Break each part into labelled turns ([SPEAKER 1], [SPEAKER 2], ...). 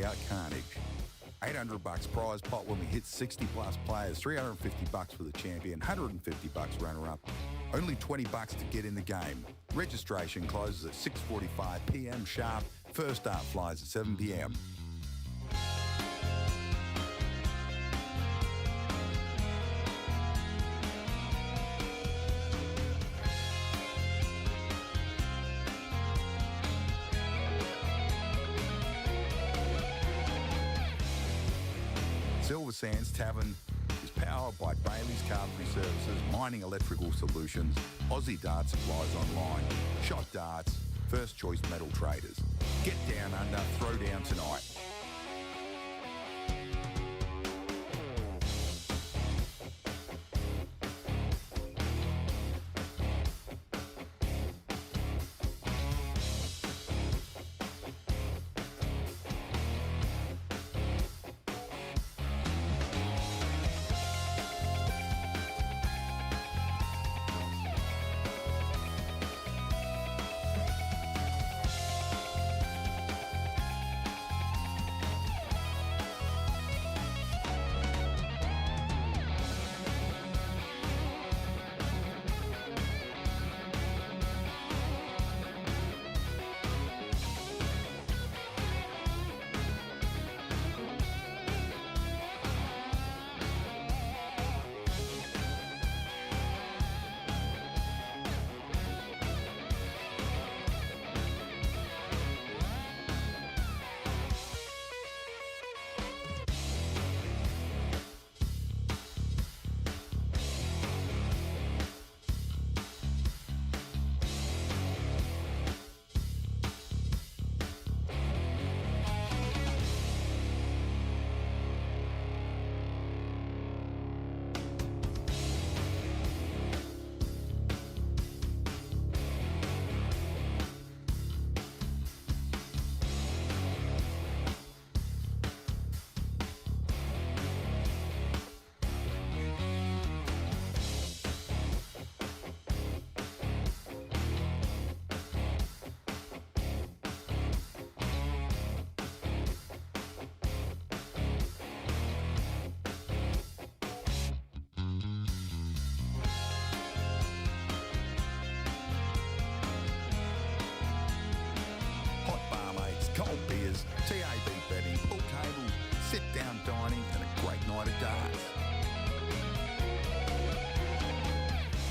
[SPEAKER 1] knockout carnage. $800 prize pot when we hit 60 plus players, $350 for the champion, $150 runner-up. Only $20 to get in the game. Registration closes at 6:45 p.m. sharp. First start flies at 7 p.m. Silver Sands Tavern is powered by Bailey's Carpentry Services, Mining Electrical Solutions, Aussie Dart Supplies Online, Shot Darts, First Choice Metal Traders. Get down under, throw down tonight.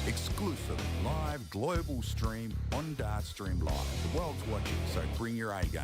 [SPEAKER 1] Exclusive live global stream on Dartstream Live. The world's watching, so bring your A game.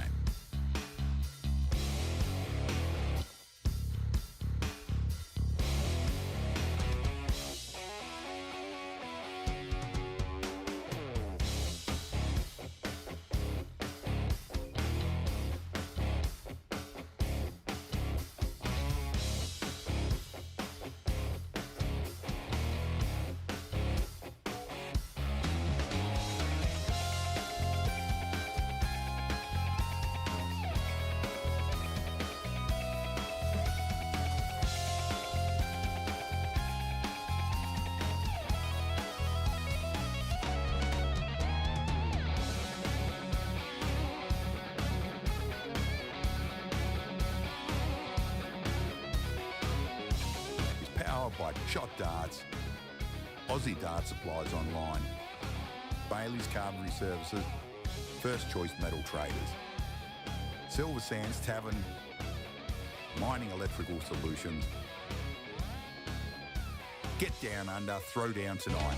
[SPEAKER 1] By Shot Darts, Aussie Dart Supplies Online, Bailey's Carpentry Services, First Choice Metal Traders, Silver Sands Tavern, Mining Electrical Solutions. Get down under, throw down tonight.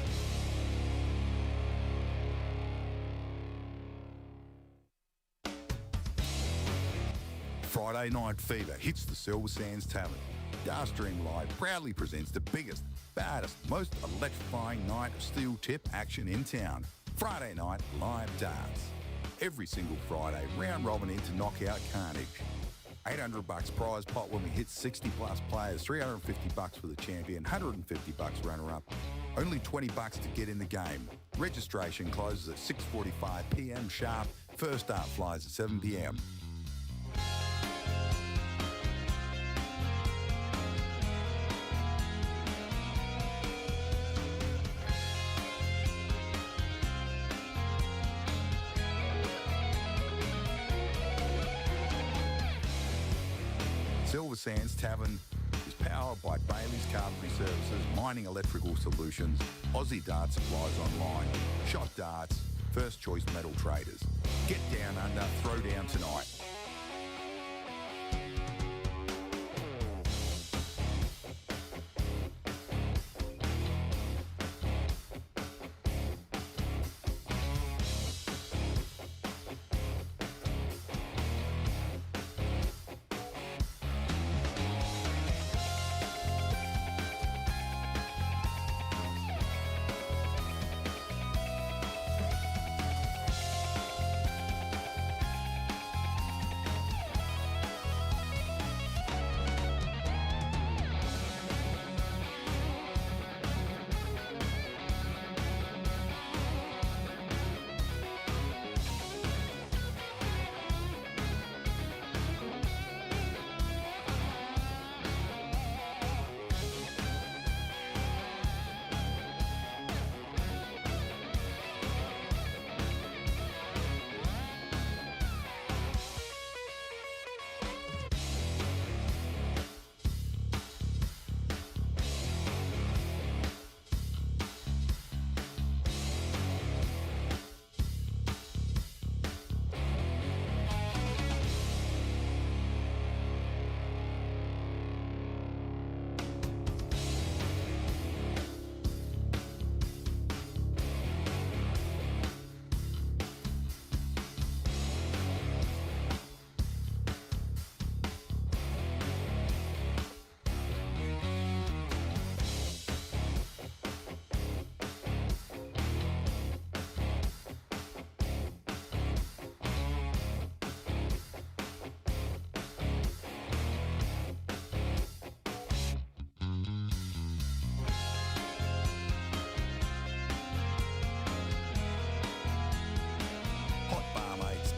[SPEAKER 1] Friday Night Fever hits the Silver Sands Tavern. Dartstream Live proudly presents the biggest, baddest, most electrifying night of steel tip action in town. Friday night live darts. Every single Friday, round robin into knockout carnage. $800 prize pot when we hit 60 plus players, $350 for the champion, $150 runner up. Only $20 to get in the game. Registration closes at 6:45 p.m. sharp. First start flies at 7 p.m. Silver Sands Tavern is powered by Bailey's Carpentry Services, Mining Electrical Solutions, Aussie Dart Supplies Online, Shot Darts, First Choice Metal Traders. Get down under, throw down tonight.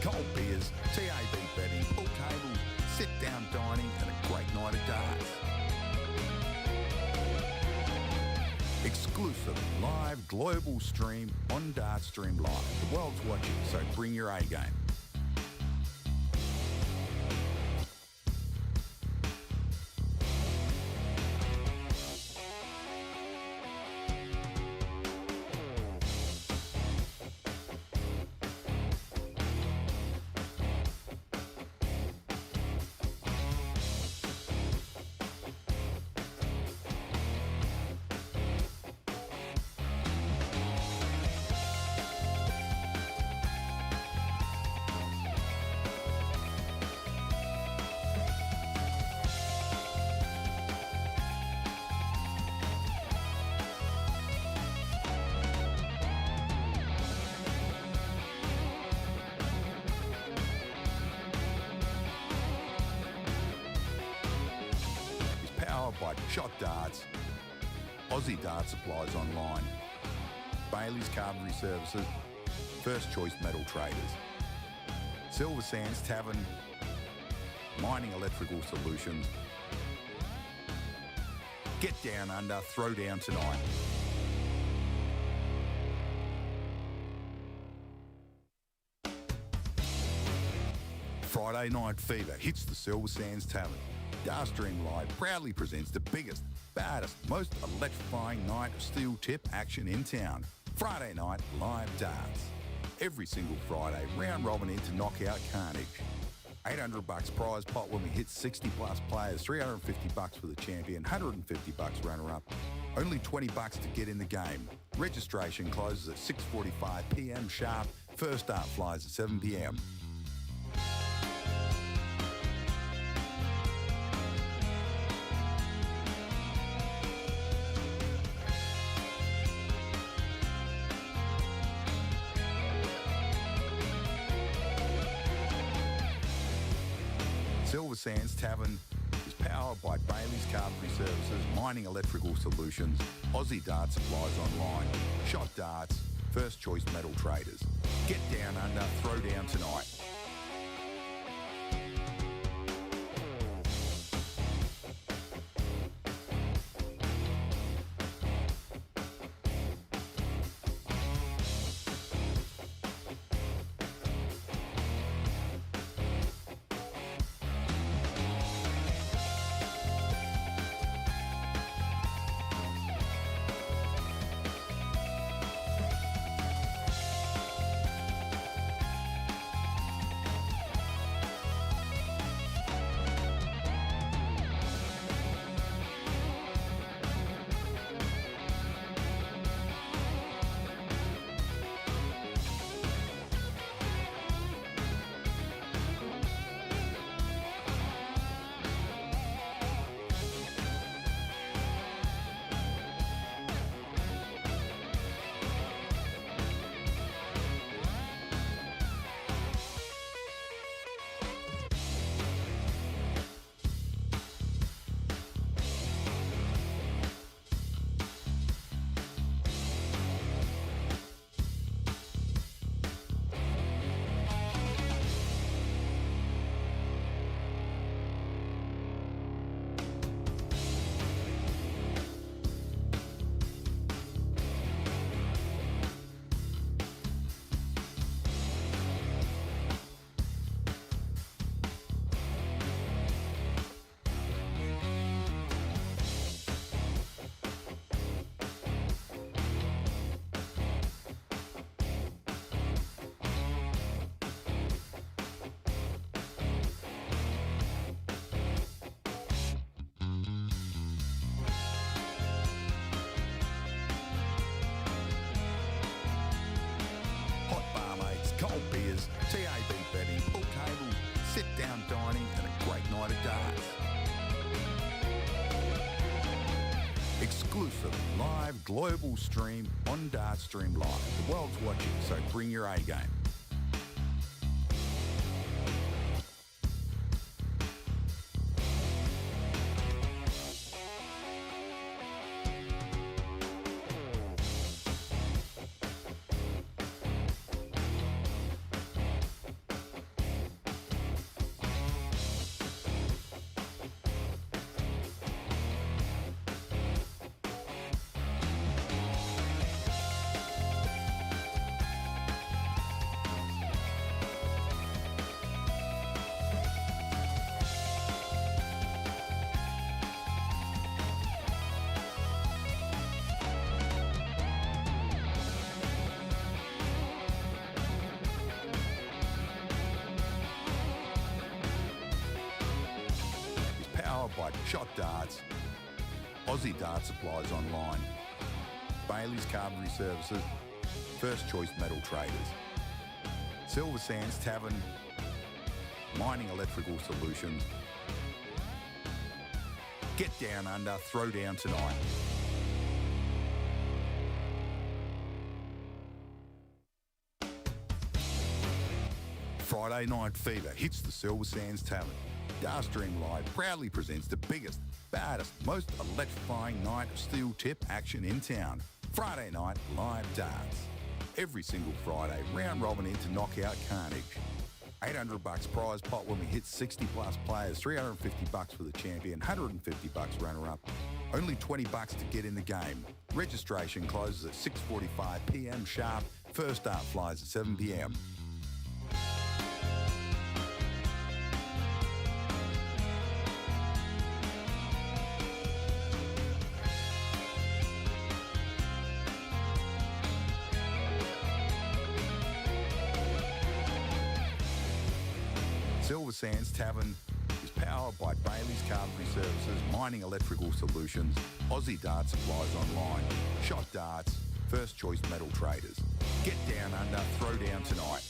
[SPEAKER 1] Cold beers, TAB betting, pool tables, sit-down dining and a great night of darts. Exclusive live global stream on Dartstream Live. The world's watching, so bring your A game. By Shot Darts, Aussie Dart Supplies Online, Bailey's Carpentry Services, First Choice Metal Traders, Silver Sands Tavern, Mining Electrical Solutions. Get down under, throw down tonight. Friday Night Fever hits the Silver Sands Tavern. Dartstream Live proudly presents the biggest, baddest, most electrifying night of steel tip action in town. Friday night live darts. Every single Friday, round robin into knockout carnage. $800 prize pot when we hit 60 plus players, $350 for the champion, $150 runner up. Only $20 to get in the game. Registration closes at 6:45 p.m. sharp. First start flies at 7 p.m. Silver Sands Tavern is powered by Bailey's Carpentry Services, Mining Electrical Solutions, Aussie Dart Supplies Online, Shot Darts, First Choice Metal Traders. Get down under, throw down tonight. TAB betting, pool tables, sit-down dining and a great night of darts. Exclusive live global stream on Dartstream Live. The world's watching, so bring your A game. By Shot Darts, Aussie Dart Supplies Online, Bailey's Carpentry Services, First Choice Metal Traders, Silver Sands Tavern, Mining Electrical Solutions. Get down under, throw down tonight. Friday Night Fever hits the Silver Sands Tavern. Dartstream Live proudly presents the biggest, baddest, most electrifying night of steel tip action in town. Friday night live darts. Every single Friday, round robin into knockout carnage. $800 prize pot when we hit 60 plus players, $350 for the champion, $150 runner up. Only $20 to get in the game. Registration closes at 6:45 p.m. sharp. First start flies at 7 p.m. Silver Sands Tavern is powered by Bailey's Carpentry Services, Mining Electrical Solutions, Aussie Dart Supplies Online, Shot Darts, First Choice Metal Traders. Get down under, throw down tonight.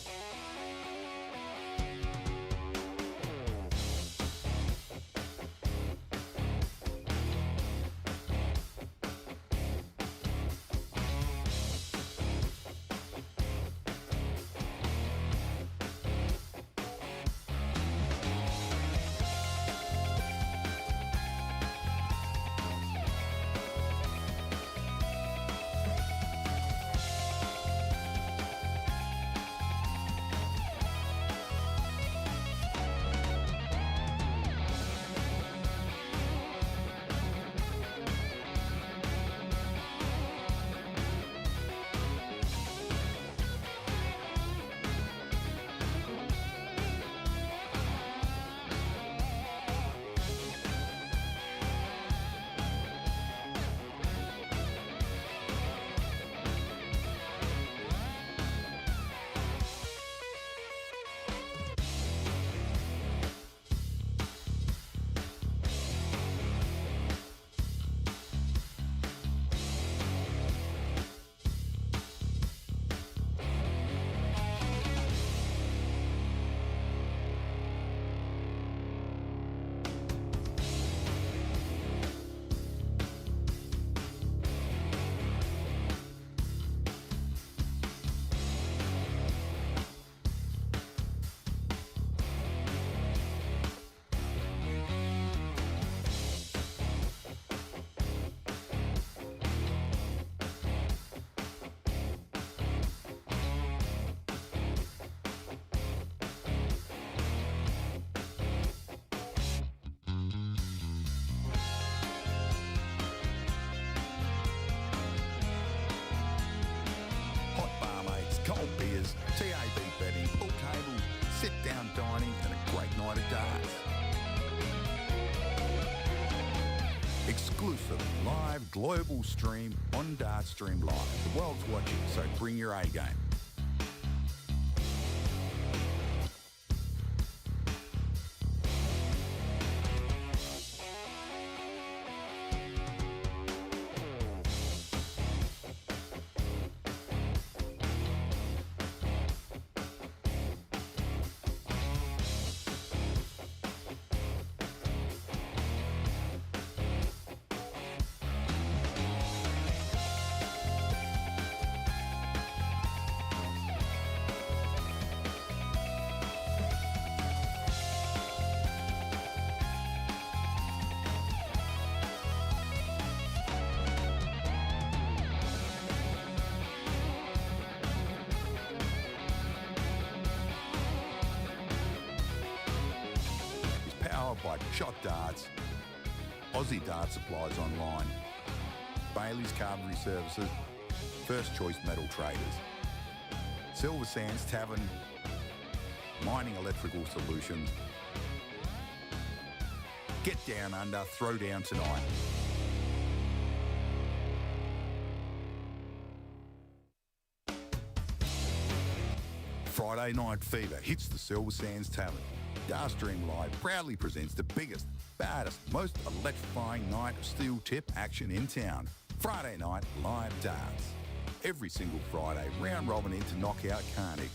[SPEAKER 1] Cold beers, TAB betting, pool tables, sit-down dining and a great night of darts. Exclusive live global stream on Dartstream Live. The world's watching, so bring your A game. powered by Shot Darts, Aussie Dart Supplies Online, Bailey's Carpentry Services, First Choice Metal Traders, Silver Sands Tavern, Mining Electrical Solutions. Get down under, throw down tonight. Friday Night Fever hits the Silver Sands Tavern. Dartstream Live proudly presents the biggest, baddest, most electrifying night of steel tip action in town. Friday night live darts. Every single Friday, round robin into knockout carnage.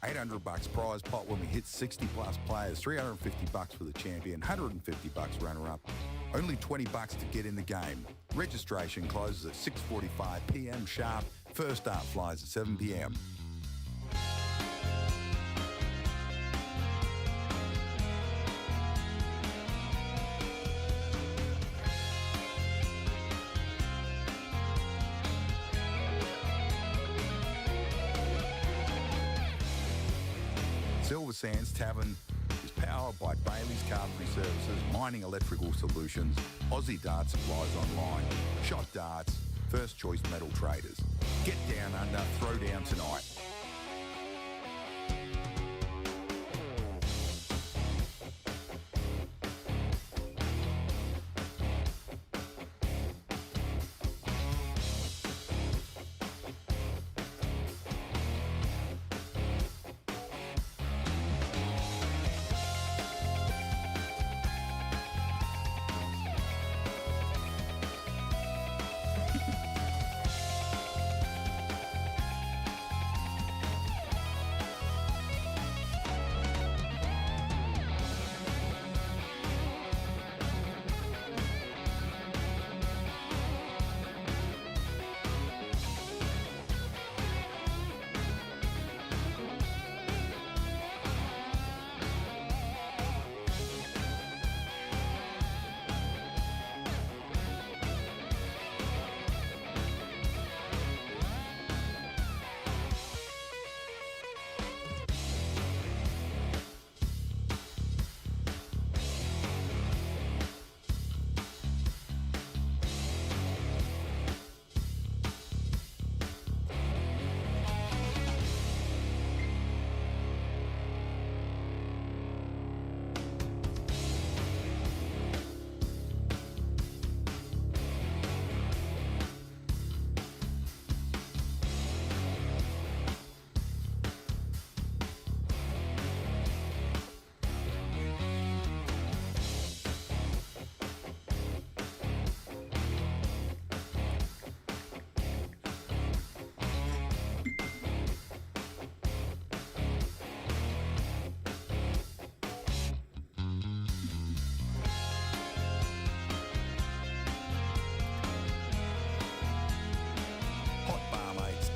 [SPEAKER 1] $800 prize pot when we hit 60 plus players, $350 for the champion, $150 runner up. Only $20 to get in the game. Registration closes at 6:45 p.m. sharp. First start flies at 7 p.m. Silver Sands Tavern is powered by Bailey's Carpentry Services, Mining Electrical Solutions, Aussie Dart Supplies Online, Shot Darts, First Choice Metal Traders. Get down under, throw down tonight.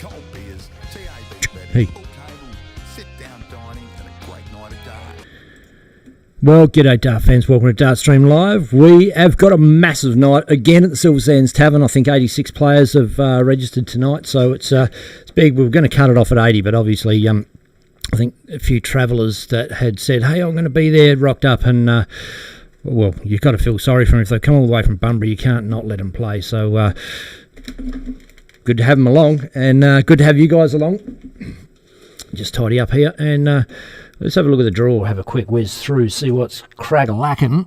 [SPEAKER 1] Cold beers, TAB betting, full tables, sit-down dining, and a great night of dart.
[SPEAKER 2] Well, g'day Dart fans, welcome to Dartstream Live. We have got a massive night again at the Silver Sands Tavern. I think 86 players have registered tonight, so it's big. We were going to cut it off at 80, but obviously I think a few travellers that had said, hey, I'm going to be there, rocked up, and well, you've got to feel sorry for them. If they've come all the way from Bunbury, you can't not let them play, so good to have them along, and good to have you guys along. Just tidy up here, and let's have a look at the draw, have a quick whiz through, see what's crag-a-lacking.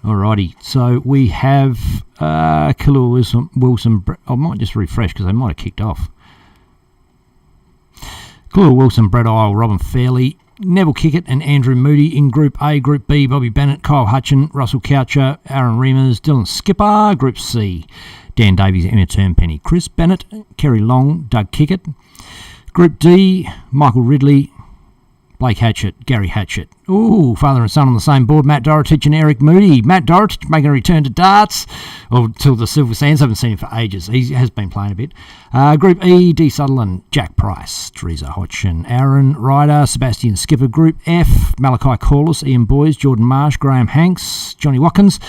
[SPEAKER 2] Alrighty, so we have Kahlua Wilson. I might just refresh because they might have kicked off. Kahlua Wilson, Brett Isle, Robin Fairley, Neville Kickett and Andrew Moody in Group A. Group B, Bobby Bennett, Kyle Hutchin, Russell Coucher, Aaron Reimers, Dylan Skipper. Group C, Dan Davies, Emma Turnpenny, Chris Bennett, Kerry Long, Doug Kickett. Group D, Michael Ridley, Blake Hatchett, Gary Hatchett. Ooh, father and son on the same board, Matt Dorotich and Eric Moody. Matt Dorotich making a return to darts, or till the Silver Sands. Haven't seen him for ages. He has been playing a bit. Group E, D Sutherland, Jack Price, Teresa Hodgson, Aaron Ryder, Sebastian Skipper. Group F, Malachi Corliss, Ian Boyes, Jordan Marsh, Graham Hanks, Johnny Watkins.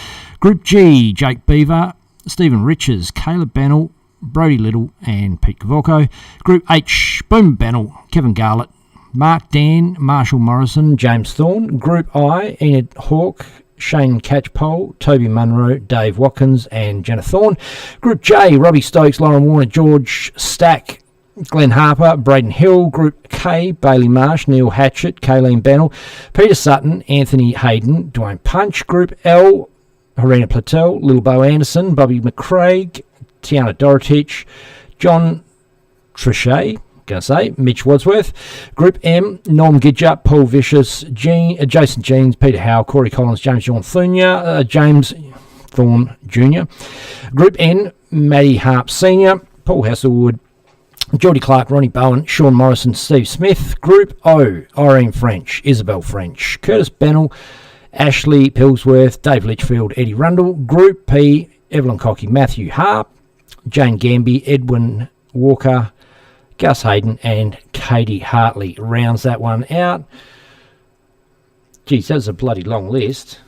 [SPEAKER 2] Group G, Jake Beaver, Stephen Riches, Caleb Bennell, Brody Little and Pete Cavolco. Group H, Boom Bennell, Kevin Garlett, Mark Dan, Marshall Morrison, James Thorne. Group I, Enid Hawke, Shane Catchpole, Toby Munro, Dave Watkins and Jenna Thorne. Group J, Robbie Stokes, Lauren Warner, George Stack, Glenn Harper, Braden Hill. Group K, Bailey Marsh, Neil Hatchett, Kayleen Bennell, Peter Sutton, Anthony Hayden, Dwayne Punch. Group L, Harina Platel, Little Bo Anderson, Bobby McCraig, Tiana Dorotich, John Trichet, Mitch Wadsworth. Group M, Norm Gidger, Paul Vicious, Jason Jeans, Peter Howe, Corey Collins, James John James Thorne Jr. Group N, Matty Harp Sr., Paul Hasselwood, Geordie Clark, Ronnie Bowen, Sean Morrison, Steve Smith. Group O, Irene French, Isabel French, Curtis Bennell, Ashley Pillsworth, Dave Litchfield, Eddie Rundle. Group P, Evelyn Cocky, Matthew Harp, Jane Gamby, Edwin Walker, Gus Hayden and Katie Hartley rounds that one out. Geez, that's a bloody long list.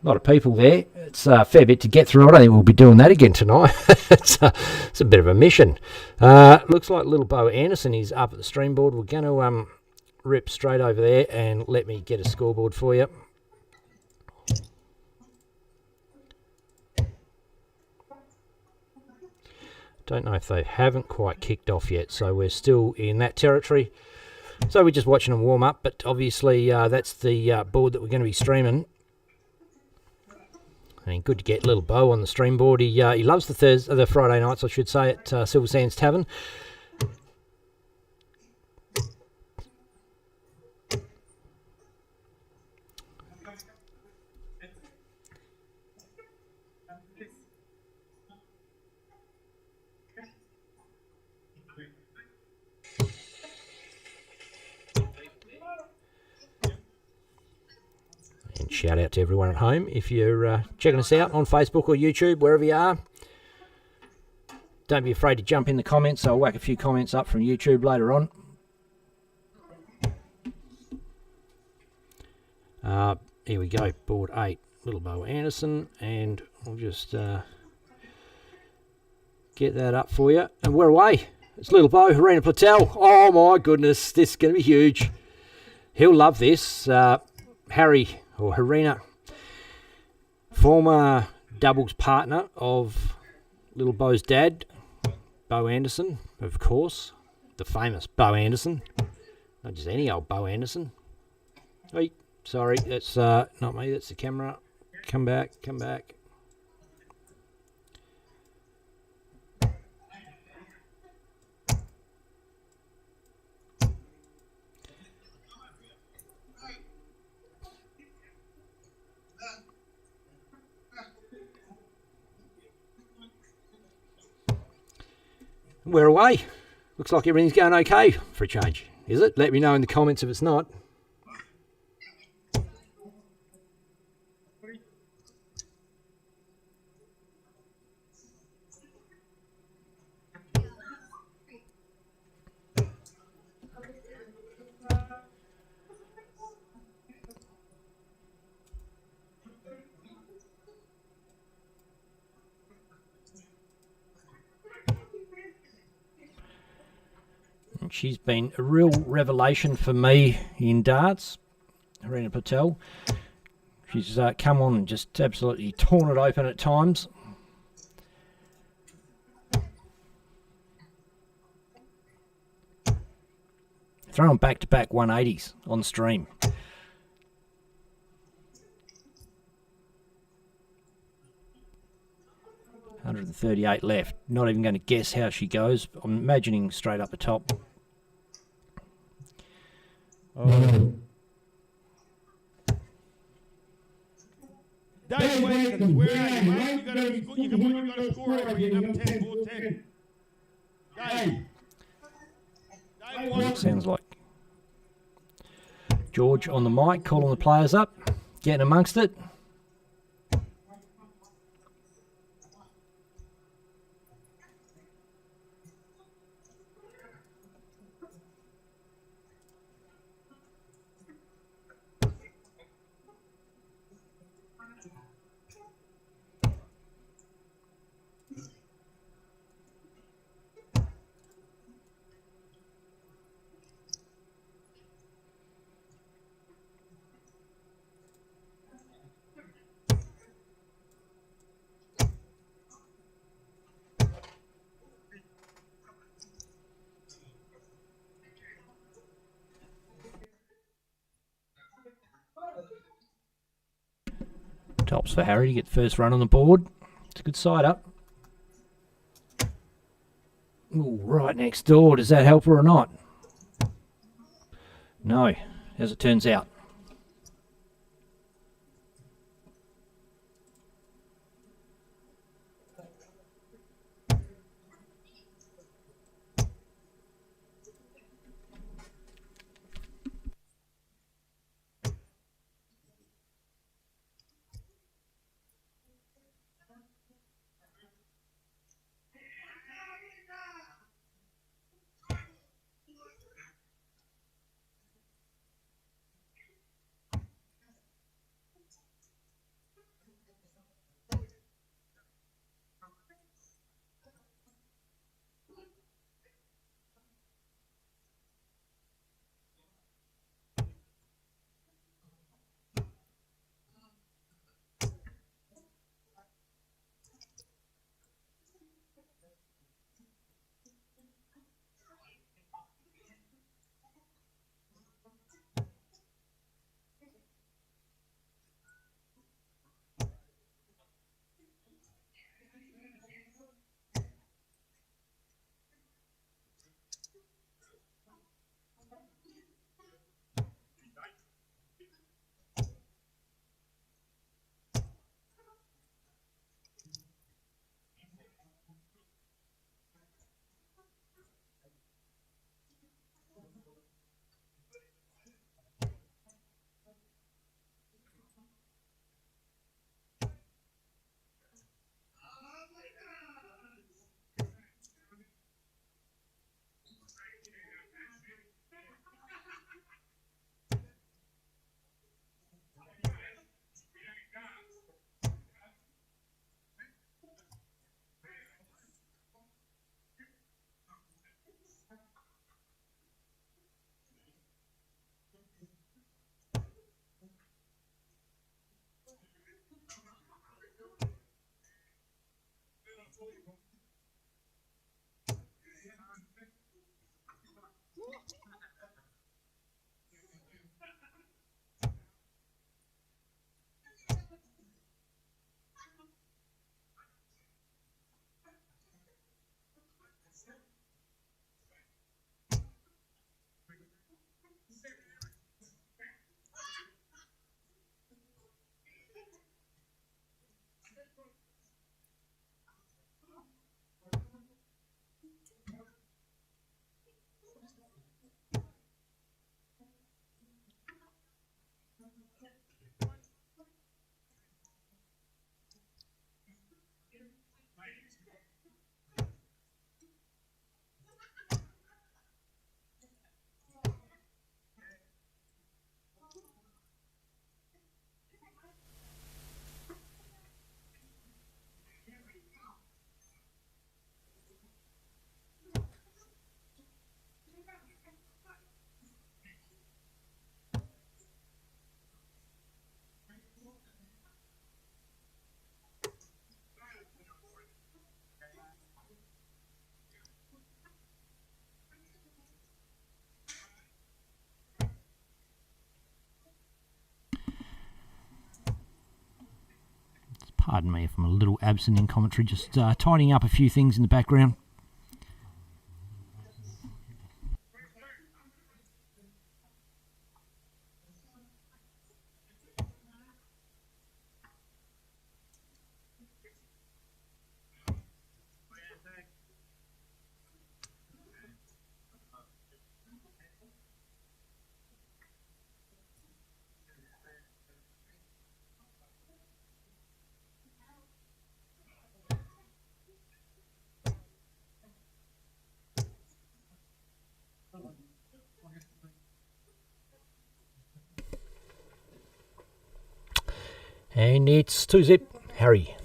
[SPEAKER 2] A lot of people there. It's a fair bit to get through. I don't think we'll be doing that again tonight. It's a bit of a mission. Looks like Little Bo Anderson is up at the stream board. We're going to rip straight over there and let me get a scoreboard for you. Don't know if they haven't quite kicked off yet, so we're still in that territory. So we're just watching them warm up, but obviously that's the board that we're going to be streaming. And good to get Little Bo on the stream board. He loves the Friday nights, I should say, at Silver Sands Tavern. And shout out to everyone at home if you're checking us out on Facebook or YouTube, wherever you are. Don't be afraid to jump in the comments. I'll whack a few comments up from YouTube later on. Here we go, board 8, Little Bo Anderson, and I'll just get that up for you. And we're away. It's Little Bo, Harina Platel. Oh my goodness, this is going to be huge. He'll love this. Harry, or Harina, former doubles partner of Little Bo's dad, Bo Anderson, of course. The famous Bo Anderson. Not just any old Bo Anderson. Hey, sorry, that's not me, that's the camera. Come back, come back. We're away. Looks like everything's going okay for a change. Is it? Let me know in the comments if it's not. She's been a real revelation for me in darts, Harina Patel. She's come on and just absolutely torn it open at times. Throwing back-to-back 180s on stream. $138 left. Not even going to guess how she goes. I'm imagining straight up the top.
[SPEAKER 3] Oh. Dave Watkins, where are you, mate? You got a score over here, number 10, board 10. Dave.
[SPEAKER 2] Sounds like George on the mic, calling the players up, getting amongst it. Tops for Harry to get the first run on the board. It's a good side up. Ooh, right next door. Does that help her or not? No, as it turns out. Pardon me if I'm a little absent in commentary, just tidying up a few things in the background. And it's 2-zip, Harry,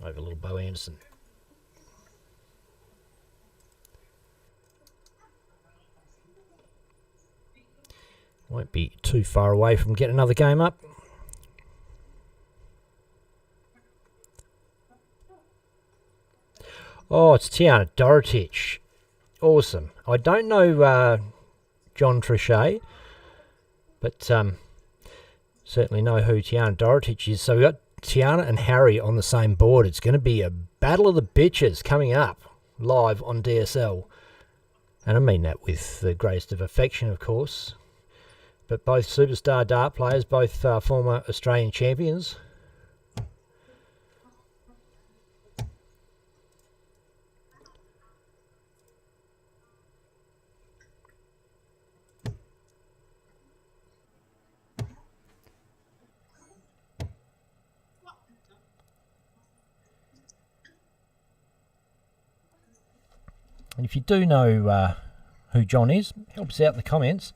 [SPEAKER 2] over little Bo Anderson. Won't be too far away from getting another game up. Oh, it's Tiana Dorotich. Awesome. I don't know John Trichet, but certainly know who Tiana Dorotich is. So we've got Tiana and Harry on the same board. It's going to be a battle of the bitches coming up live on DSL. And I mean that with the greatest of affection, of course. But both superstar dart players, both former Australian champions. And if you do know who John is, help us out in the comments.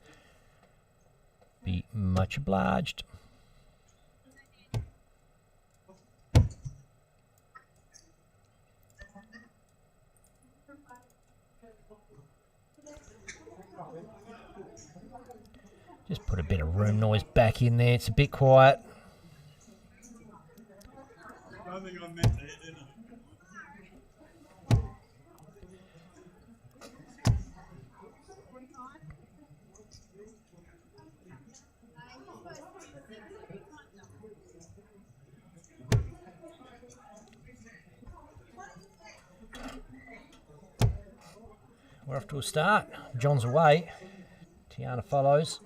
[SPEAKER 2] Be much obliged. Just put a bit of room noise back in there. It's a bit quiet.
[SPEAKER 3] I don't think I meant that, did I?
[SPEAKER 2] We're off to a start. John's away. Tiana follows.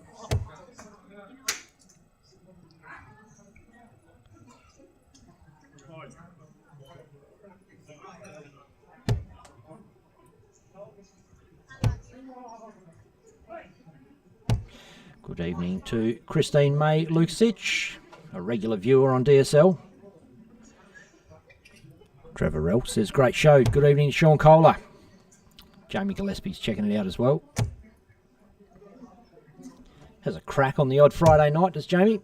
[SPEAKER 2] Good evening to Christine May Luksic, a regular viewer on DSL. Trevor Rel says, great show. Good evening, Sean Kohler. Jamie Gillespie's checking it out as well. Has a crack on the odd Friday night, does Jamie?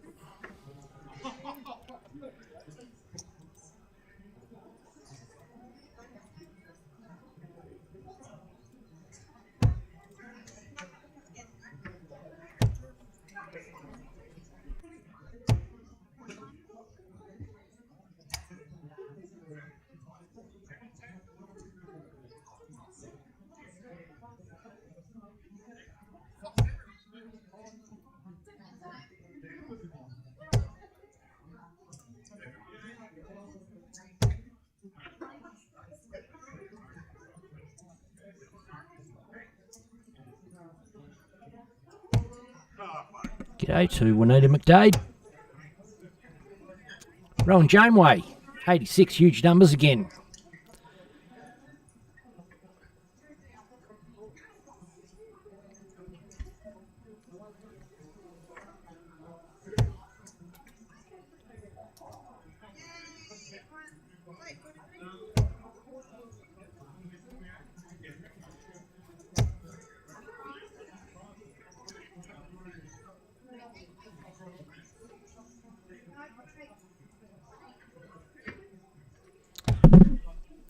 [SPEAKER 2] G'day to Juanita McDade. Rowan Janeway, 86 huge numbers again.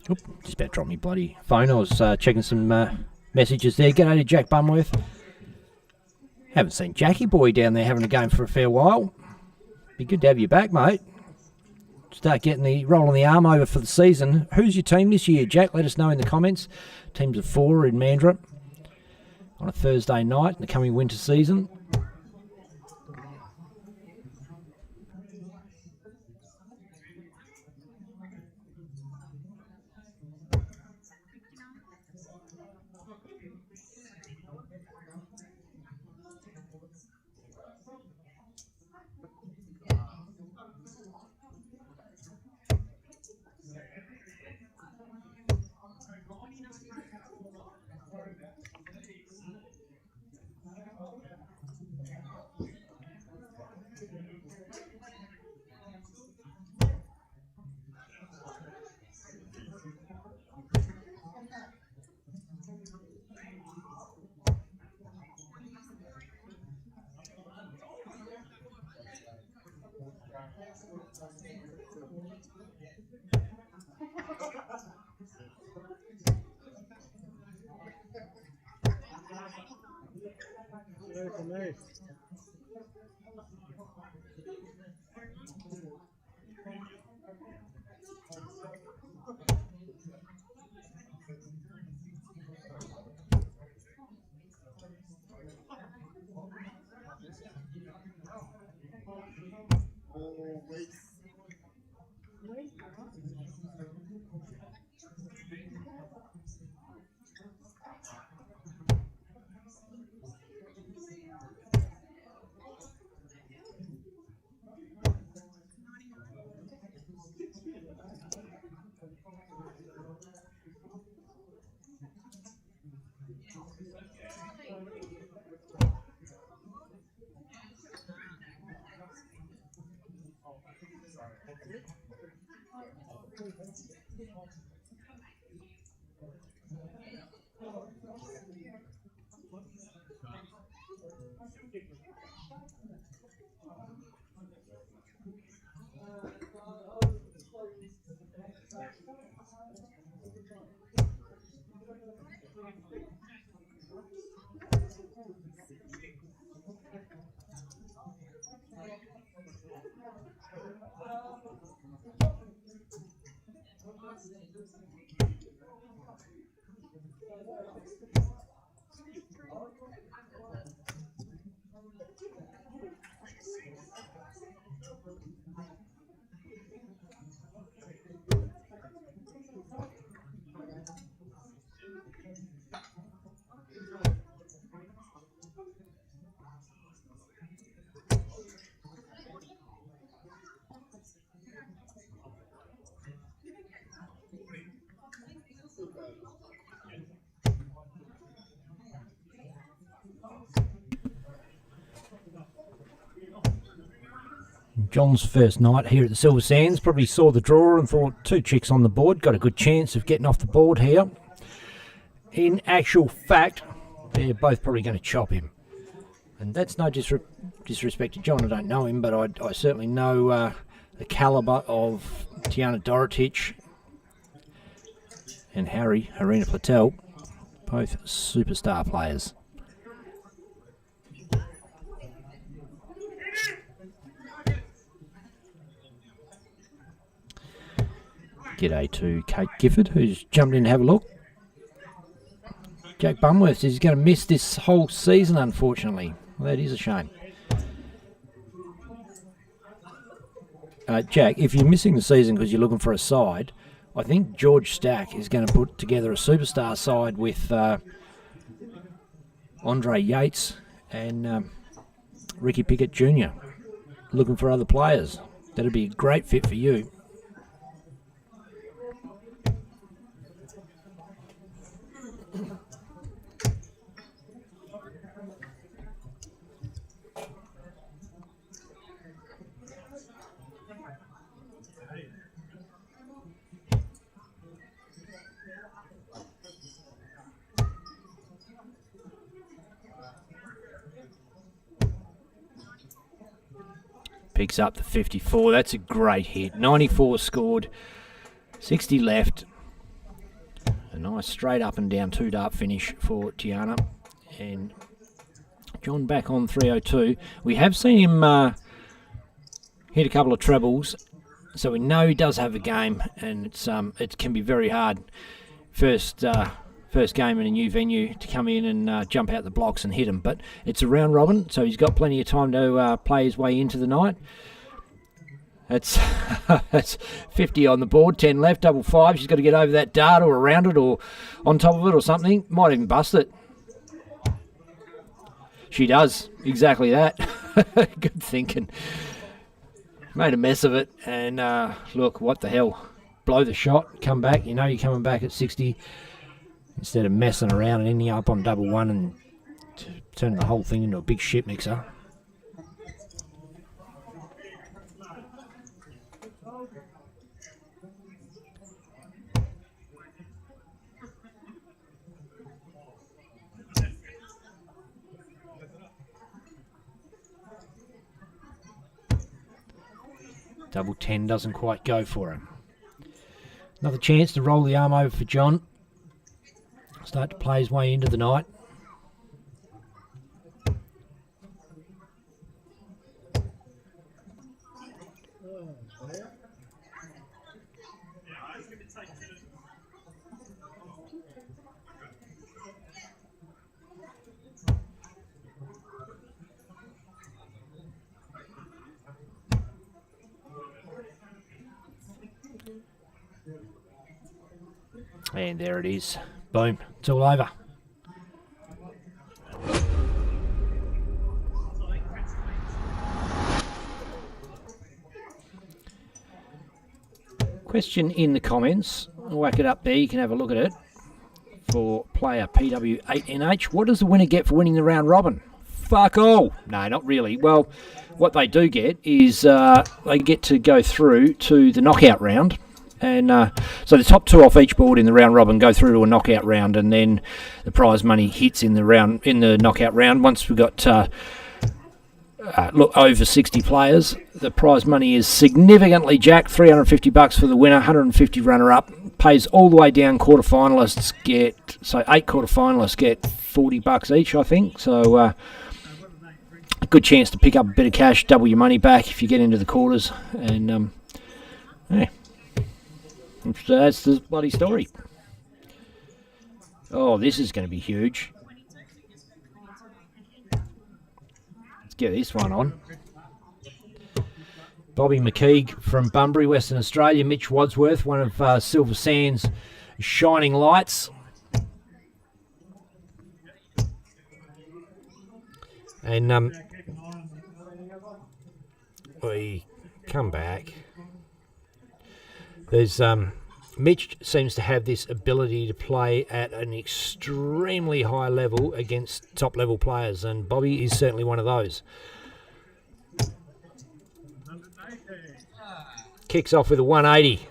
[SPEAKER 2] Oop, just about dropped me bloody phone. I was checking some messages there. G'day to Jack Bumworth. Haven't seen Jackie Boy down there having a game for a fair while. Be good to have you back, mate. Start getting the rolling the arm over for the season. Who's your team this year, Jack? Let us know in the comments. Teams of 4 in Mandurah on a Thursday night in the coming winter season. John's first night here at the Silver Sands, probably saw the draw and thought 2 chicks on the board, got a good chance of getting off the board here. In actual fact, they're both probably going to chop him. And that's no disrespect to John, I don't know him, but I certainly know the calibre of Tiana Dorotich and Harina Platel, both superstar players. G'day to Kate Gifford, who's jumped in to have a look. Jack Bumworth is going to miss this whole season, unfortunately. Well, that is a shame. Jack, if you're missing the season because you're looking for a side, I think George Stack is going to put together a superstar side with Andre Yates and Ricky Pickett Jr. looking for other players. That'd be a great fit for you. Picks up the 54. That's a great hit. 94 scored, 60 left. A nice straight up and down 2-dart finish for Tiana. And John back on 302. We have seen him hit a couple of trebles, so we know he does have a game, and it can be very hard. First game in a new venue to come in and jump out the blocks and hit him. But it's a round robin, so he's got plenty of time to play his way into the night. That's 50 on the board, 10 left, double five. She's got to get over that dart or around it or on top of it or something. Might even bust it. She does exactly that. Good thinking. Made a mess of it, and look, what the hell. Blow the shot, come back. You know you're coming back at 60. Instead of messing around and ending up on double one and turning the whole thing into a big shit mixer. Double 10 doesn't quite go for him. Another chance to roll the arm over for John. Start to play his way into the night. And there it is. Boom. It's all over. Question in the comments. I'll whack it up there. You can have a look at it. For player PW8NH, what does the winner get for winning the round robin? Fuck all. No, not really. Well, what they do get is they get to go through to the knockout round. And so the top 2 off each board in the round robin go through to a knockout round, and then the prize money hits in the knockout round. Once we've got over 60 players, the prize money is significantly jacked. $350 for the winner, 150 runner-up. Pays all the way down. Quarterfinalists get 8 quarterfinalists get $40 each, I think. So a good chance to pick up a bit of cash, double your money back if you get into the quarters, and yeah. So that's the bloody story. Oh, this is going to be huge. Let's get this one on. Bobby McKeague from Bunbury, Western Australia. Mitch Wadsworth, one of Silver Sands' shining lights. And we come back. There's Mitch seems to have this ability to play at an extremely high level against top level players, and Bobby is certainly one of those. Kicks off with a 180.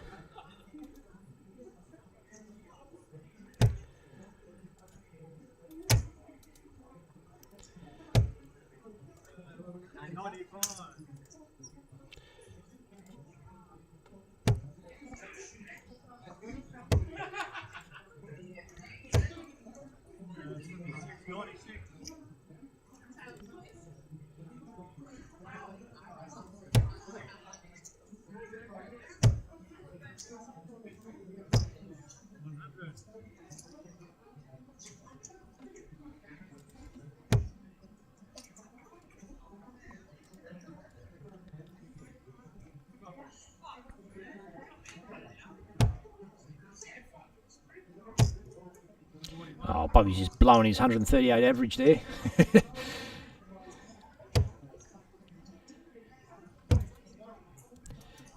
[SPEAKER 2] Oh, Bobby's just blowing his 138 average there. I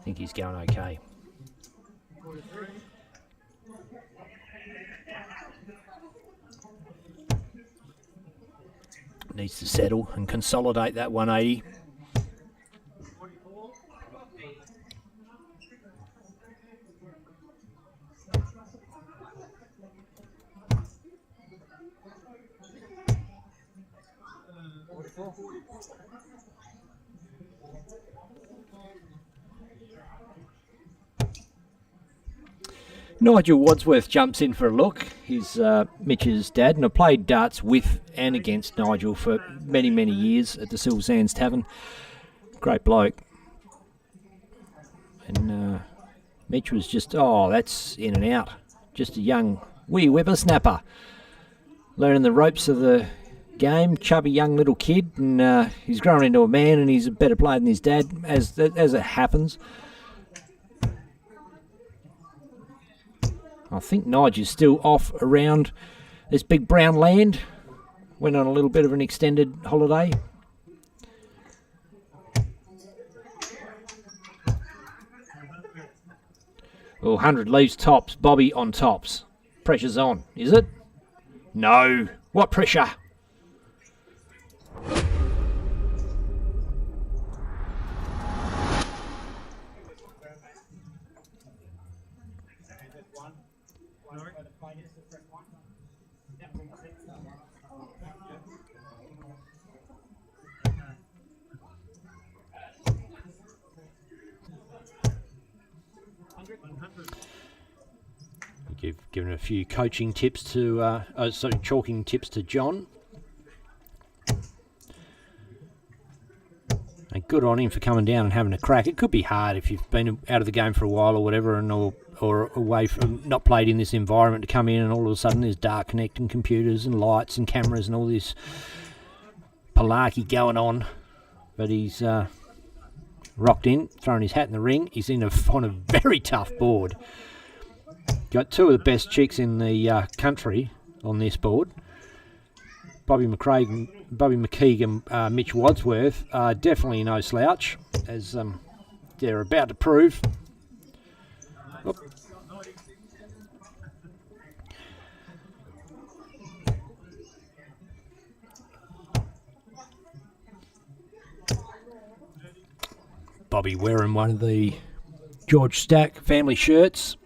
[SPEAKER 2] think he's going okay. Needs to settle and consolidate that 180. Nigel Wadsworth jumps in for a look. He's Mitch's dad, and I played darts with and against Nigel for many, many years at the Silver Sands Tavern. Great bloke. And Mitch was just, oh, that's in and out. Just a young wee whippersnapper. Learning the ropes of the game, chubby young little kid, and he's grown into a man, and he's a better player than his dad, as it happens. I think Nige is still off around this big brown land. Went on a little bit of an extended holiday. Oh, 100 leaves tops. Bobby on tops. Pressure's on, is it? No. What pressure? You've given a few coaching tips to, chalking tips to John. And good on him for coming down and having a crack. It could be hard if you've been out of the game for a while or whatever, and or away from, not played in this environment, to come in and all of a sudden there's dark connecting computers and lights and cameras and all this palarchy going on. But he's rocked in, throwing his hat in the ring. He's on a very tough board. Got two of the best chicks in the country on this board. Bobby McKeague and Mitch Wadsworth are definitely no slouch, as they're about to prove. Oop. Bobby wearing one of the George Stack family shirts.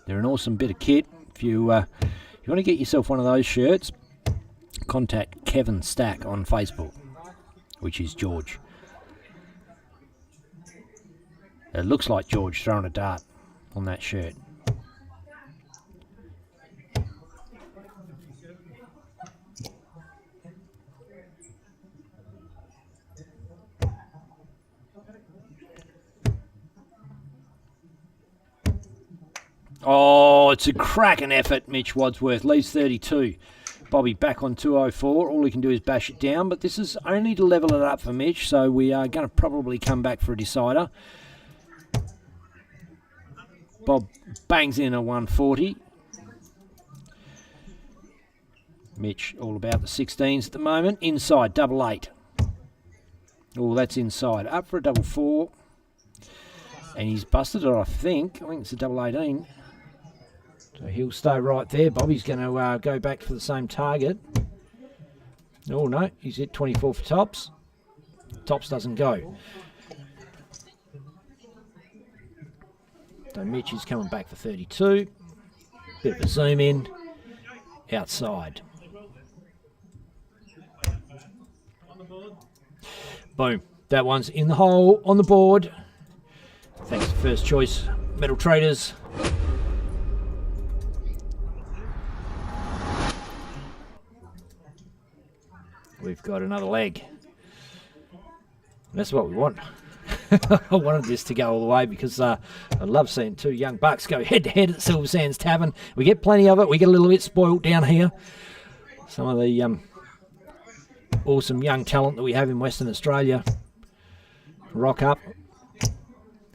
[SPEAKER 2] They're an awesome bit of kit. If you want to get yourself one of those shirts, contact Kevin Stack on Facebook, which is George. It looks like George throwing a dart on that shirt. Oh, it's a cracking effort, Mitch Wadsworth. Leaves 32. Bobby back on 204. All he can do is bash it down, but this is only to level it up for Mitch, so we are going to probably come back for a decider. Bob bangs in a 140. Mitch all about the 16s at the moment. Inside, double 8. Oh, that's inside. Up for a double 4. And he's busted it, I think. I think it's a double 18. So he'll stay right there. Bobby's going to go back for the same target. Oh, no. He's hit 24 for tops. Tops doesn't go. So Mitch is coming back for 32. Bit of a zoom in. Outside. Boom. That one's in the hole on the board. Thanks to First Choice Metal Traders. We've got another leg. That's what we want. I wanted this to go all the way because I love seeing two young bucks go head-to-head at Silver Sands Tavern. We get plenty of it. We get a little bit spoilt down here. Some of the awesome young talent that we have in Western Australia rock up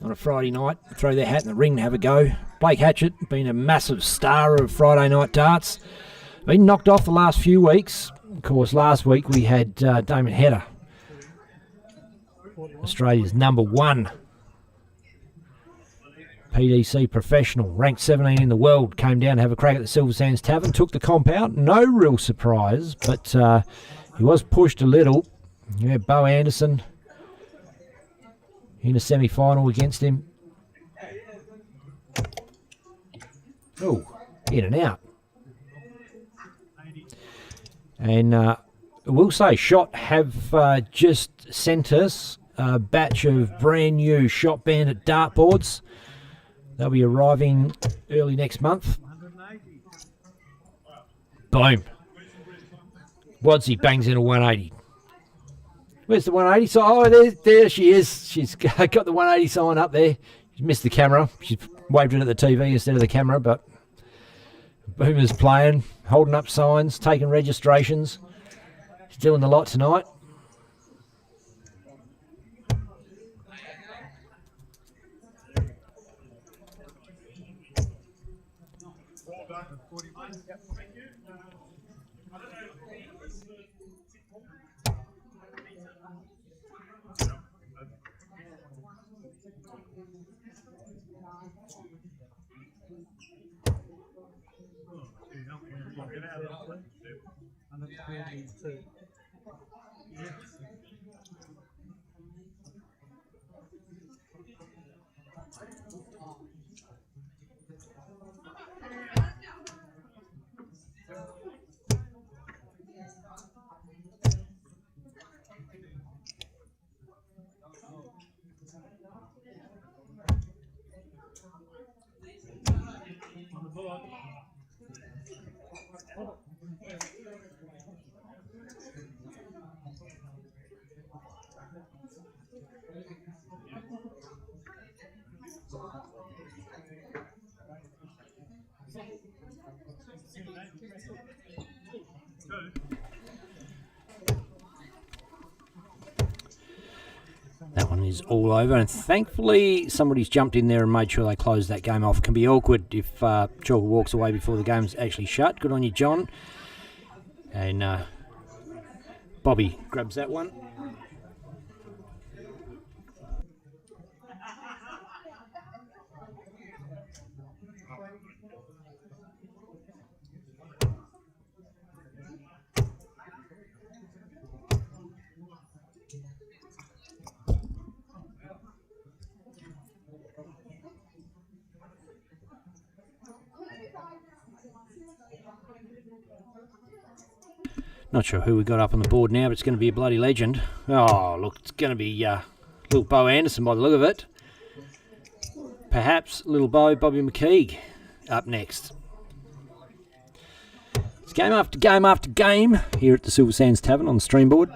[SPEAKER 2] on a Friday night, throw their hat in the ring and have a go. Blake Hatchett, been a massive star of Friday night darts. Been knocked off the last few weeks. Of course, last week we had Damon Hedder, Australia's #1 PDC professional, ranked 17 in the world, came down to have a crack at the Silver Sands Tavern, took the comp out. No real surprise, but he was pushed a little. You had Bo Anderson in a semi-final against him. Oh, in and out. And I will say, Shot have just sent us a batch of brand new Shot Bandit dartboards. They'll be arriving early next month. Boom. Wadsy bangs in a 180. Where's the 180 sign? Oh, there she is. She's got the 180 sign up there. She's missed the camera. She's waved it at the TV instead of the camera, but Boomer's playing, holding up signs, taking registrations. She's doing the lot tonight. That one is all over, and thankfully somebody's jumped in there and made sure they closed that game off. It can be awkward if Chalker walks away before the game's actually shut. Good on you, John. And Bobby grabs that one. Not sure who we got up on the board now, but it's going to be a bloody legend. Oh, look, it's going to be little Bo Anderson by the look of it. Perhaps little Bobby McKeague up next. It's game after game after game here at the Silver Sands Tavern on the stream board.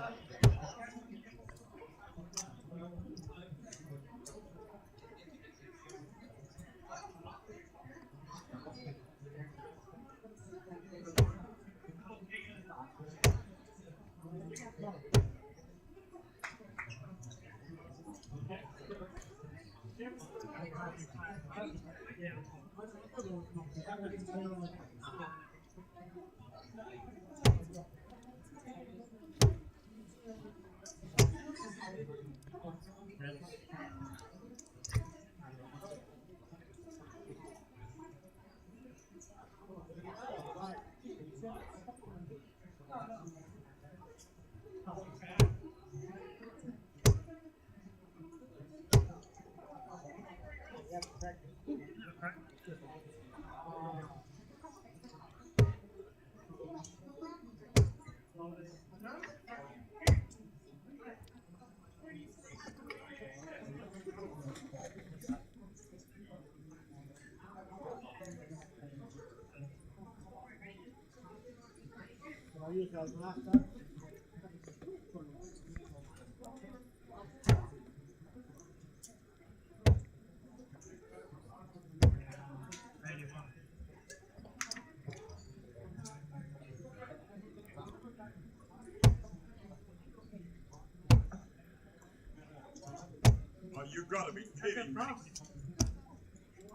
[SPEAKER 3] Oh, you gotta be kidding me. I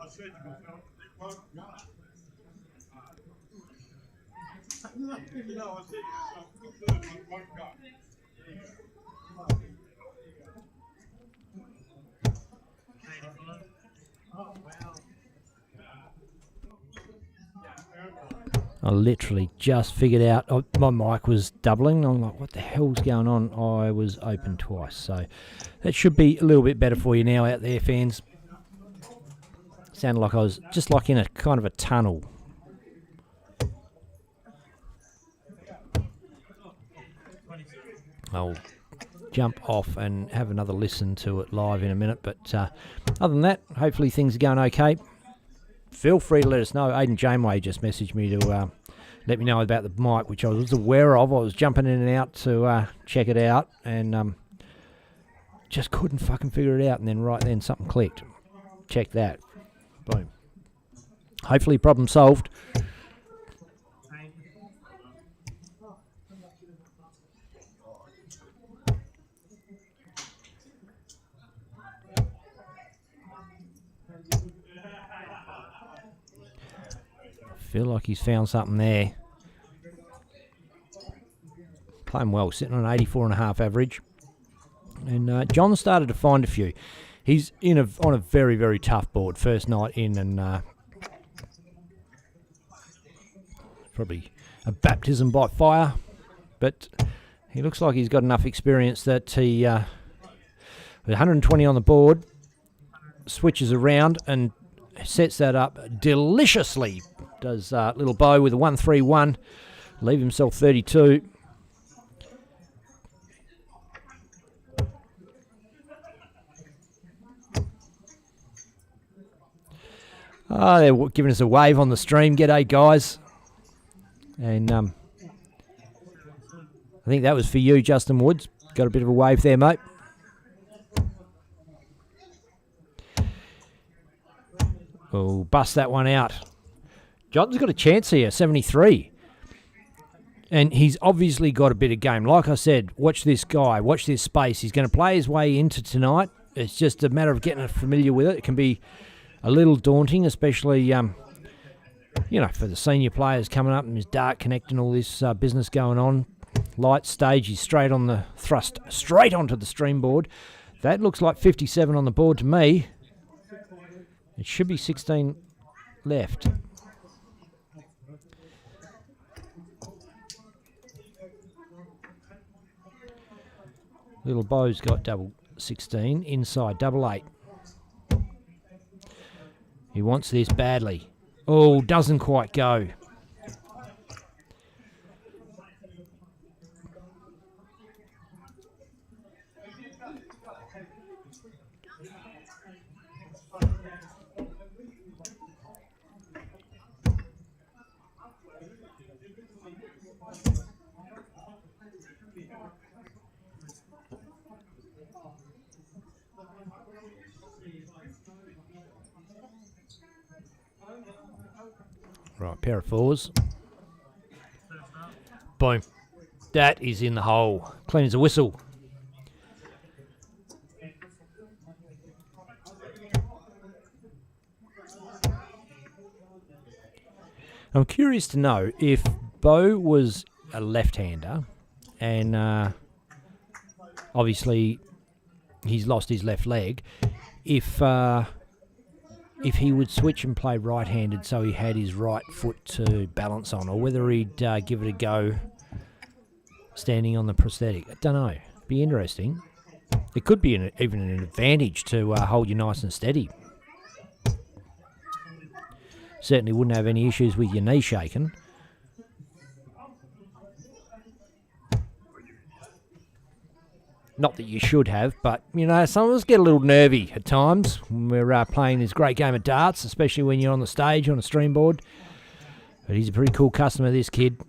[SPEAKER 3] said to myself, they won't go. You know, I said to myself, the third one won't go.
[SPEAKER 2] I literally just figured out my mic was doubling. I'm like, what the hell's going on? I was open twice. So that should be a little bit better for you now out there, fans. Sounded like I was just like in a kind of a tunnel. I'll jump off and have another listen to it live in a minute. But other than that, hopefully things are going okay. Feel free to let us know. Aidan Janeway just messaged me to let me know about the mic, which I was aware of. I was jumping in and out to check it out and just couldn't fucking figure it out. And then right then something clicked. Check that. Boom. Hopefully problem solved. Feel like he's found something there. Playing well, sitting on an 84.5 average. And John started to find a few. He's on a very, very tough board. First night in and probably a baptism by fire. But he looks like he's got enough experience that he, with 120 on the board, switches around and sets that up deliciously. Does little Bo with a 1-3-1, leave himself 32. They're giving us a wave on the stream. G'day, guys. And I think that was for you, Justin Woods. Got a bit of a wave there, mate. Oh, bust that one out. John's got a chance here, 73. And he's obviously got a bit of game. Like I said, watch this guy, watch this space. He's going to play his way into tonight. It's just a matter of getting familiar with it. It can be a little daunting, especially, for the senior players coming up and there's Dark Connect and all this business going on. Light stage, he's straight on the thrust, straight onto the stream board. That looks like 57 on the board to me. It should be 16 left. Little Bo's got double 16, inside double 8. He wants this badly. Oh, doesn't quite go. Right, pair of fours. Boom. That is in the hole. Clean as a whistle. I'm curious to know if Bo was a left-hander and obviously he's lost his left leg, if he would switch and play right-handed so he had his right foot to balance on, or whether he'd give it a go standing on the prosthetic. I don't know. Be interesting. It could be even an advantage to hold you nice and steady. Certainly wouldn't have any issues with your knee shaking. Not that you should have, but, you know, some of us get a little nervy at times when we're playing this great game of darts, especially when you're on the stage on a stream board. But he's a pretty cool customer, this kid.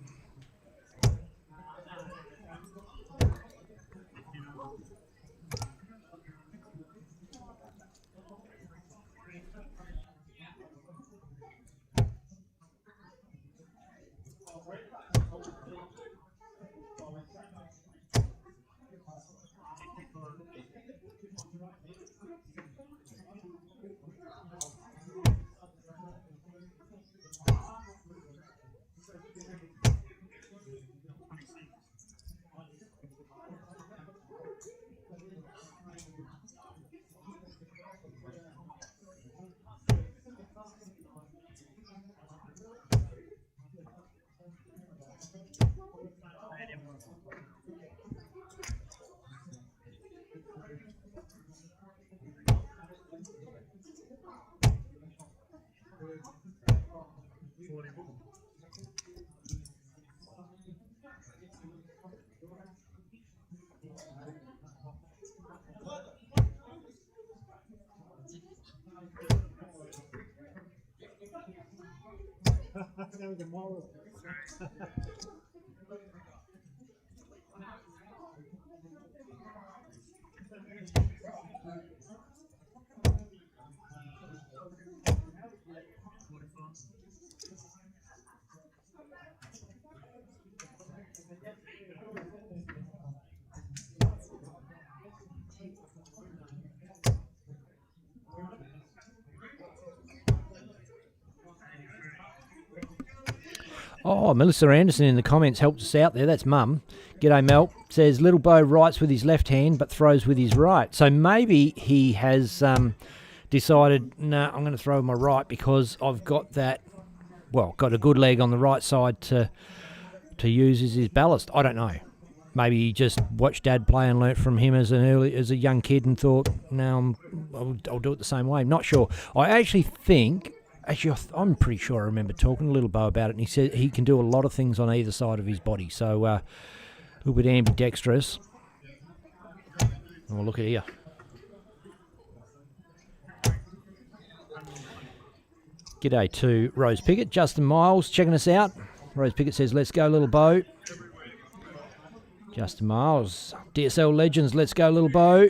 [SPEAKER 2] Oh, Melissa Anderson in the comments helped us out there. That's Mum. G'day, Mel. Says, little Bo writes with his left hand but throws with his right. So maybe he has decided, nah, I'm going to throw with my right because I've got that, well, got a good leg on the right side to use as his ballast. I don't know. Maybe he just watched Dad play and learnt from him as a young kid and thought, no, I'll do it the same way. Not sure. I actually think... Actually, I'm pretty sure I remember talking to little Bo about it, and he said he can do a lot of things on either side of his body, so a little bit ambidextrous. Oh, look at here. G'day to Rose Pickett. Justin Miles checking us out. Rose Pickett says, let's go, little Bo. Justin Miles. DSL Legends, let's go, little Bo.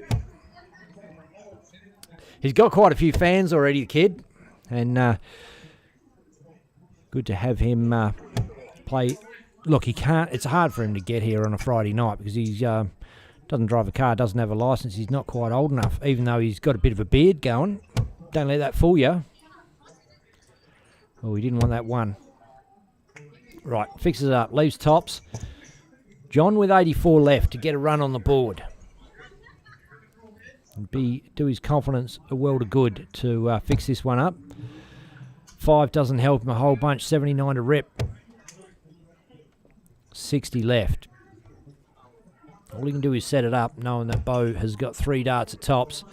[SPEAKER 2] He's got quite a few fans already, the kid. And good to have him play. Look, he can't. It's hard for him to get here on a Friday night because he doesn't drive a car, doesn't have a license. He's not quite old enough, even though he's got a bit of a beard going. Don't let that fool you. Oh, we didn't want that one. Right, fixes it up. Leaves tops. John with 84 left to get a run on the board. Do his confidence a world of good to fix this one up. 5 doesn't help him a whole bunch. 79 to rep. 60 left. All he can do is set it up, knowing that Bo has got 3 darts at tops.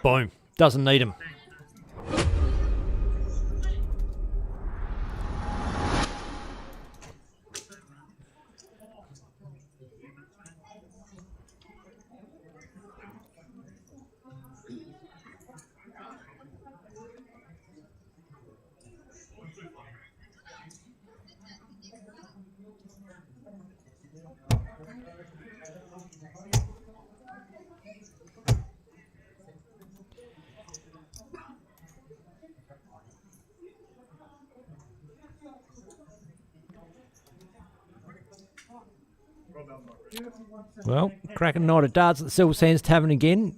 [SPEAKER 2] Boom. Doesn't need him. Well, cracking night of darts at the Silver Sands Tavern again.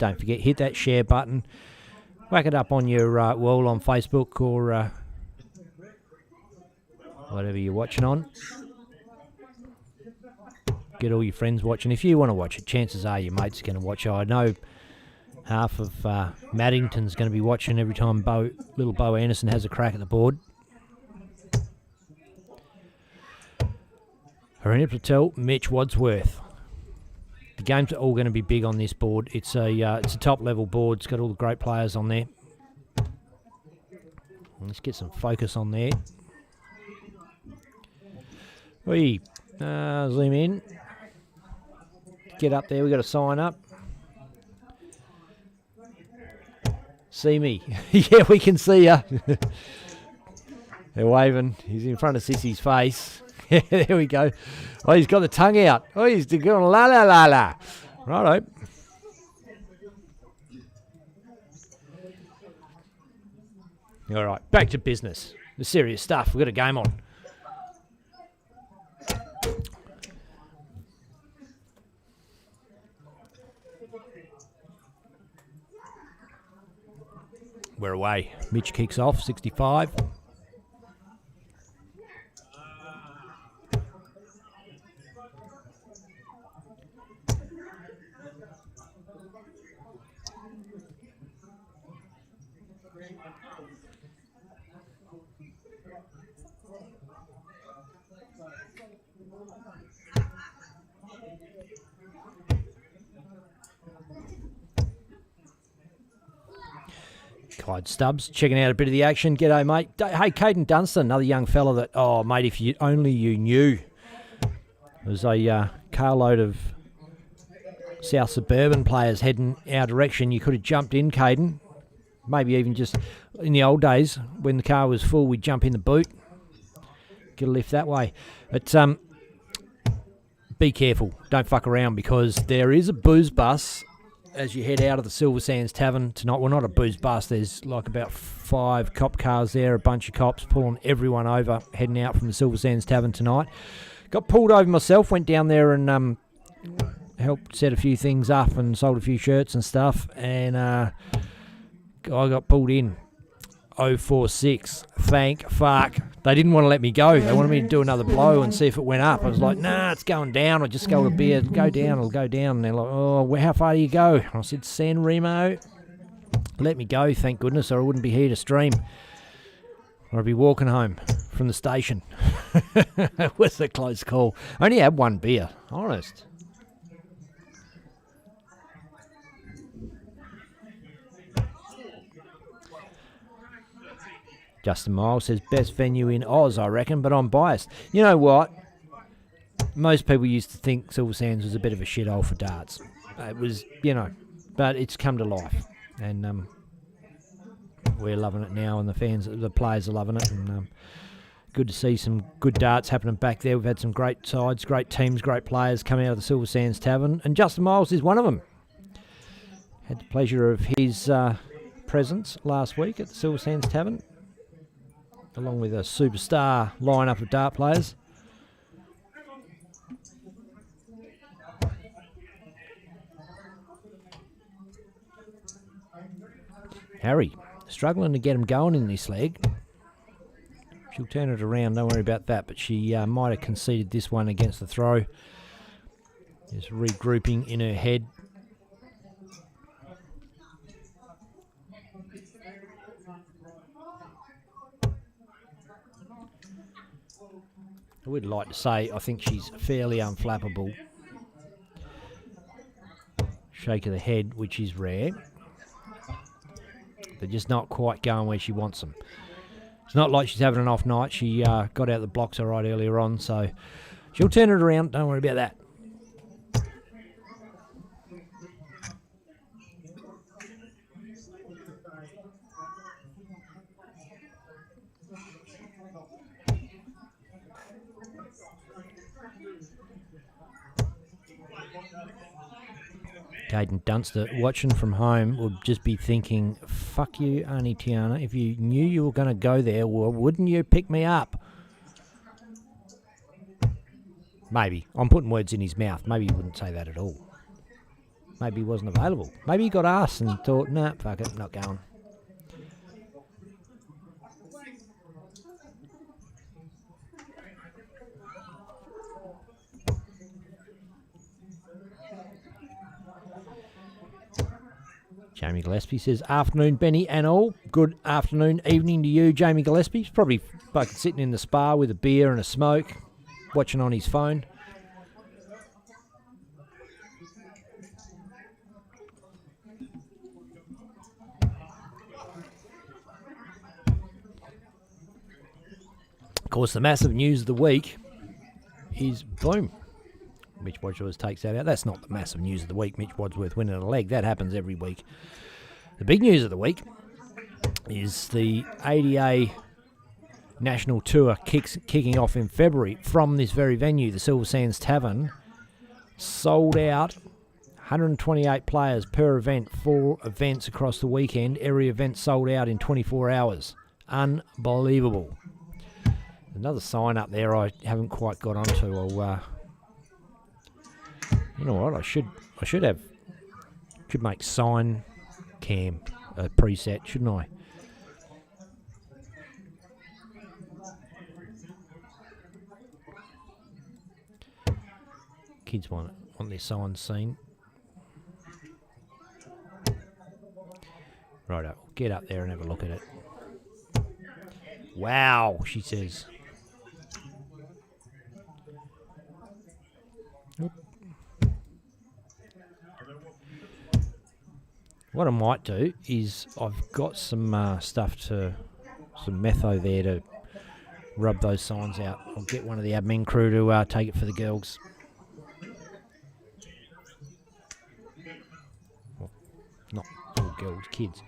[SPEAKER 2] don't forget, hit that share button. Whack it up on your wall on Facebook or whatever you're watching on. Get all your friends watching. If you want to watch it, chances are your mates are going to watch it. I know half of Maddington's going to be watching every time little Bo Anderson has a crack at the board. Harina Patel, Mitch Wadsworth. The games are all going to be big on this board. It's a top-level board. It's got all the great players on there. Let's get some focus on there. Zoom in. Get up there. We've got to sign up. See me. Yeah, we can see ya. They're waving. He's in front of Sissy's face. There we go. Oh, he's got the tongue out. Oh, he's going la la la la. Righto. All right, back to business. The serious stuff. We've got a game on. We're away. Mitch kicks off, 65. Clyde Stubbs checking out a bit of the action. G'day, mate. Hey, Caden Dunstan, another young fella that, oh, mate, if you only you knew. There's a carload of South Suburban players heading our direction. You could have jumped in, Caden. Maybe even just in the old days when the car was full, we'd jump in the boot. Get a lift that way. But be careful. Don't fuck around because there is a booze bus as you head out of the Silver Sands Tavern tonight. Well, not a booze bus. There's like about 5 cop cars there, a bunch of cops pulling everyone over, heading out from the Silver Sands Tavern tonight. Got pulled over myself, went down there and helped set a few things up and sold a few shirts and stuff, and I got pulled in. 046. Thank fuck. They didn't want to let me go. They wanted me to do another blow and see if it went up. I was like, nah, it's going down. I'll just go to beer. Go down. It'll go down. And they're like, oh, how far do you go? I said, San Remo. Let me go, thank goodness, or I wouldn't be here to stream. Or I'd be walking home from the station. It was a close call. I only had one beer, honest. Justin Miles says, best venue in Oz, I reckon, but I'm biased. You know what? Most people used to think Silver Sands was a bit of a shithole for darts. It was, you know, but it's come to life. And we're loving it now, and the players are loving it. And good to see some good darts happening back there. We've had some great sides, great teams, great players coming out of the Silver Sands Tavern. And Justin Miles is one of them. Had the pleasure of his presence last week at the Silver Sands Tavern, along with a superstar lineup of dart players. Harry, struggling to get him going in this leg. She'll turn it around, don't worry about that, but she might have conceded this one against the throw. Just regrouping in her head. I would like to say I think she's fairly unflappable. Shake of the head, which is rare. They're just not quite going where she wants them. It's not like she's having an off night. She got out the blocks all right earlier on, so she'll turn it around. Don't worry about that. Caden Dunster, watching from home, would just be thinking, fuck you, Auntie Tiana. If you knew you were going to go there, well, wouldn't you pick me up? Maybe. I'm putting words in his mouth. Maybe he wouldn't say that at all. Maybe he wasn't available. Maybe he got asked and thought, nah, fuck it, not going. Jamie Gillespie says, afternoon, Benny and all. Good afternoon, evening to you, Jamie Gillespie. He's probably fucking sitting in the spa with a beer and a smoke, watching on his phone. Of course, the massive news of the week is, boom, Mitch Wadsworth takes that out. That's not the massive news of the week, Mitch Wadsworth winning a leg. That happens every week. The big news of the week is the ADA National Tour kicking off in February from this very venue, the Silver Sands Tavern. Sold out, 128 players per event, 4 events across the weekend. Every event sold out in 24 hours. Unbelievable. Another sign up there I haven't quite got onto. You know what? I should make sign cam a preset, shouldn't I? Kids want their signs seen. Righto, get up there and have a look at it. Wow, she says. What I might do is I've got some some metho there to rub those signs out. I'll get one of the admin crew to take it for the girls. Well, not all girls, kids.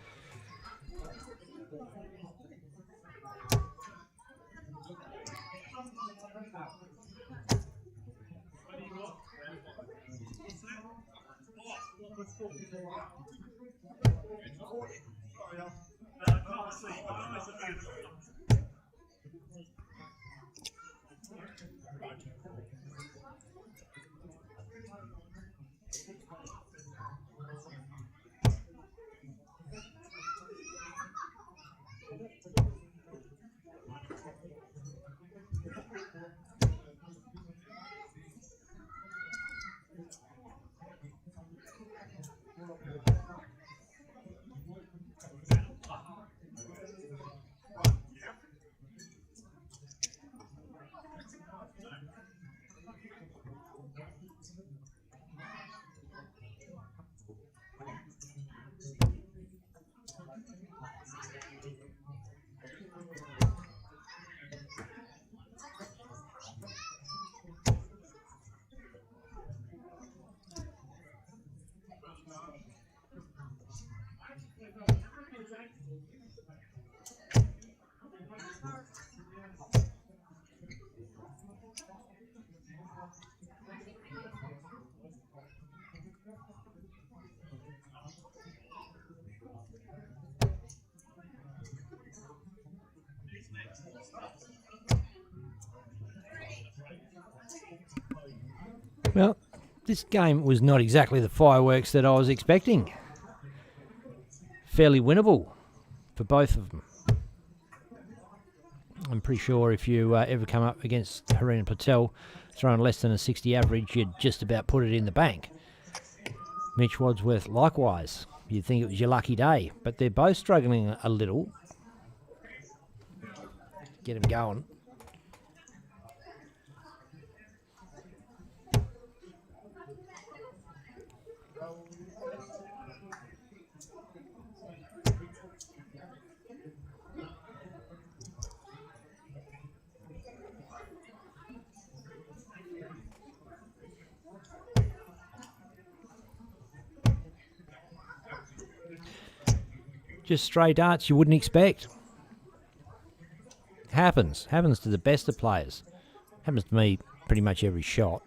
[SPEAKER 2] Well, this game was not exactly the fireworks that I was expecting. Fairly winnable for both of them. I'm pretty sure if you ever come up against Harina Patel throwing less than a 60 average, you'd just about put it in the bank. Mitch Wadsworth likewise. You'd think it was your lucky day, but they're both struggling a little. Get them going. Just stray darts you wouldn't expect. Happens to the best of players. Happens to me pretty much every shot.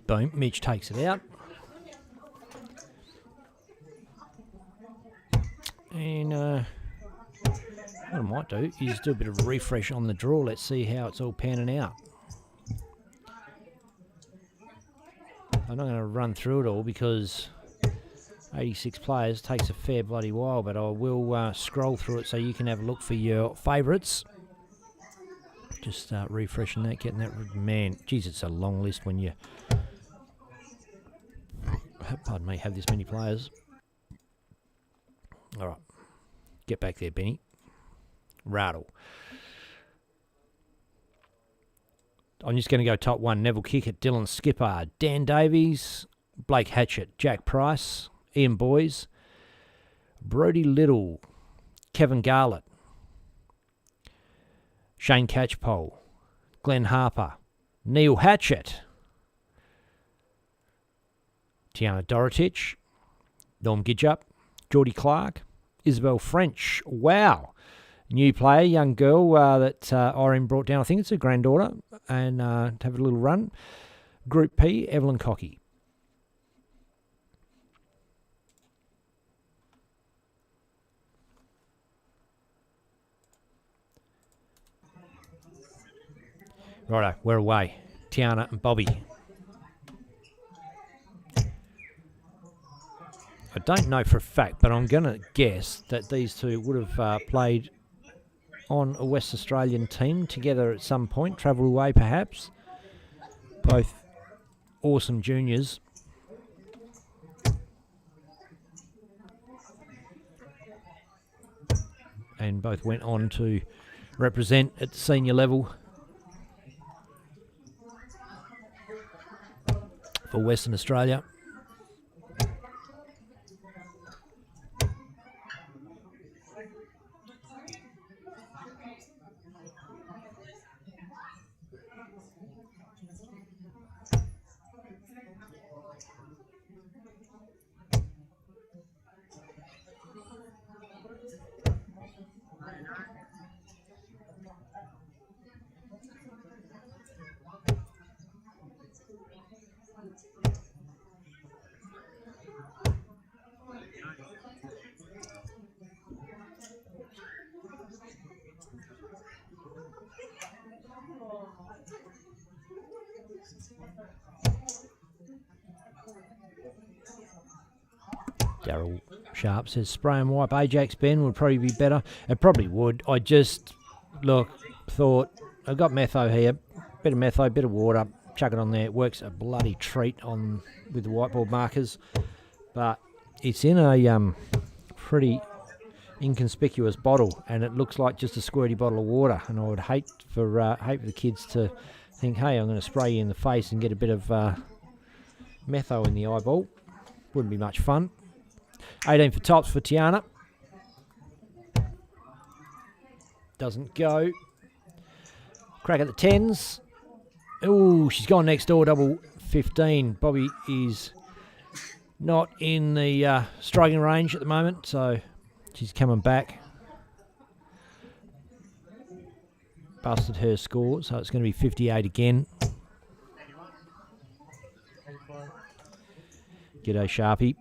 [SPEAKER 2] Boom, Mitch takes it out. And what I might do is do a bit of refresh on the draw. Let's see how it's all panning out. I'm not going to run through it all because 86 players takes a fair bloody while, but I will scroll through it so you can have a look for your favourites. Just refreshing that, getting that. Man, geez, it's a long list when you, pardon me, have this many players. All right, get back there, Benny. Rattle. I'm just going to go top one. Neville Kickett, Dylan Skipper, Dan Davies, Blake Hatchett, Jack Price, Ian Boys, Brodie Little, Kevin Garlett, Shane Catchpole, Glenn Harper, Neil Hatchett, Tiana Dorotich, Norm Gidjup, Geordie Clark, Isabel French. Wow. New player, young girl that Irene brought down. I think it's her granddaughter. And to have a little run. Group P, Evelyn Cocky. Righto, we're away. Tiana and Bobby. I don't know for a fact, but I'm going to guess that these two would have played on a West Australian team together at some point, travelled away perhaps. Both awesome juniors. And both went on to represent at the senior level for Western Australia. Daryl Sharp says spray and wipe Ajax Ben would probably be better. It probably would. I just thought I've got metho here, bit of metho, bit of water, chuck it on there. It works a bloody treat on with the whiteboard markers, but it's in a pretty inconspicuous bottle, and it looks like just a squirty bottle of water. And I would hate for the kids to think, hey, I'm going to spray you in the face and get a bit of metho in the eyeball. Wouldn't be much fun. 18 for tops for Tiana. Doesn't go. Crack at the 10s. Oh, she's gone next door, double 15. Bobby is not in the striking range at the moment, so she's coming back. Busted her score, so it's going to be 58 again. G'day, Sharpie.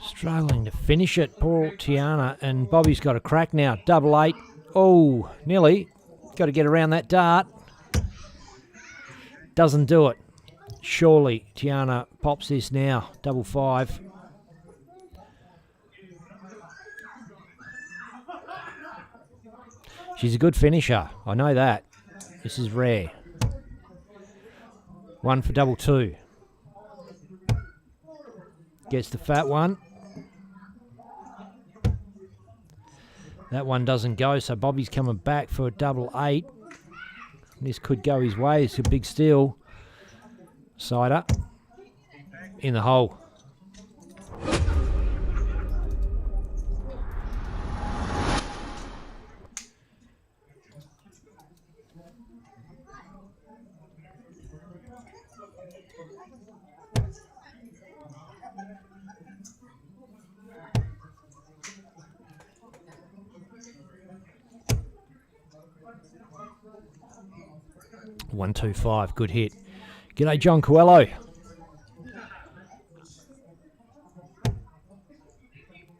[SPEAKER 2] Struggling to finish it, poor Tiana, and Bobby's got a crack now. 8-8. Oh, nearly. Got to get around that dart. Doesn't do it. Surely Tiana pops this now. 5-5. She's a good finisher. I know that. This is rare. 1 for 2-2. Gets the fat one. That one doesn't go, so Bobby's coming back for a 8-8. This could go his way. It's a big steal. Sider in the hole. One, 2, 5. Good hit. G'day, John Coelho.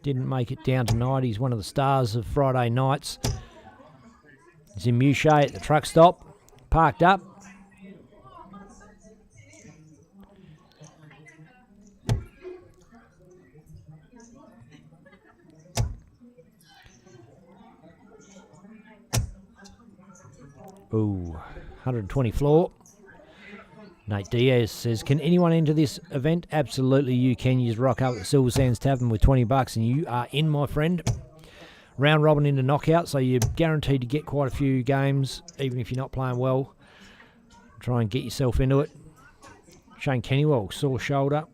[SPEAKER 2] Didn't make it down tonight. He's one of the stars of Friday nights. He's in Mouchet at the truck stop. Parked up. Ooh, 120 floor. Nate Diaz says, can anyone enter this event? Absolutely you can. You just rock up at the Silver Sands Tavern with 20 bucks and you are in, my friend. Round robin into knockout, so you're guaranteed to get quite a few games, even if you're not playing well. Try and get yourself into it. Shane Kennywell, sore shoulder.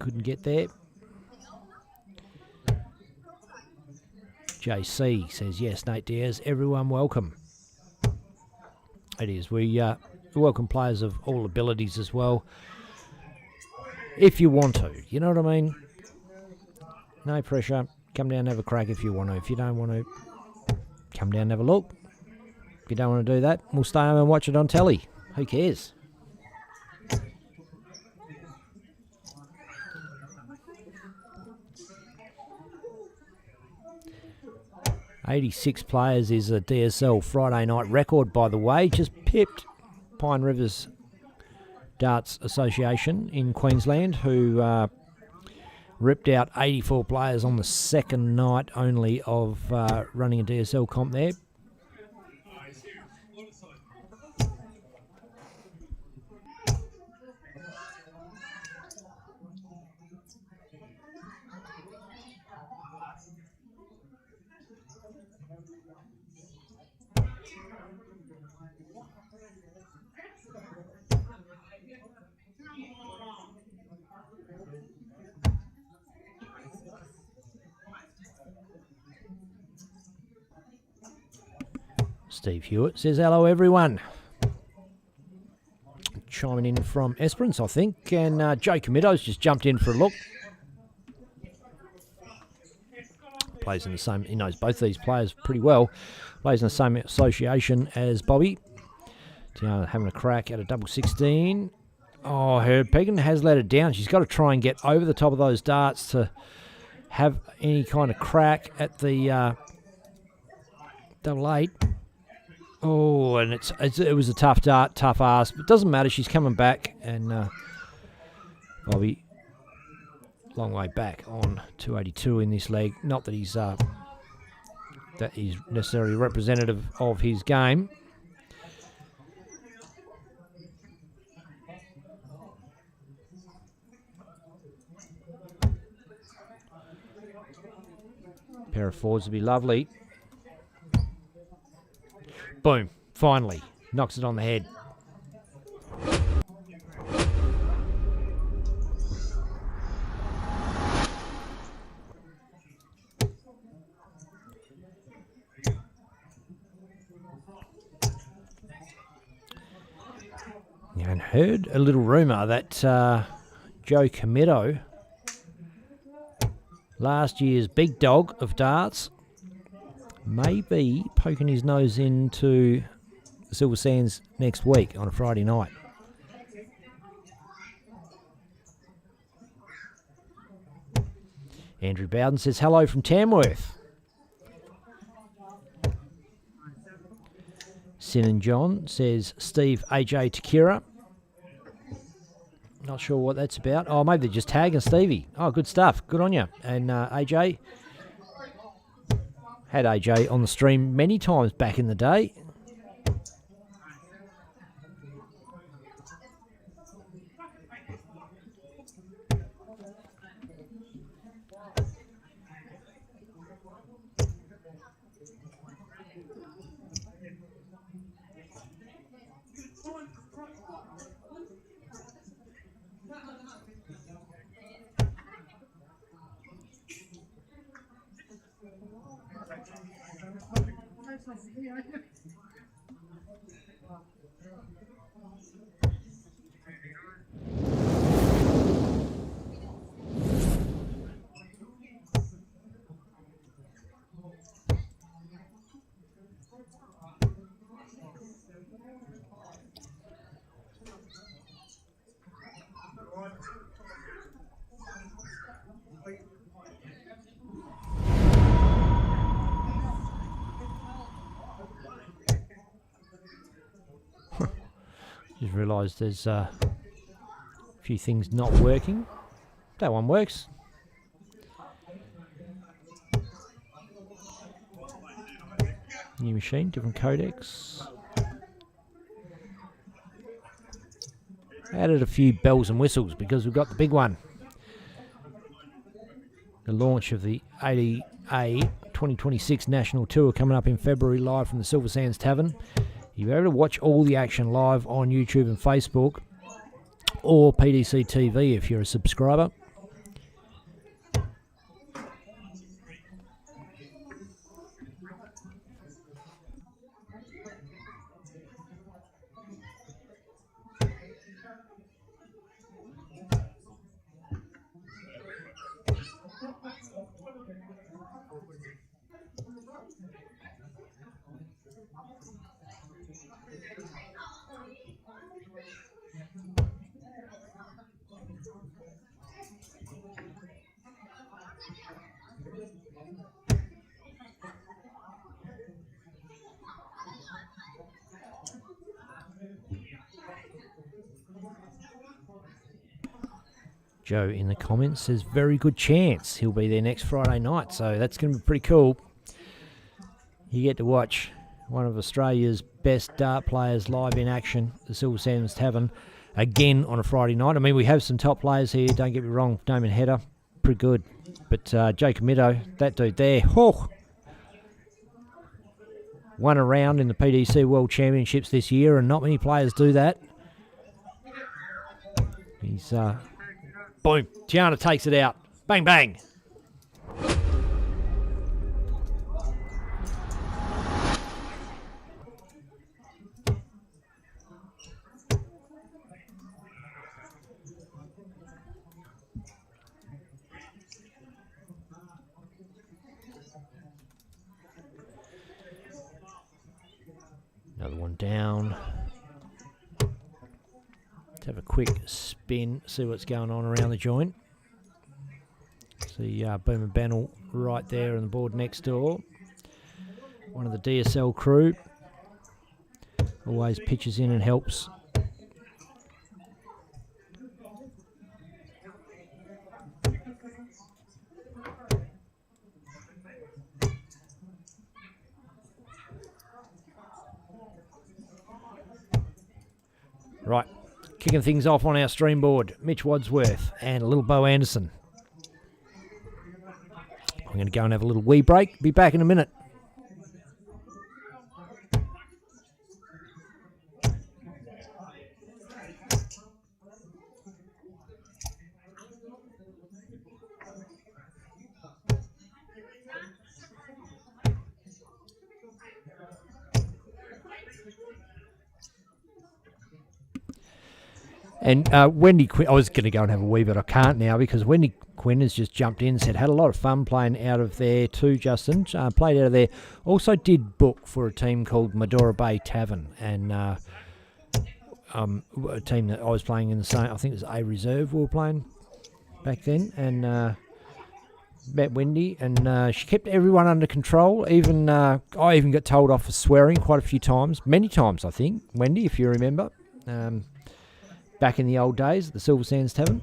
[SPEAKER 2] Couldn't get there. JC says, yes, Nate Diaz, everyone welcome. It is. We welcome players of all abilities as well. If you want to, you know what I mean? No pressure. Come down and have a crack if you want to. If you don't want to, come down and have a look. If you don't want to do that, we'll stay home and watch it on telly. Who cares? $86 players is a DSL Friday night record, by the way. Just pipped Pine Rivers Darts Association in Queensland, who ripped out 84 players on the second night only of running a DSL comp there. Steve Hewitt says, hello, everyone. Chiming in from Esperance, I think. And Joe Comito's just jumped in for a look. Plays in the same, he knows both these players pretty well. Plays in the same association as Bobby. Having a crack at a 16. Oh, her Pegan has let it down. She's got to try and get over the top of those darts to have any kind of crack at the 8. Oh, and it was a tough dart, tough ass. But it doesn't matter. She's coming back. And Bobby, long way back on 282 in this leg. Not that he's necessarily representative of his game. Pair of fours would be lovely. Boom. Finally. Knocks it on the head. And heard a little rumour that Joe Cometto, last year's big dog of darts, may be poking his nose into the Silver Sands next week on a Friday night. Andrew Bowden says hello from Tamworth. Sin and John says Steve AJ Takira. Not sure what that's about. Oh, maybe they're just tagging Stevie. Oh, good stuff. Good on you. And AJ. Had AJ on the stream many times back in the day. Just realised there's a few things not working. That one works. New machine, different codecs. Added a few bells and whistles because we've got the big one. The launch of the 80A 2026 National Tour coming up in February, live from the Silver Sands Tavern. You'll be able to watch all the action live on YouTube and Facebook, or PDC TV if you're a subscriber. Joe in the comments says very good chance he'll be there next Friday night, so that's going to be pretty cool. You get to watch one of Australia's best dart players live in action, the Silver Sands Tavern, again on a Friday night. I mean, we have some top players here, don't get me wrong. Damon Hedder, pretty good. But Joe Cometto, that dude there, won a round in the PDC World Championships this year, and not many players do that. He's... boom, Tiana takes it out. Bang, bang. Another one down. Let's have a quick spin, see what's going on around the joint. See Boomer Bannell right there on the board next door. One of the DSL crew. Always pitches in and helps. Right. Kicking things off on our stream board, Mitch Wadsworth and a little Bo Anderson. I'm going to go and have a little wee break. Be back in a minute. And Wendy Quinn, I was going to go and have a wee, but I can't now because Wendy Quinn has just jumped in and said, had a lot of fun playing out of there too, Justin. Played out of there. Also did book for a team called Medora Bay Tavern, and a team that I was playing in the same, I think it was A Reserve we were playing back then, and met Wendy, and she kept everyone under control. Even I even got told off for swearing quite a few times, many times I think, Wendy, if you remember. Back in the old days at the Silver Sands Tavern.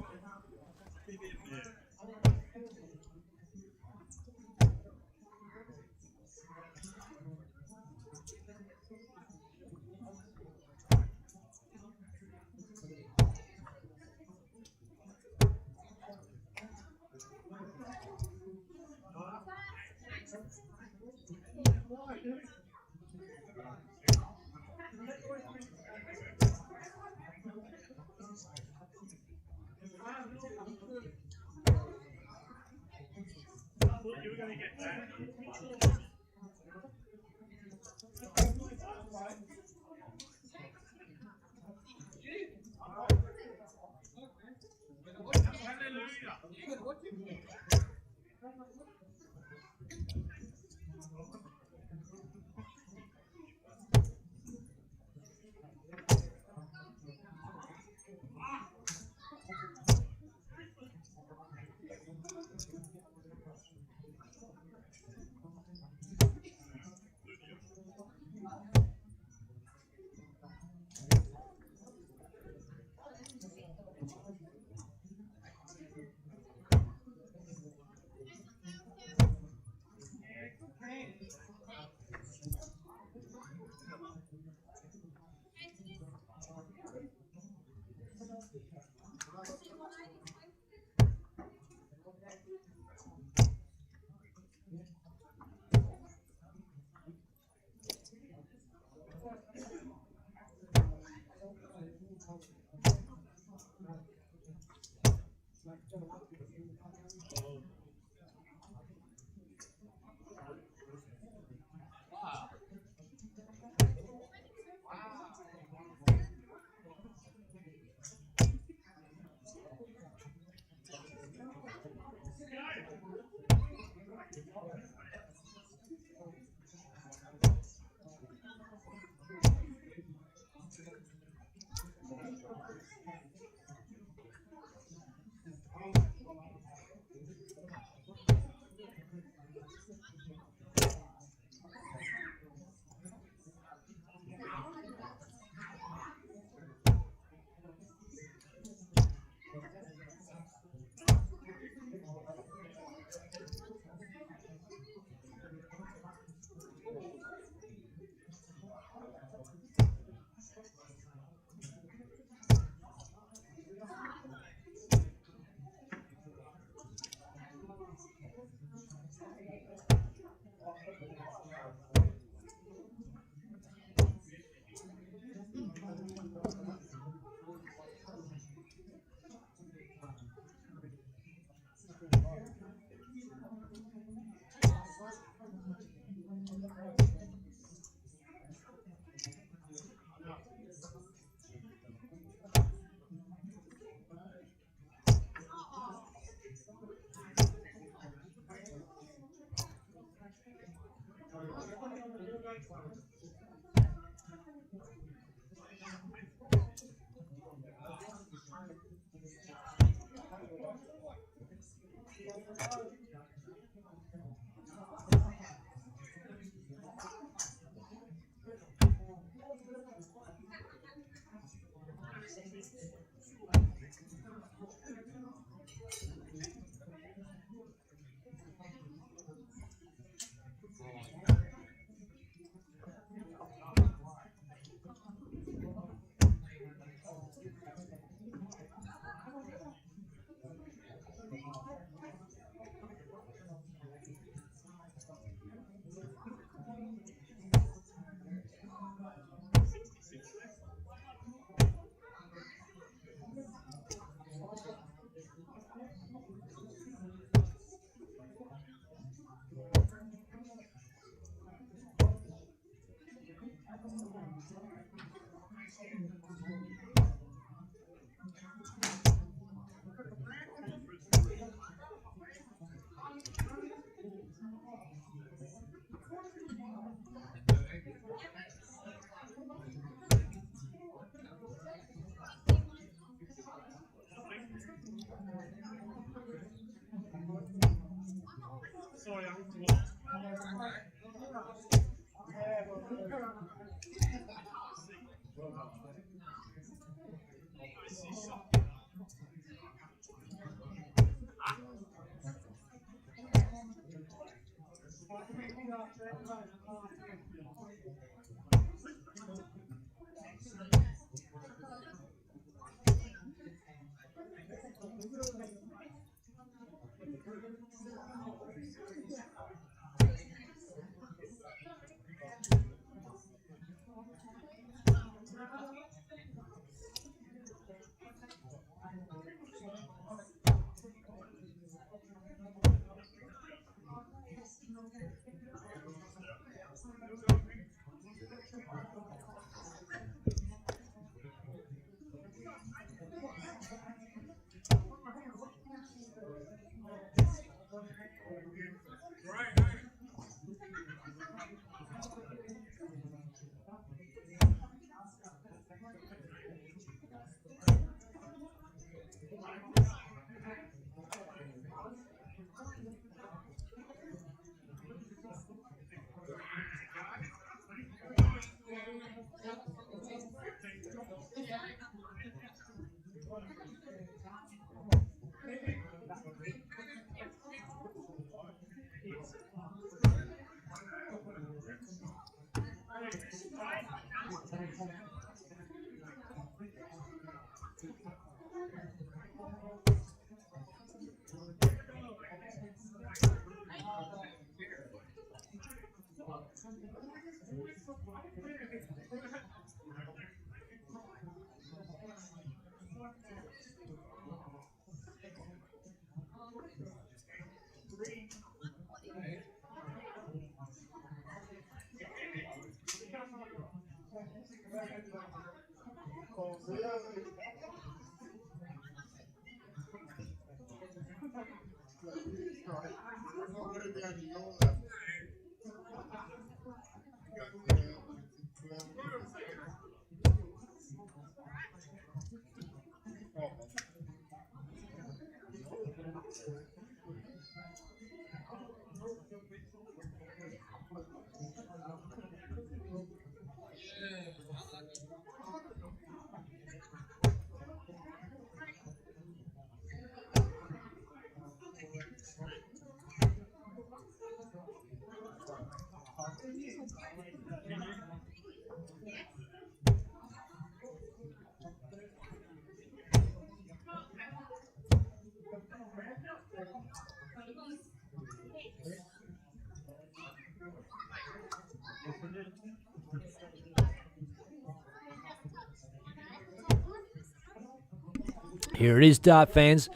[SPEAKER 2] Here it is, dart fans.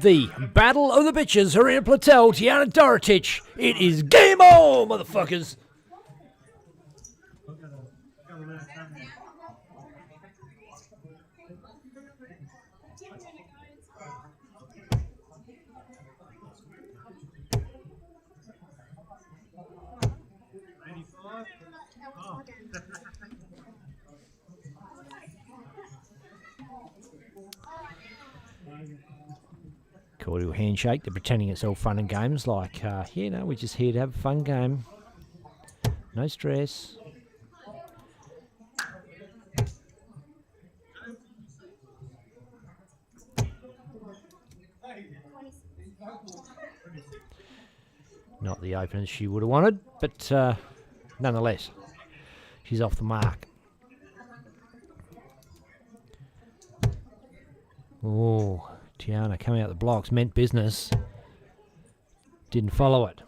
[SPEAKER 2] The Battle of the Bitches, Arena Platel, Tiana Dorotich. It is game on, motherfuckers. Cordial handshake. They're pretending it's all fun and games. Like, we're just here to have a fun game. No stress. Not the openers she would have wanted, but nonetheless, she's off the mark. Oh, Tiana coming out the blocks, meant business. Didn't follow it.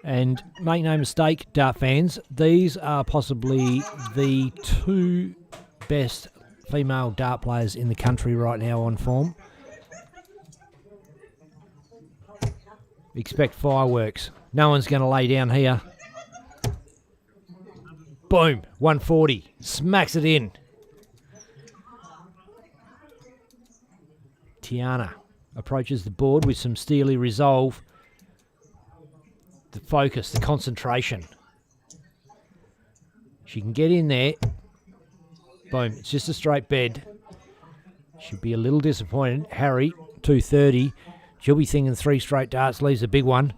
[SPEAKER 2] And make no mistake, dart fans, these are possibly the 2 best female dart players in the country right now on form. Expect fireworks. No one's going to lay down here. Boom, 140. Smacks it in. Tiana approaches the board with some steely resolve. The focus, the concentration. She can get in there. Boom, it's just a straight bed. Should be a little disappointed. Harry, 230. She'll be thinking 3 straight darts, leaves a big one.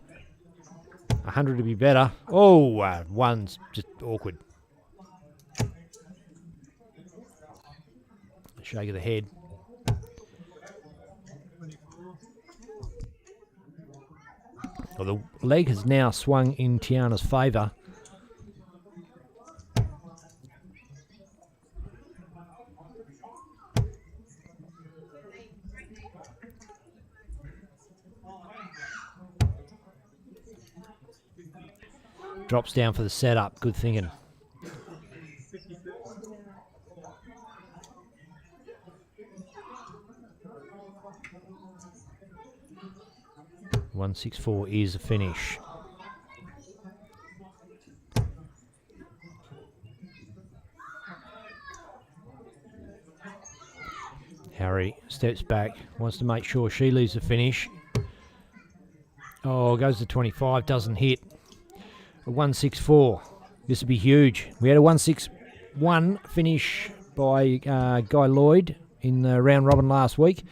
[SPEAKER 2] 100 to be better. Oh, one's just awkward. Shake of the head. Well, the leg has now swung in Tiana's favour. Drops down for the setup. Good thinking. .164 is a finish. Harry steps back, wants to make sure she leaves the finish. Oh, goes to 25, doesn't hit. A 164. This would be huge. We had a 161 finish by Guy Lloyd in the round robin last week.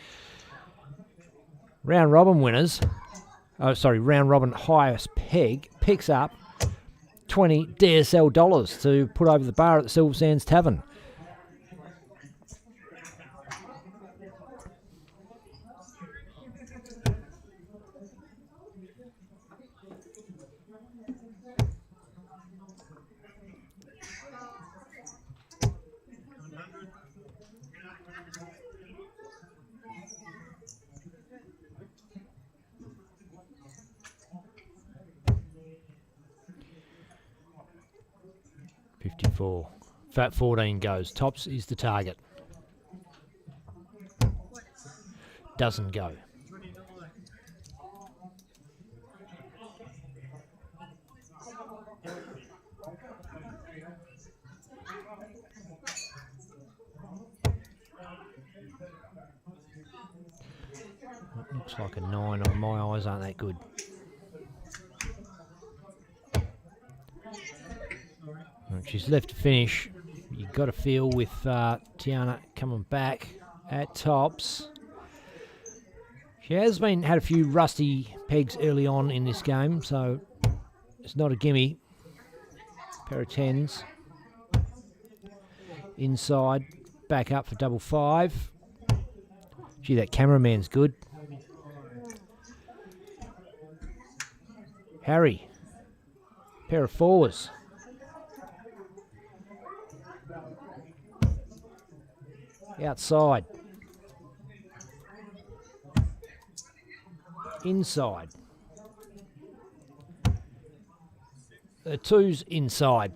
[SPEAKER 2] Round robin winners, round robin highest peg picks up 20 DSL dollars to put over the bar at the Silver Sands Tavern. Fat 14 goes. Tops is the target. Doesn't go. Looks like a 9 on my eyes, aren't that good? She's left to finish. You've got to feel with Tiana coming back at tops. She has had a few rusty pegs early on in this game, so it's not a gimme. Pair of 10s. Inside, back up for double 5. Gee, that cameraman's good. Harry, pair of 4s. Outside. Inside. The 2's inside.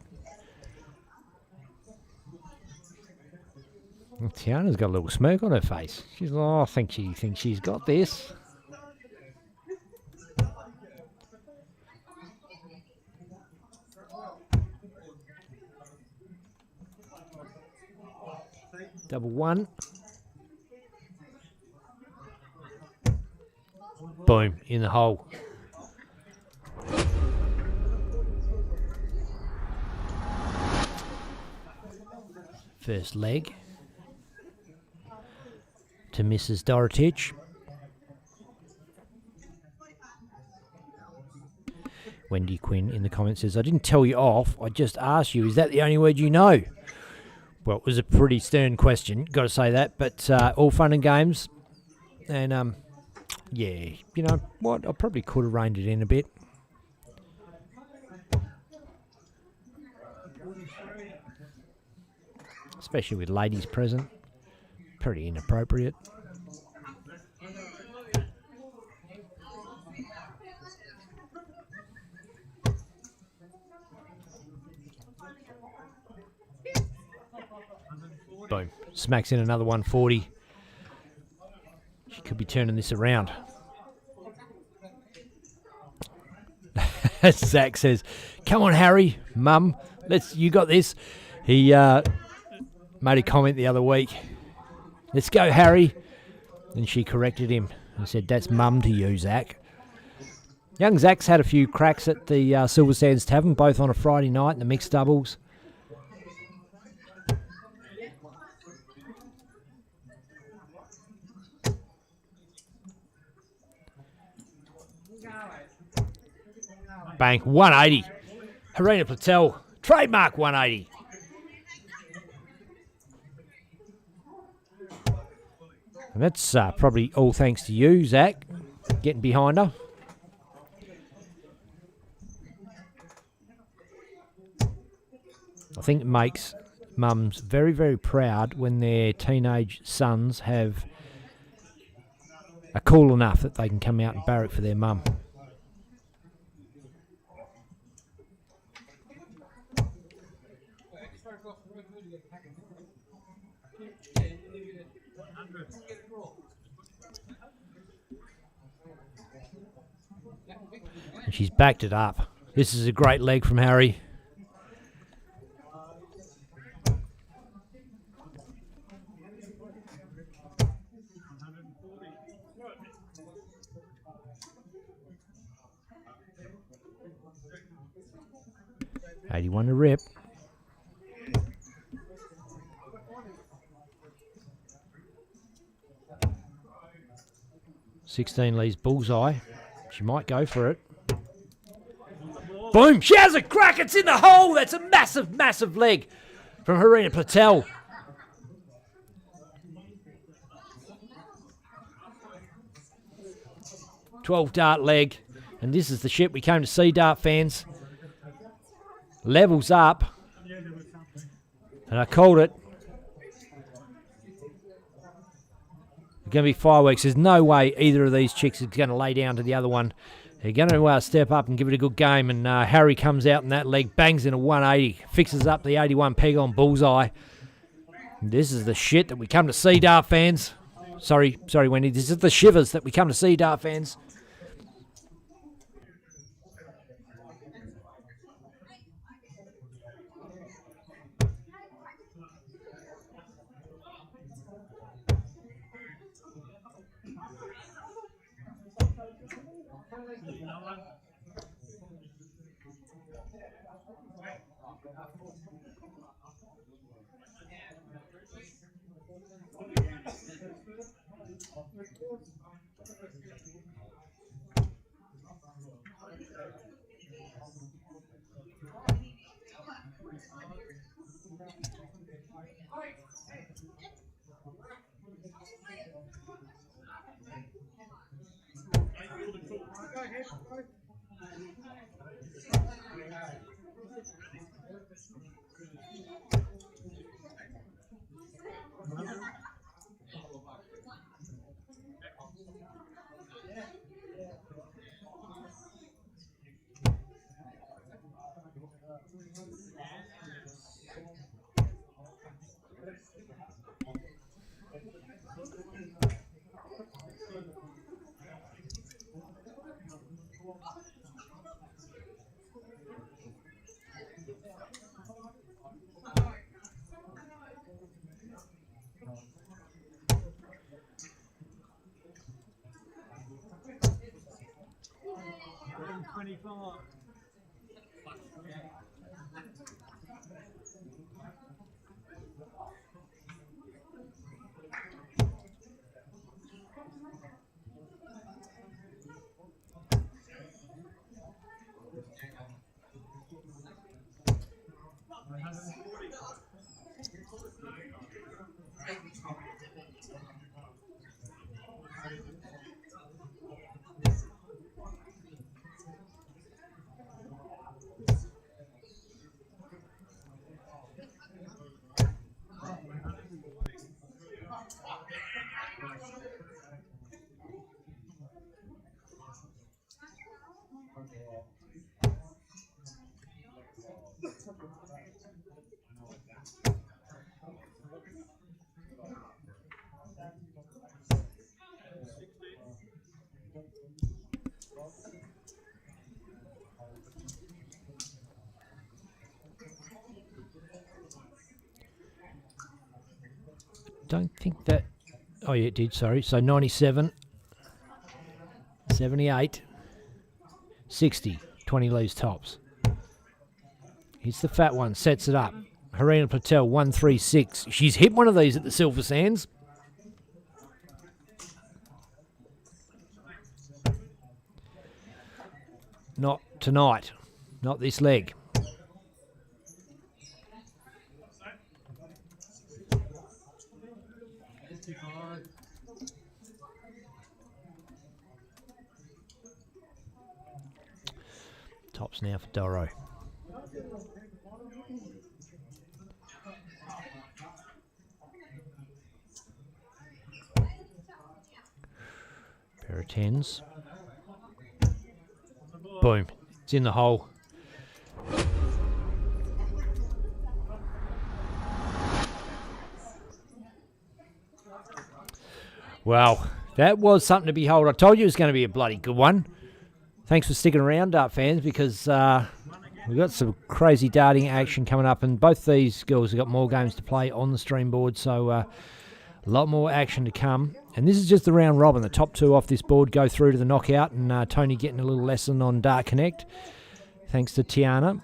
[SPEAKER 2] Tiana's got a little smirk on her face. She's like, oh, I think she thinks she's got this. Double 1. Boom, in the hole. First leg to Mrs. Dorotich. Wendy Quinn in the comments says, I didn't tell you off, I just asked you, is that the only word you know? Well, it was a pretty stern question, got to say that, but all fun and games. And Yeah, you know what? I probably could have reined it in a bit. Especially with ladies present. Pretty inappropriate. Boom. Smacks in another 140. She could be turning this around. Zach says, "Come on, Harry, Mum, you got this." He made a comment the other week. "Let's go, Harry." And she corrected him and said, "That's Mum to you, Zach." Young Zach's had a few cracks at the Silver Sands Tavern, both on a Friday night in the mixed doubles. Bang, 180. Harina Patel, trademark 180. And that's probably all thanks to you, Zach, getting behind her. I think it makes mums very, very proud when their teenage sons are cool enough that they can come out and barrack for their mum. And she's backed it up. This is a great leg from Harry. $81 to rip. $16 leaves bullseye. She might go for it. Boom! She has a crack. It's in the hole. That's a massive, massive leg from Harina Patel. $12 dart leg. And this is the shit we came to see, dart fans. Levels up. And I called it. It's going to be fireworks. There's no way either of these chicks is going to lay down to the other one. They're going to step up and give it a good game. And Harry comes out in that leg, bangs in a 180, fixes up the 81 peg on bullseye. And this is the shit that we come to see, dart fans. Sorry, Wendy. This is the shivers that we come to see, dart fans. Don't think that... Oh, yeah, it did, sorry. So 97, 78, 60, 20 leaves tops. Here's the fat one, sets it up. Harina Patel, 136. She's hit one of these at the Silver Sands. Not tonight. Not this leg. Tops now for Doro. Pair of tens. Boom. It's in the hole. Wow. That was something to behold. I told you it was going to be a bloody good one. Thanks for sticking around, Dart fans, because we've got some crazy darting action coming up, and both these girls have got more games to play on the stream board, so a lot more action to come. And this is just the round robin. The top two off this board go through to the knockout, and Tony getting a little lesson on Dart Connect, thanks to Tiana.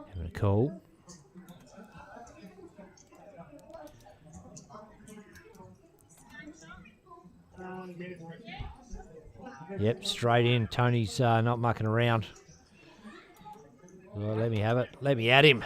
[SPEAKER 2] Having a call. Yep, straight in. Tony's not mucking around. Well, let me have it. Let me at him.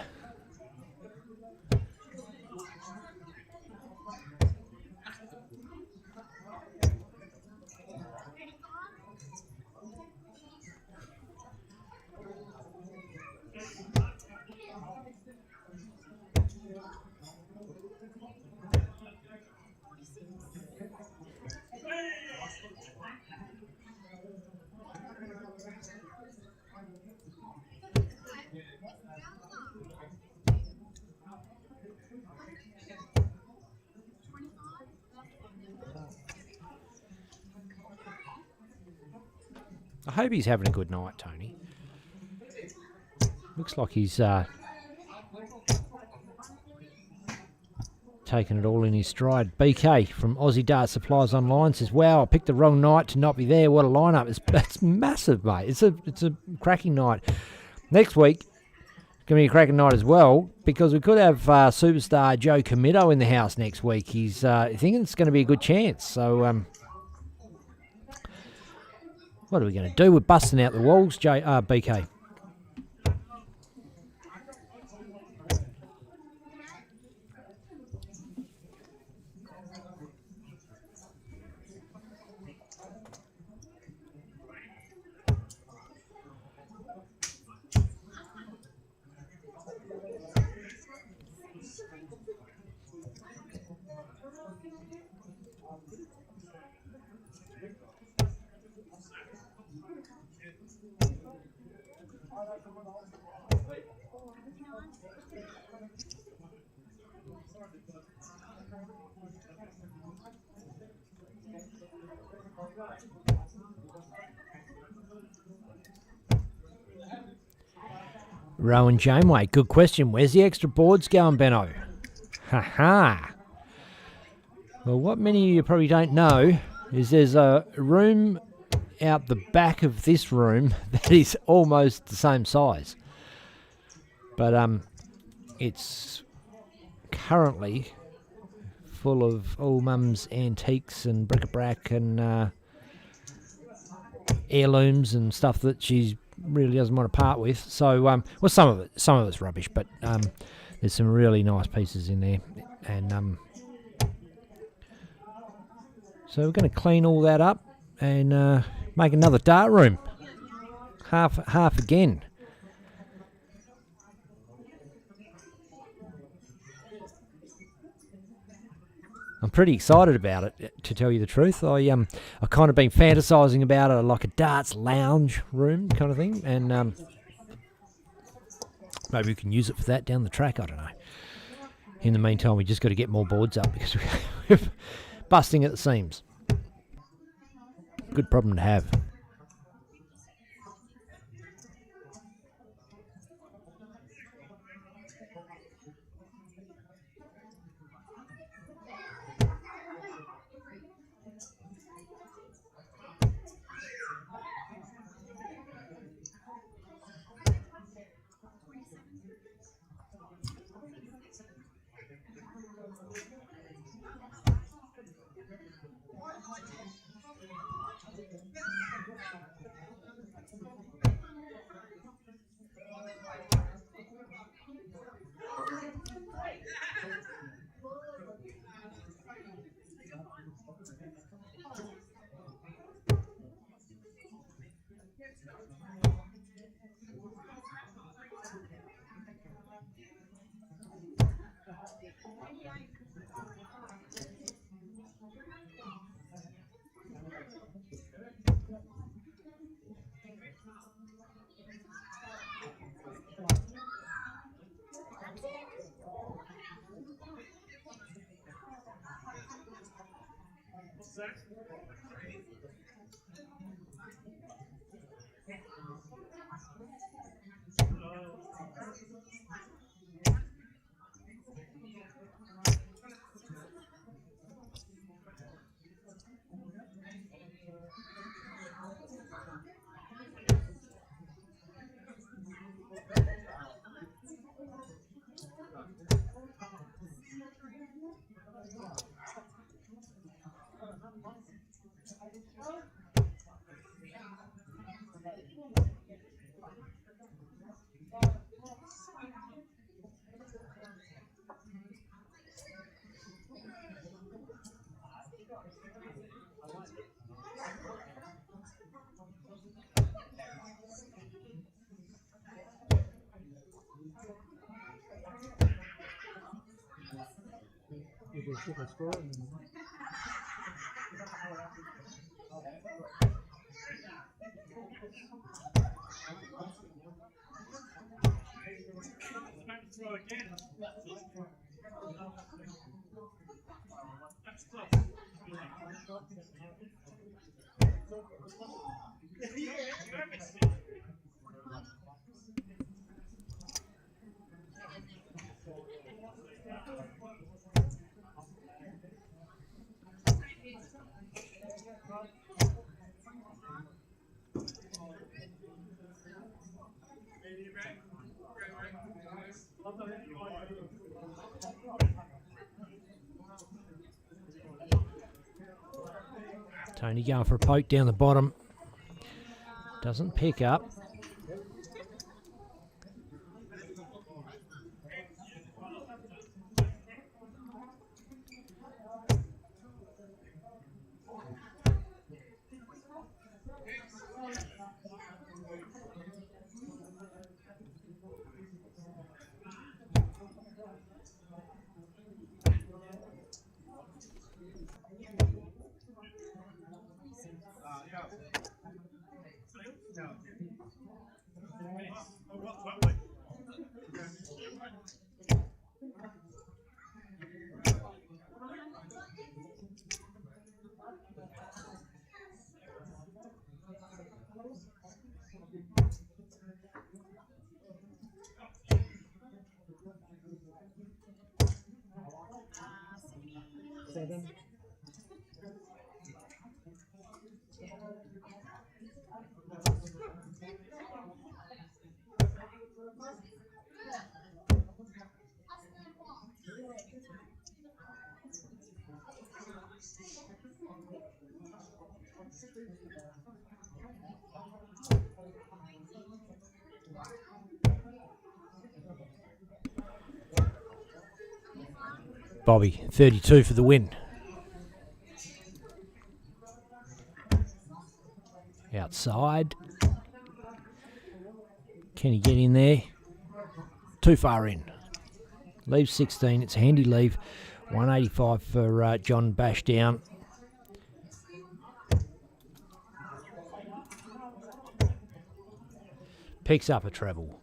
[SPEAKER 2] I hope he's having a good night, Tony. Looks like he's taking it all in his stride. BK from Aussie Dart Supplies Online says, "Wow, I picked the wrong night to not be there. What a lineup! It's massive, mate. It's a cracking night. Next week, it's going to be a cracking night as well, because we could have superstar Joe Comito in the house next week. He's thinking it's going to be a good chance. So, what are we going to do? We're busting out the walls, BK." Rowan Janeway, good question. Where's the extra boards going, Benno? Ha. Well, what many of you probably don't know is there's a room out the back of this room that is almost the same size. But it's currently full of all Mum's antiques and bric-a-brac and heirlooms and stuff that she really doesn't want to part with. So, well, some of it's rubbish, but there's some really nice pieces in there, and so we're going to clean all that up and make another dart room, half again. I'm pretty excited about it, to tell you the truth. I kind of been fantasising about it like a darts lounge room kind of thing, and maybe we can use it for that down the track. I don't know. In the meantime, we just got to get more boards up because we're busting at the seams. Good problem to have. Tony going for a poke down the bottom. Doesn't pick up. Bobby, 32 for the win. Outside. Can he get in there? Too far in. Leave 16. It's a handy leave. 185 for John Bashdown. Picks up a treble.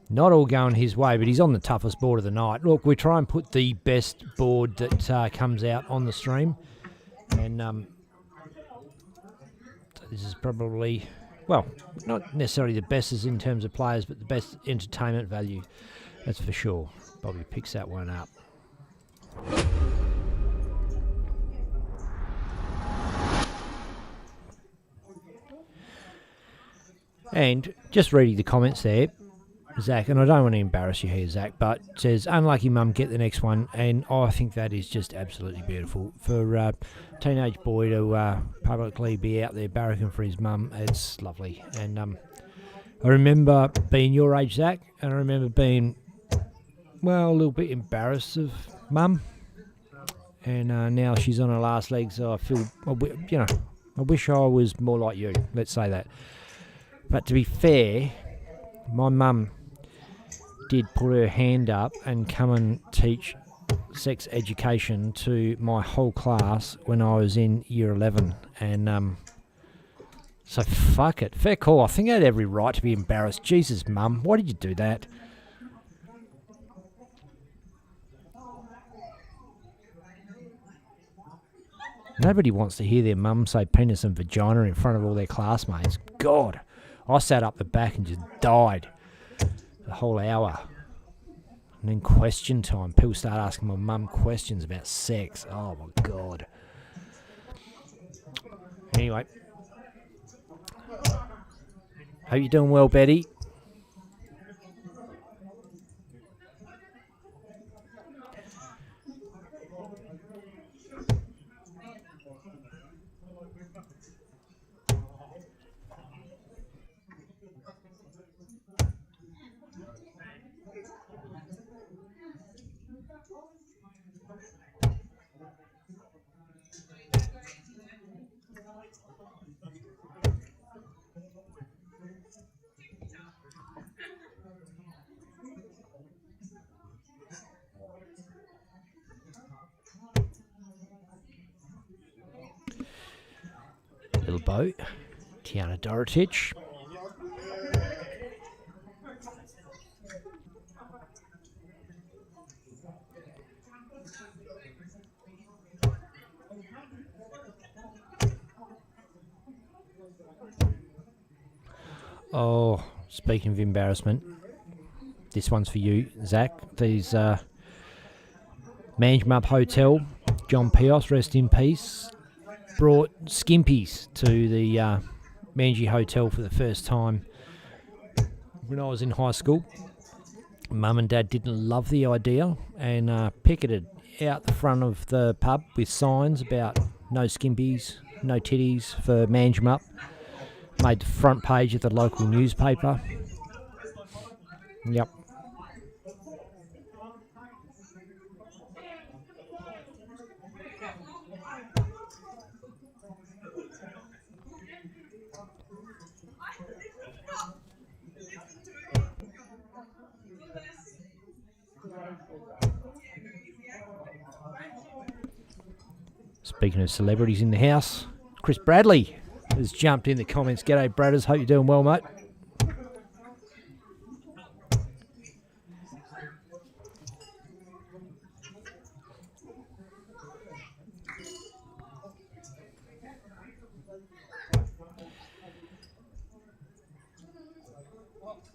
[SPEAKER 2] Not all going his way, but he's on the toughest board of the night. Look, we try and put the best board that comes out on the stream. And so this is probably, well, not necessarily the best as in terms of players, but the best entertainment value. That's for sure. Bobby picks that one up. And just reading the comments there, Zach, and I don't want to embarrass you here, Zach, but says, unlucky mum, get the next one. And I think that is just absolutely beautiful. For a teenage boy to publicly be out there barracking for his mum, it's lovely. And I remember being your age, Zach, and I remember being, well, a little bit embarrassed of mum. And now she's on her last legs, so I feel, you know, I wish I was more like you, let's say that. But to be fair, my mum did put her hand up and come and teach sex education to my whole class when I was in year 11. And so fuck it. Fair call. I think I had every right to be embarrassed. Jesus, mum, why did you do that? Nobody wants to hear their mum say penis and vagina in front of all their classmates. God. I sat up the back and just died the whole hour. And then question time. People start asking my mum questions about sex. Oh my God. Anyway. Hope you're doing well, Betty. Little boat, Tiana Dorotich. Oh, speaking of embarrassment, this one's for you, Zach. These Manjmup Hotel, John Pios, rest in peace, brought skimpies to the Manji Hotel for the first time when I was in high school. Mum and Dad didn't love the idea and picketed out the front of the pub with signs about no skimpies, no titties for Manjmup. Made the front page of the local newspaper. Yep. Speaking of celebrities in the house, Chris Bradley has jumped in the comments. G'day, Bradders. Hope you're doing well, mate.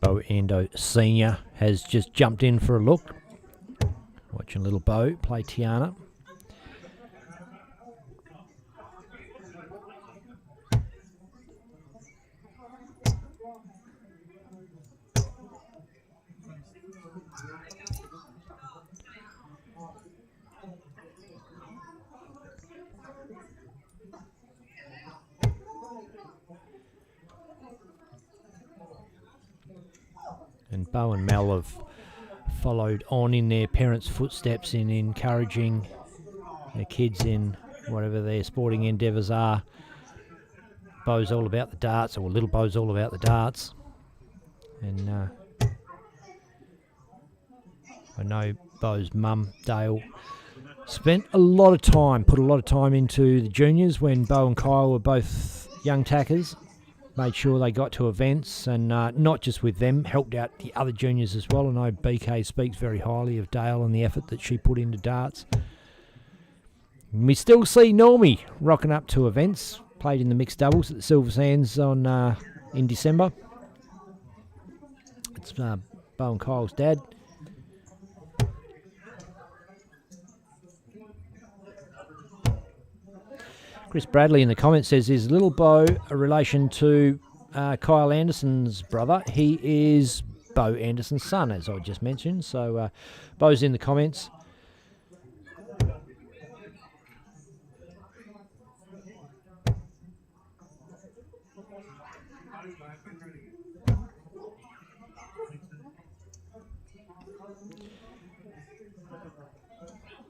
[SPEAKER 2] Bo Ando Senior has just jumped in for a look. Watching little Bo play Tiana. And Bo and Mel have followed on in their parents' footsteps in encouraging their kids in whatever their sporting endeavours are. Bo's all about the darts, or little Bo's all about the darts. And I know Bo's mum, Dale, spent a lot of time, put a lot of time into the juniors when Bo and Kyle were both young tackers. Made sure they got to events, and not just with them, helped out the other juniors as well. I know BK speaks very highly of Dale and the effort that she put into darts. We still see Normie rocking up to events. Played in the mixed doubles at the Silver Sands in December. It's Bo and Kyle's dad. Chris Bradley in the comments says, is little Bo a relation to Kyle Anderson's brother? He is Bo Anderson's son, as I just mentioned. So Bo's in the comments.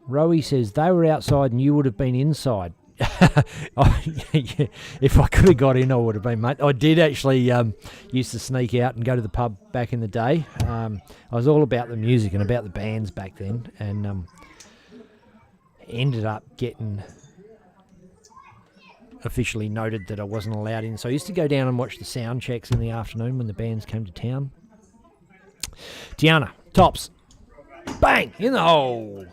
[SPEAKER 2] Rowie says, they were outside and you would have been inside. If I could have got in, I would have been, mate. I did actually used to sneak out and go to the pub back in the day. I was all about the music and about the bands back then, and ended up getting officially noted that I wasn't allowed in. So I used to go down and watch the sound checks in the afternoon when the bands came to town. Tiana, tops. Bang! In the hole.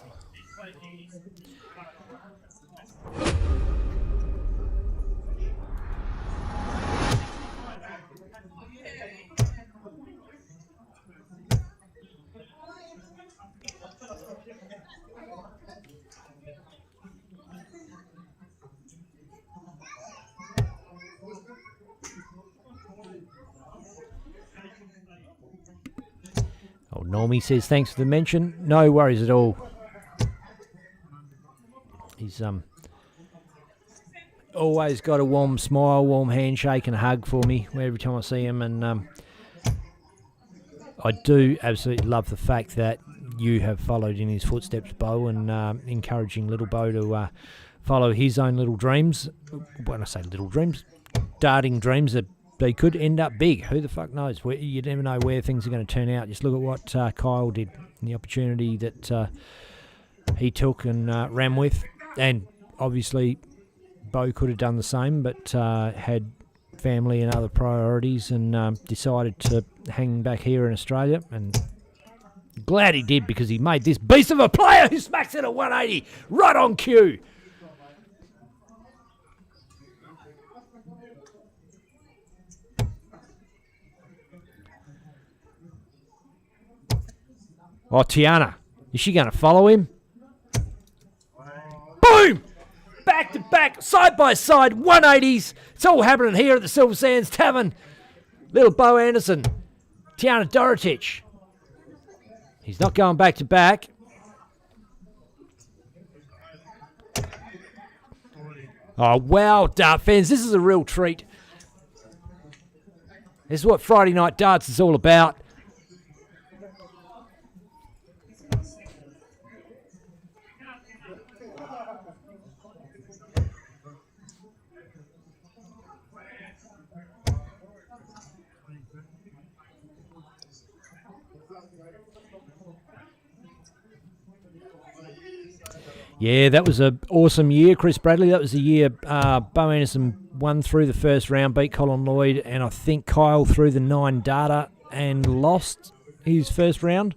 [SPEAKER 2] Old Normie says, thanks for the mention. No worries at all. He's always got a warm smile, warm handshake and a hug for me every time I see him. And I do absolutely love the fact that you have followed in his footsteps, Bo, and encouraging little Bo to follow his own little dreams. When I say little dreams, darting dreams that they could end up big. Who the fuck knows? You never know where things are going to turn out. Just look at what Kyle did and the opportunity that he took and ran with. And obviously, Bo could have done the same, but had family and other priorities and decided to hang back here in Australia. And glad he did, because he made this beast of a player who smacks it at 180 right on cue. Oh, Tiana, is she going to follow him? Boom! Back to back, side by side, 180s. It's all happening here at the Silver Sands Tavern. Little Bo Anderson, Tiana Dorotich. He's not going back to back. Oh, wow, dart fans, this is a real treat. This is what Friday night darts is all about. Yeah, that was an awesome year, Chris Bradley. That was the year Bo Anderson won through the first round, beat Colin Lloyd, and I think Kyle threw the 9 data and lost his first round,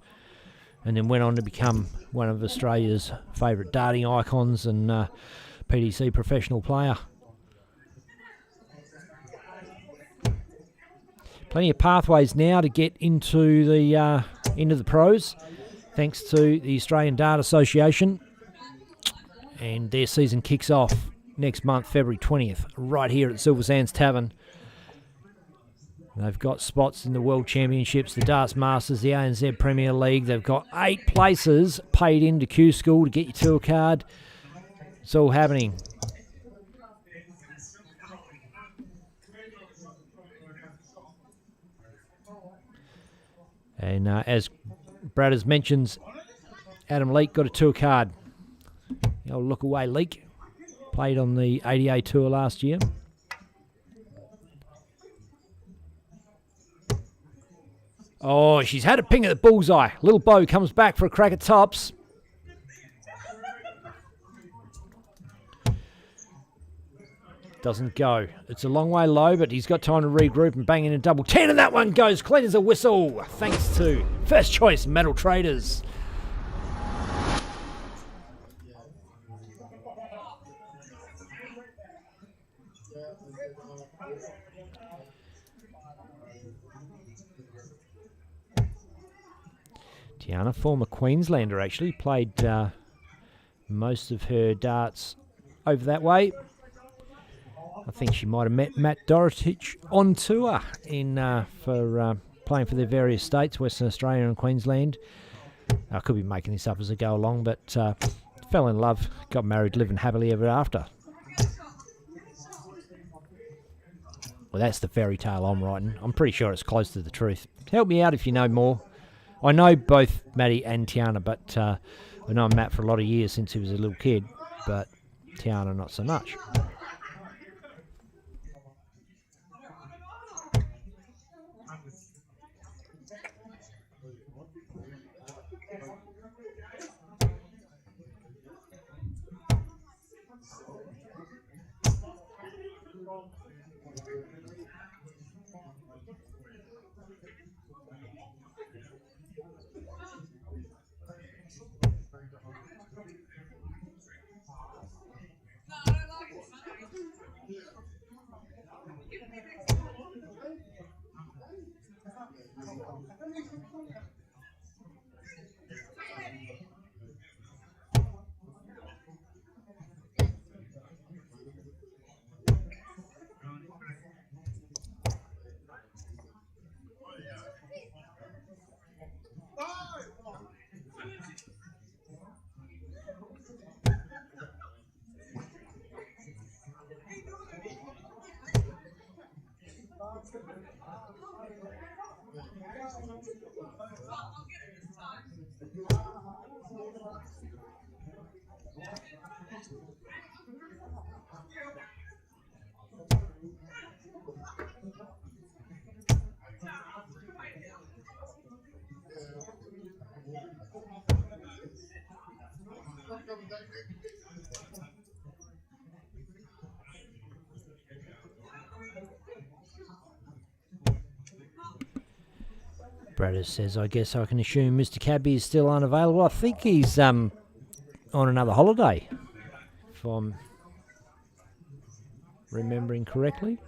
[SPEAKER 2] and then went on to become one of Australia's favourite darting icons and PDC professional player. Plenty of pathways now to get into the pros, thanks to the Australian Dart Association. And their season kicks off next month, February 20th, right here at the Silver Sands Tavern. They've got spots in the World Championships, the Darts Masters, the ANZ Premier League. They've got 8 places paid into Q School to get your tour card. It's all happening. And as Brad has mentioned, Adam Leake got a tour card. I'll look away, Leak. Played on the ADA Tour last year. Oh, she's had a ping at the bullseye. Little Bo comes back for a crack at tops. Doesn't go. It's a long way low, but he's got time to regroup and bang in a double 10, and that one goes clean as a whistle, thanks to First Choice Metal Traders. Tiana, former Queenslander, actually played most of her darts over that way. I think she might have met Matt Dorotich on tour for playing for their various states, Western Australia and Queensland. I could be making this up as I go along, but fell in love, got married, living happily ever after. Well, that's the fairy tale I'm writing. I'm pretty sure it's close to the truth. Help me out if you know more. I know both Matty and Tiana, but I've known Matt for a lot of years since he was a little kid, but Tiana not so much. Bradders says, I guess I can assume Mr. Cabby is still unavailable. I think he's on another holiday, if I'm remembering correctly.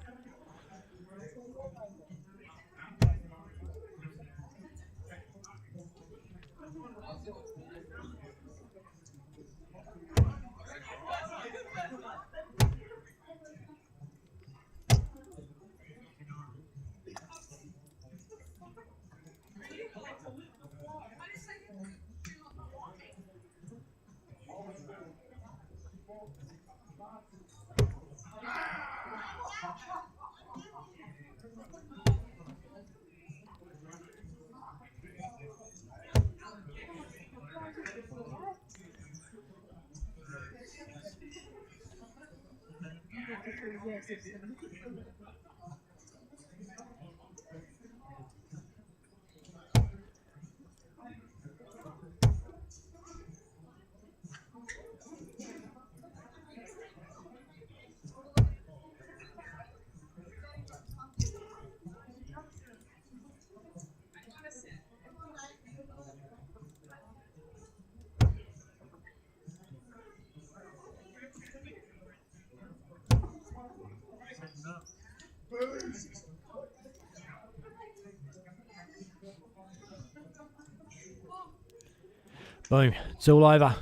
[SPEAKER 2] Boom, it's all over.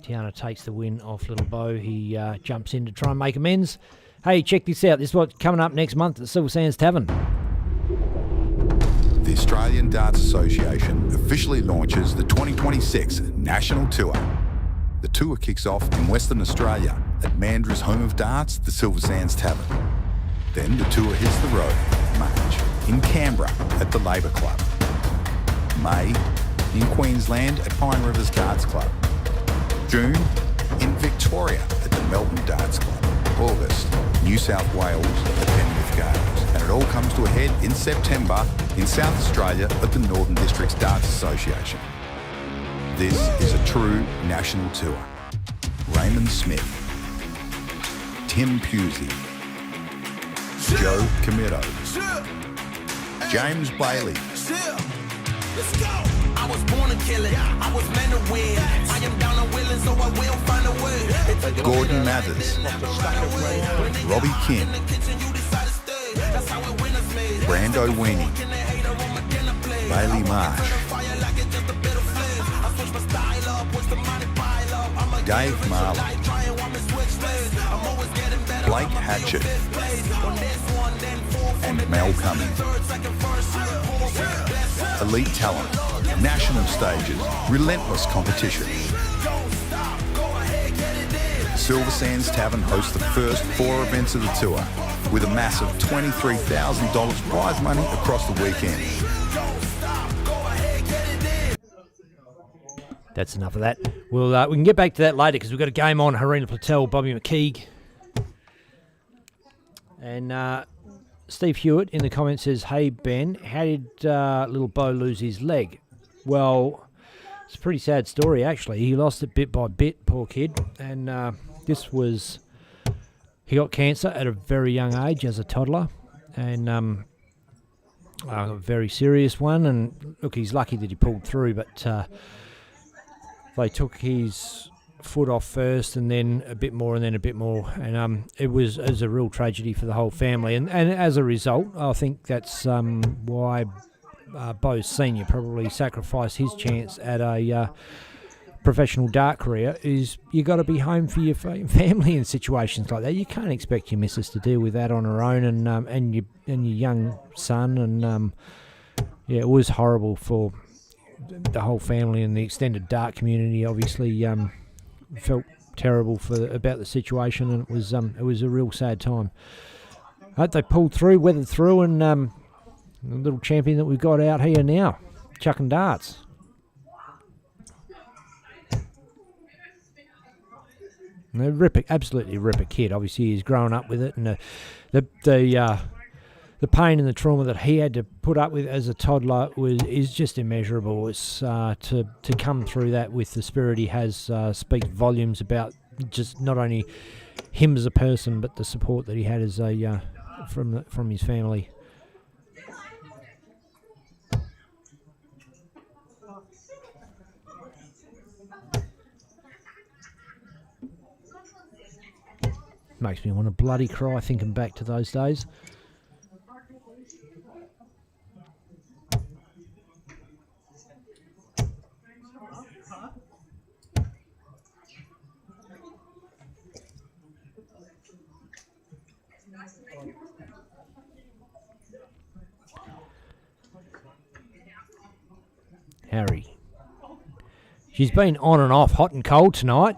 [SPEAKER 2] Tiana takes the win off Little Bo. He jumps in to try and make amends. Hey, check this out. This is what's coming up next month at the Silver Sands Tavern.
[SPEAKER 1] The Australian Darts Association officially launches the 2026 National Tour. The tour kicks off in Western Australia at Mandra's home of darts, the Silver Sands Tavern. Then the tour hits the road in March in Canberra at the Labour Club. May in Queensland at Pine Rivers Darts Club. June in Victoria at the Melbourne Darts Club. August, New South Wales at Penrith Games, and it all comes to a head in September in South Australia at the Northern Districts Darts Association. This is a true national tour. Raymond Smith, Tim Pusey, Joe Comito, James Bailey,
[SPEAKER 4] Let's go. I was born to kill it. I was meant to win. I am down and willing, so I will find a way.
[SPEAKER 1] Gordon Mathers, Robbie Kim, Brando Weenie, Bailey Marsh, Dave Marley, Blake Hatchett, and Mel Cummings. Elite talent, national stages, relentless competition. Silver Sands Tavern hosts the first 4 events of the tour with a massive $23,000 prize money across the weekend.
[SPEAKER 2] That's enough of that. We can get back to that later because we've got a game on. Harina Platel, Bobby McKeague. And Steve Hewitt in the comments says, "Hey Ben, how did little Bo lose his leg?" Well, it's a pretty sad story actually. He lost it bit by bit, poor kid. And he got cancer at a very young age as a toddler, and a very serious one. And look, he's lucky that he pulled through, but they took his foot off first, and then a bit more, and then a bit more, and it was a real tragedy for the whole family. And as a result, I think that's why Bo Senior probably sacrificed his chance at a professional dart career. Is you got to be home for your family in situations like that. You can't expect your missus to deal with that on her own, and your young son, and yeah, it was horrible for the whole family and the extended dart community. Obviously, felt terrible about the situation, and it was a real sad time. I hope they pulled through, weathered through, and the little champion that we've got out here now, chucking darts. Absolutely ripper kid. Obviously, he's grown up with it, and the pain and the trauma that he had to put up with as a toddler is just immeasurable. It's to come through that with the spirit he has speaks volumes about just not only him as a person, but the support that he had as from his family. Makes me want to bloody cry thinking back to those days. Harry. She's been on and off, hot and cold tonight.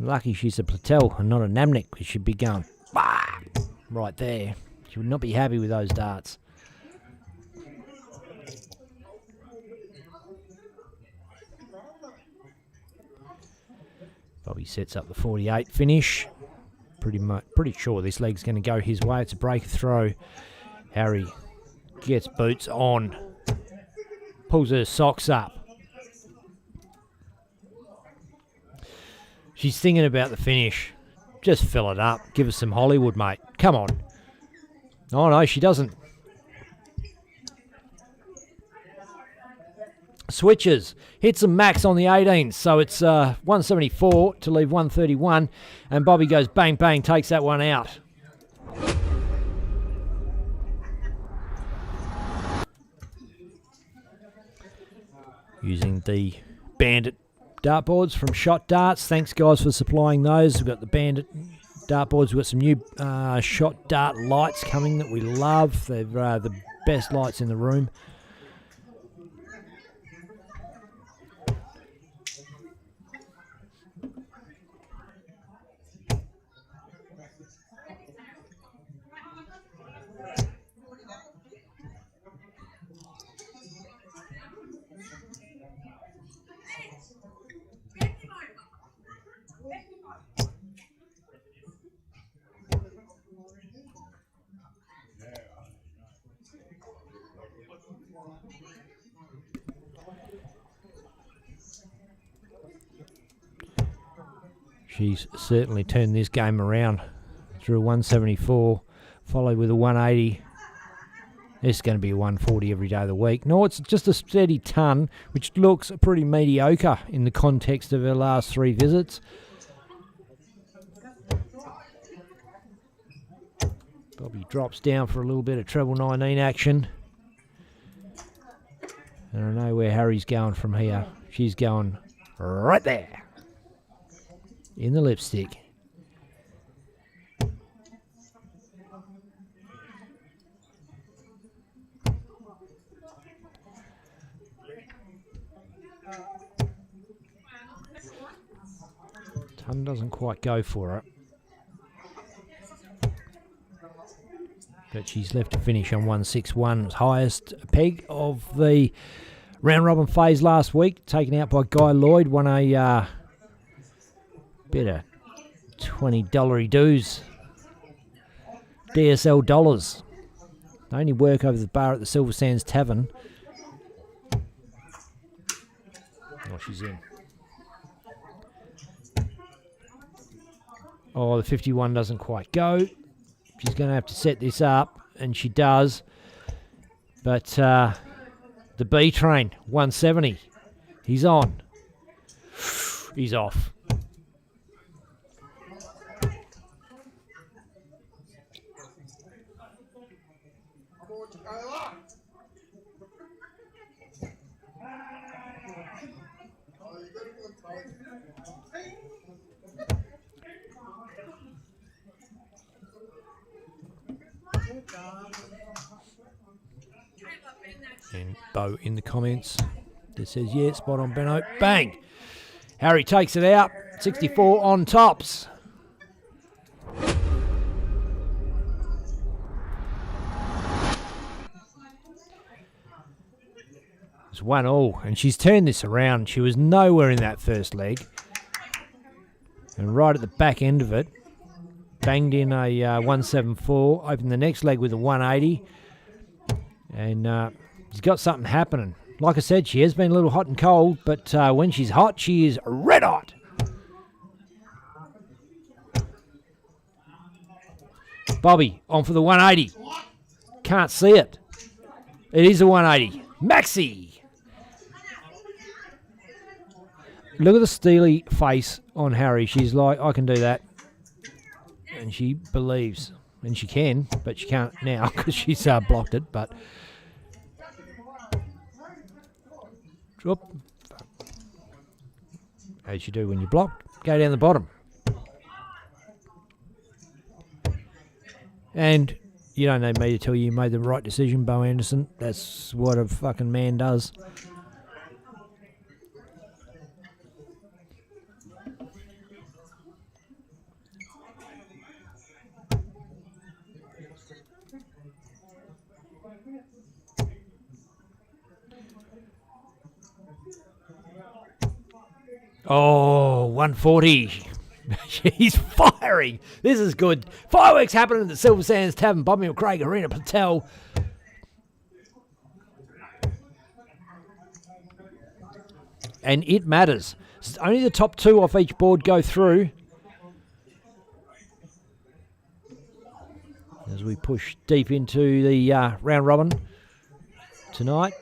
[SPEAKER 2] Lucky she's a Platel and not a Namnik, because she'd be going, bah! Right there. She would not be happy with those darts. Bobby sets up the 48 finish. Pretty sure this leg's going to go his way. It's a break throw. Harry gets boots on. Pulls her socks up. She's thinking about the finish. Just fill it up. Give us some Hollywood, mate. Come on. Oh, no, she doesn't. Switches. Hits a max on the 18, so it's 174 to leave 131. And Bobby goes bang, bang, takes that one out. Using the Bandit dartboards from Shot Darts. Thanks, guys, for supplying those. We've got the Bandit dartboards. We've got some new Shot Dart lights coming that we love. They're the best lights in the room. She's certainly turned this game around through a 174, followed with a 180. This is going to be a 140 every day of the week. No, it's just a steady ton, which looks pretty mediocre in the context of her last 3 visits. Bobby drops down for a little bit of treble 19 action. And I know where Harry's going from here. She's going right there. In the lipstick. Ton doesn't quite go for it. But she's left to finish on 161. Highest peg of the round robin phase last week. Taken out by Guy Lloyd. Won a bit of $20 dues. DSL dollars. They only work over the bar at the Silver Sands Tavern. Oh, she's in. Oh, the 51 doesn't quite go. She's going to have to set this up, and she does. But the B train, 170. He's on. He's off. And Bo in the comments that says, yeah, spot on, Benno. Bang! Harry takes it out. 64 on tops. It's 1-1, and she's turned this around. She was nowhere in that first leg. And right at the back end of it, banged in a 174, opened the next leg with a 180. And she's got something happening. Like I said, she has been a little hot and cold, but when she's hot, she is red hot. Bobby on for the 180. Can't see it. It is a 180. Maxi. Look at the steely face on Harry. She's like, I can do that. And she believes. And she can, but she can't now because she's blocked it. But drop. As you do when you're blocked, go down the bottom. And you don't need me to tell you made the right decision, Bo Anderson. That's what a fucking man does. Oh, 140. She's firing. This is good. Fireworks happening at the Silver Sands Tavern. Bobby McCraig, Arena Patel. And it matters. Only the top 2 off each board go through. As we push deep into the round robin tonight.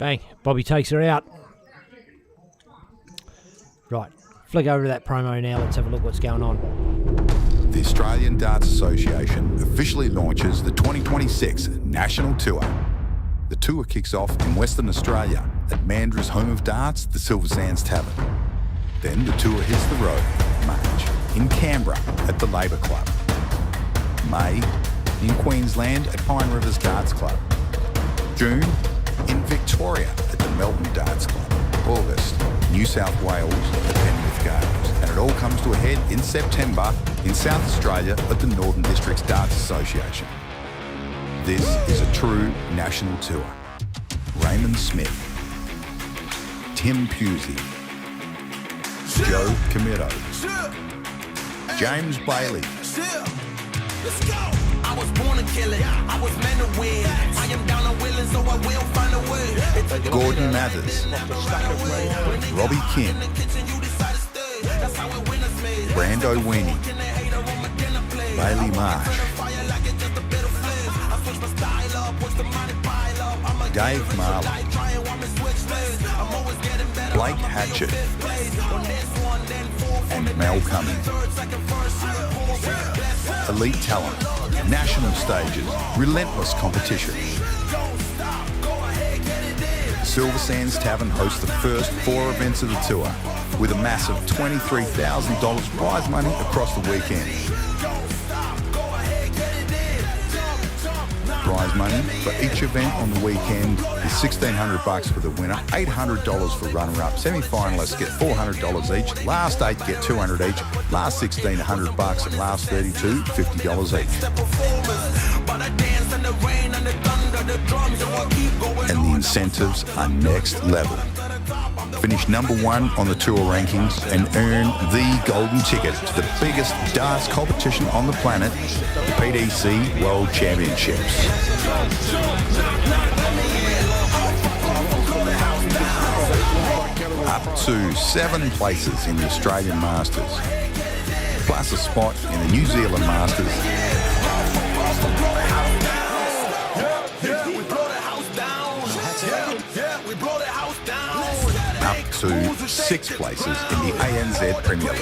[SPEAKER 2] Bang. Bobby takes her out. Right. Flick over to that promo now. Let's have a look what's going on.
[SPEAKER 1] The Australian Darts Association officially launches the 2026 National Tour. The tour kicks off in Western Australia at Mandra's home of darts, the Silver Sands Tavern. Then the tour hits the road, March, in Canberra at the Labour Club. May, in Queensland at Pine Rivers Darts Club. June, in Victoria at the Melbourne Darts Club. August, New South Wales at Penrith Gardens. And it all comes to a head in September in South Australia at the Northern Districts Darts Association. This is a true national tour. Raymond Smith, Tim Pusey, Joe Camito, James Bailey,
[SPEAKER 4] Let's go. I was born to kill it. I was meant to win. I am down and willing, so I will find a way.
[SPEAKER 1] Gordon Mathers, Robbie Kim, Brando Weenie, Bailey Marsh, Dave Marley, Blake Hatchett, and Mel Cummings. Elite talent, national stages, relentless competition. Silver Sands Tavern hosts the first 4 events of the tour with a massive $23,000 prize money across the weekend. Prize money for each event on the weekend is $1,600 for the winner, $800 for runner-up, semi-finalists get $400 each, last 8 get $200 each, last 16 $100, and last 32 $50 each. And the incentives are next level. Finish #1 on the tour rankings and earn the golden ticket to the biggest darts competition on the planet, the PDC World Championships. Up to 7 places in the Australian Masters, plus a spot in the New Zealand Masters. Up to 6 places in the ANZ Premier League.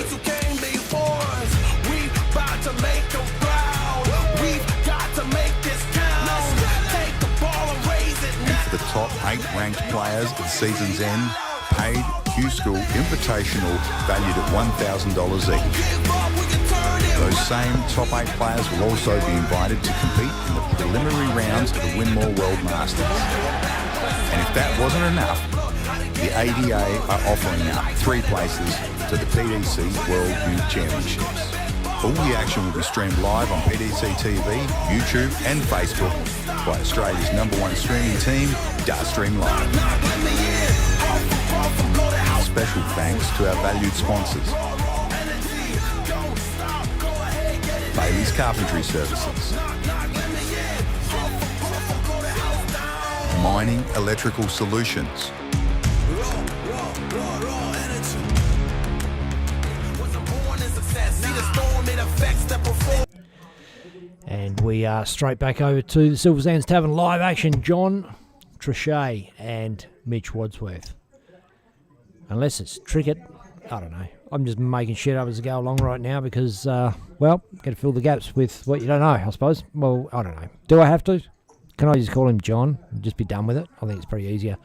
[SPEAKER 1] And for the top 8 ranked players at the season's end, paid Q-School Invitational valued at $1,000 each. Those same top 8 players will also be invited to compete in the preliminary rounds of the Winmore World Masters. And if that wasn't enough, the ADA are offering up 3 places to the PDC World Youth Championships. All the action will be streamed live on PDC TV, YouTube and Facebook by Australia's #1 streaming team, Dartstream Live. Special thanks to our valued sponsors. Bailey's Carpentry Services. Mining Electrical Solutions.
[SPEAKER 2] And we are straight back over to the Silver Sands Tavern live action. John Trichet and Mitch Wadsworth. Unless it's Trickett, I don't know. I'm just making shit up as I go along right now because, well, got to fill the gaps with what you don't know, I suppose. Well, I don't know. Do I have to? Can I just call him John and just be done with it? I think it's pretty easier.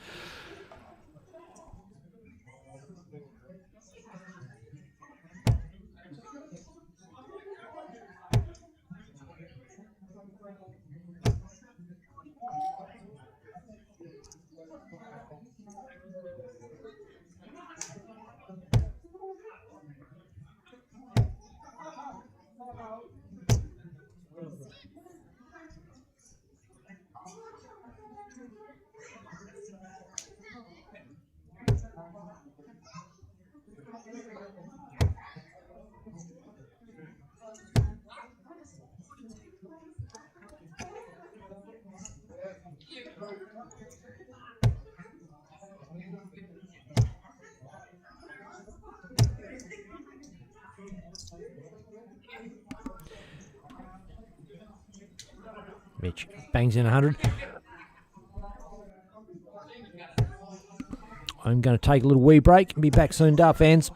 [SPEAKER 2] Mitch bangs in 100. I'm going to take a little wee break and be back soon, Dart fans.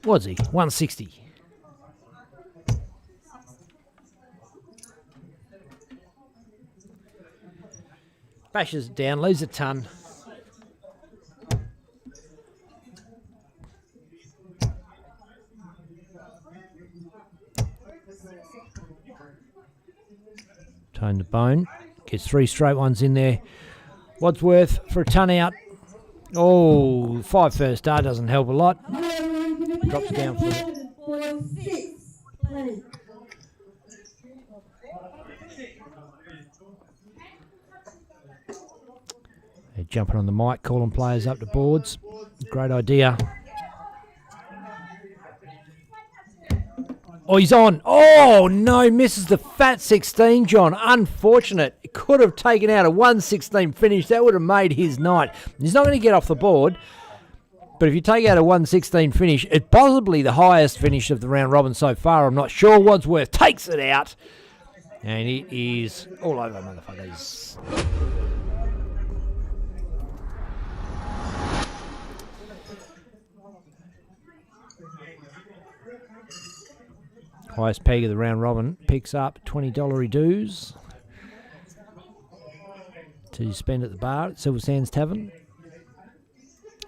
[SPEAKER 2] What's he? 160. Bashes it down, leaves a ton. Tone the bone. Gets 3 straight ones in there. Wadsworth for a ton out. Oh, 5 first star doesn't help a lot. Drops down for it. They're jumping on the mic, calling players up to boards. Great idea. Oh, he's on. Oh, no, misses the fat 16, John. Unfortunate. It could have taken out a 116 finish. That would have made his night. He's not going to get off the board. But if you take out a 116 finish, it's possibly the highest finish of the round robin so far. I'm not sure. Wadsworth takes it out. And it is all over, motherfuckers. Highest peg of the round robin picks up $20 dues to spend at the bar at Silver Sands Tavern.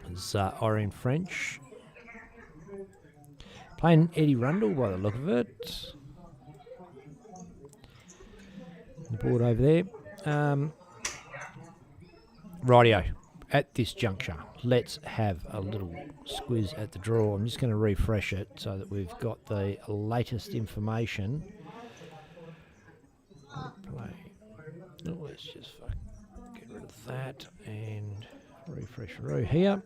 [SPEAKER 2] It's Irene French playing Eddie Rundle by the look of it. The board over there. Rightio. At this juncture, let's have a little squiz at the draw. I'm just going to refresh it so that we've got the latest information. Oh, let's just get rid of that and refresh row here.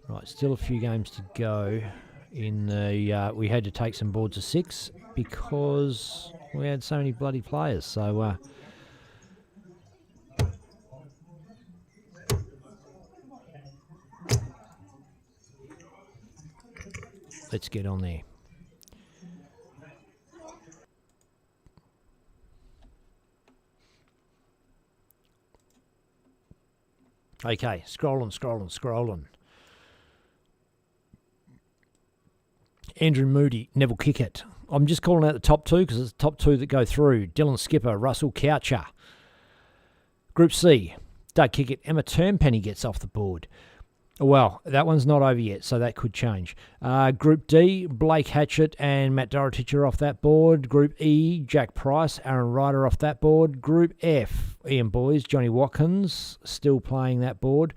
[SPEAKER 2] Right, still a few games to go. In the we had to take some boards of 6 because we had so many bloody players. So. Let's get on there. Okay, scrolling. Andrew Moody, Neville Kickett. I'm just calling out the top 2 because it's the top 2 that go through. Dylan Skipper, Russell Coucher. Group C, Doug Kickett, Emma Turnpenny gets off the board. Well, that one's not over yet, so that could change. Group D, Blake Hatchett and Matt Dorotich are off that board. Group E, Jack Price, Aaron Ryder off that board. Group F, Ian Boys, Johnny Watkins still playing that board.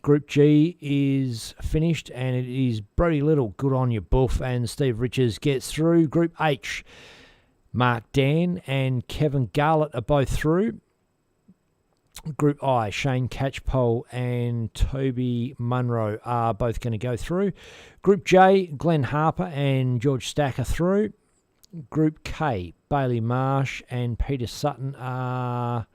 [SPEAKER 2] Group G is finished, and it is Brody Little, good on you, Buff, and Steve Richards gets through. Group H, Mark Dan and Kevin Garlett are both through. Group I, Shane Catchpole and Toby Munro are both going to go through. Group J, Glenn Harper and George Stack are through. Group K, Bailey Marsh and Peter Sutton are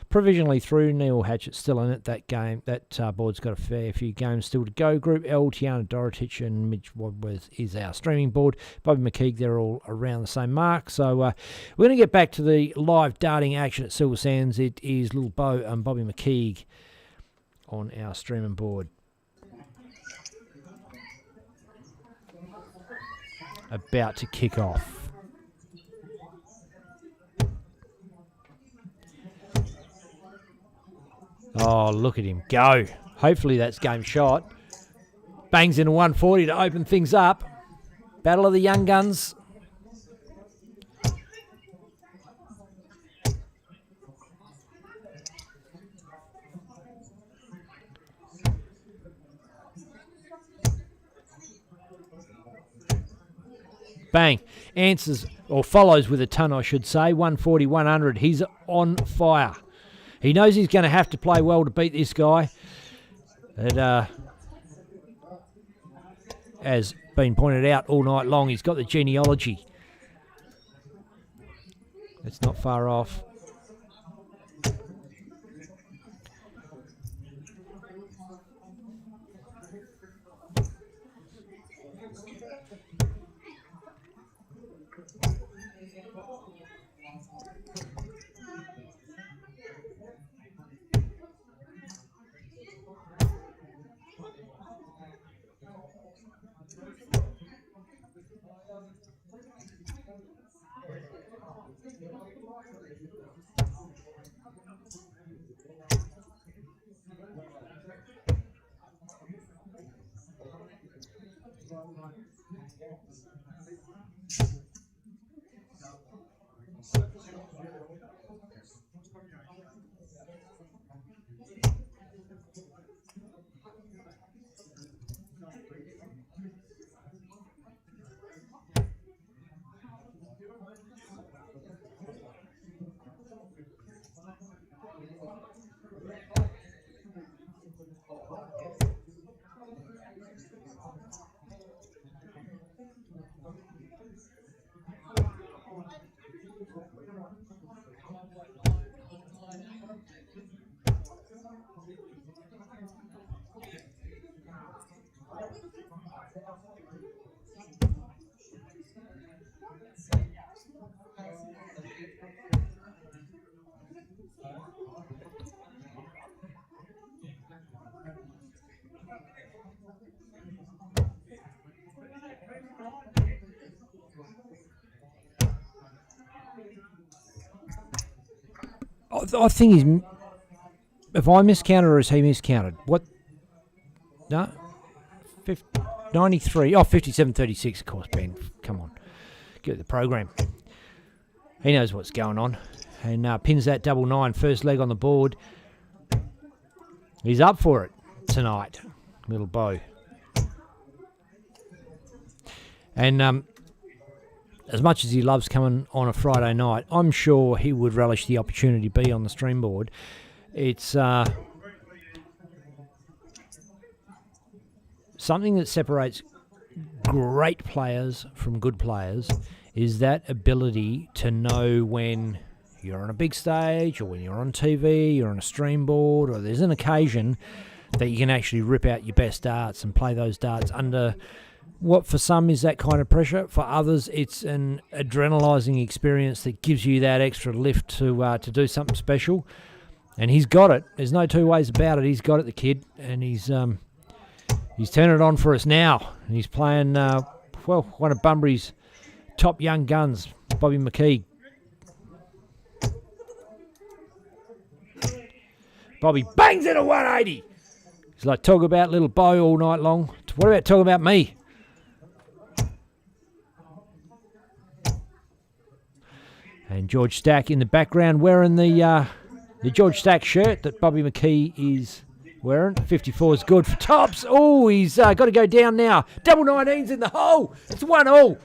[SPEAKER 2] provisionally through. Neil Hatchett's still in it. That game, that board's got a fair few games still to go. Group L, Tiana Dorotich and Mitch Wadworth is our streaming board. Bobby McKeague, they're all around the same mark. So we're going to get back to the live darting action at Silver Sands. It is Little Bo and Bobby McKeague on our streaming board. About to kick off. Oh, look at him go. Hopefully that's game shot. Bangs in a 140 to open things up. Battle of the young guns. Bang. Answers, or follows with a ton, I should say. 140, 100. He's on fire. He knows he's going to have to play well to beat this guy. But, as been pointed out all night long, he's got the genealogy. It's not far off. I think he's... Have I miscounted or has he miscounted? What? No? 93. Oh, 57.36, of course, Ben. Come on. Get the program. He knows what's going on. And pins that 99, first leg on the board. He's up for it tonight, Little Bo. And as much as he loves coming on a Friday night, I'm sure he would relish the opportunity to be on the stream board. It's something that separates great players from good players is that ability to know when you're on a big stage or when you're on TV, you're on a stream board, or there's an occasion that you can actually rip out your best darts and play those darts under what for some is that kind of pressure. For others, it's an adrenalising experience that gives you that extra lift to do something special. And he's got it. There's no two ways about it. He's got it, the kid, and he's turning it on for us now. And he's playing, one of Bunbury's top young guns, Bobby McKeague. Bobby bangs it a 180. He's like, talk about Little Bo all night long. What about talking about me? And George Stack in the background wearing the George Stack shirt that Bobby McKee is wearing. 54 is good for tops. Oh, he's got to go down now. Double 19's in the hole. It's 1-1.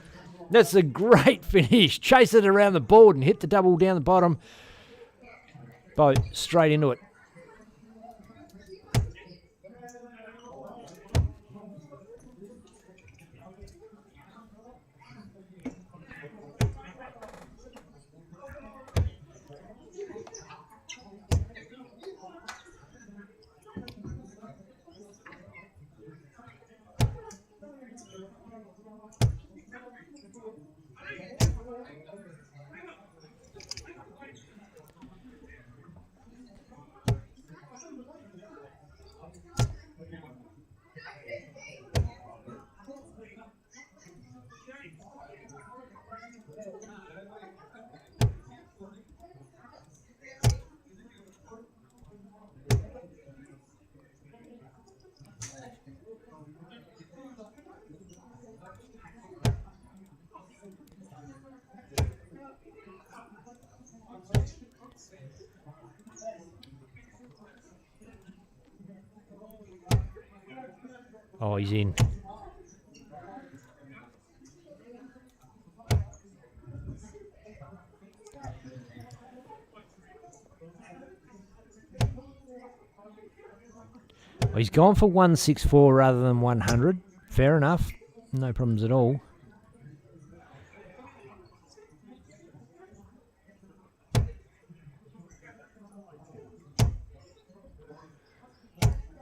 [SPEAKER 2] That's a great finish. Chase it around the board and hit the double down the bottom. Bo straight into it. Oh, he's in. Well, he's gone for 164 rather than 100. Fair enough. No problems at all.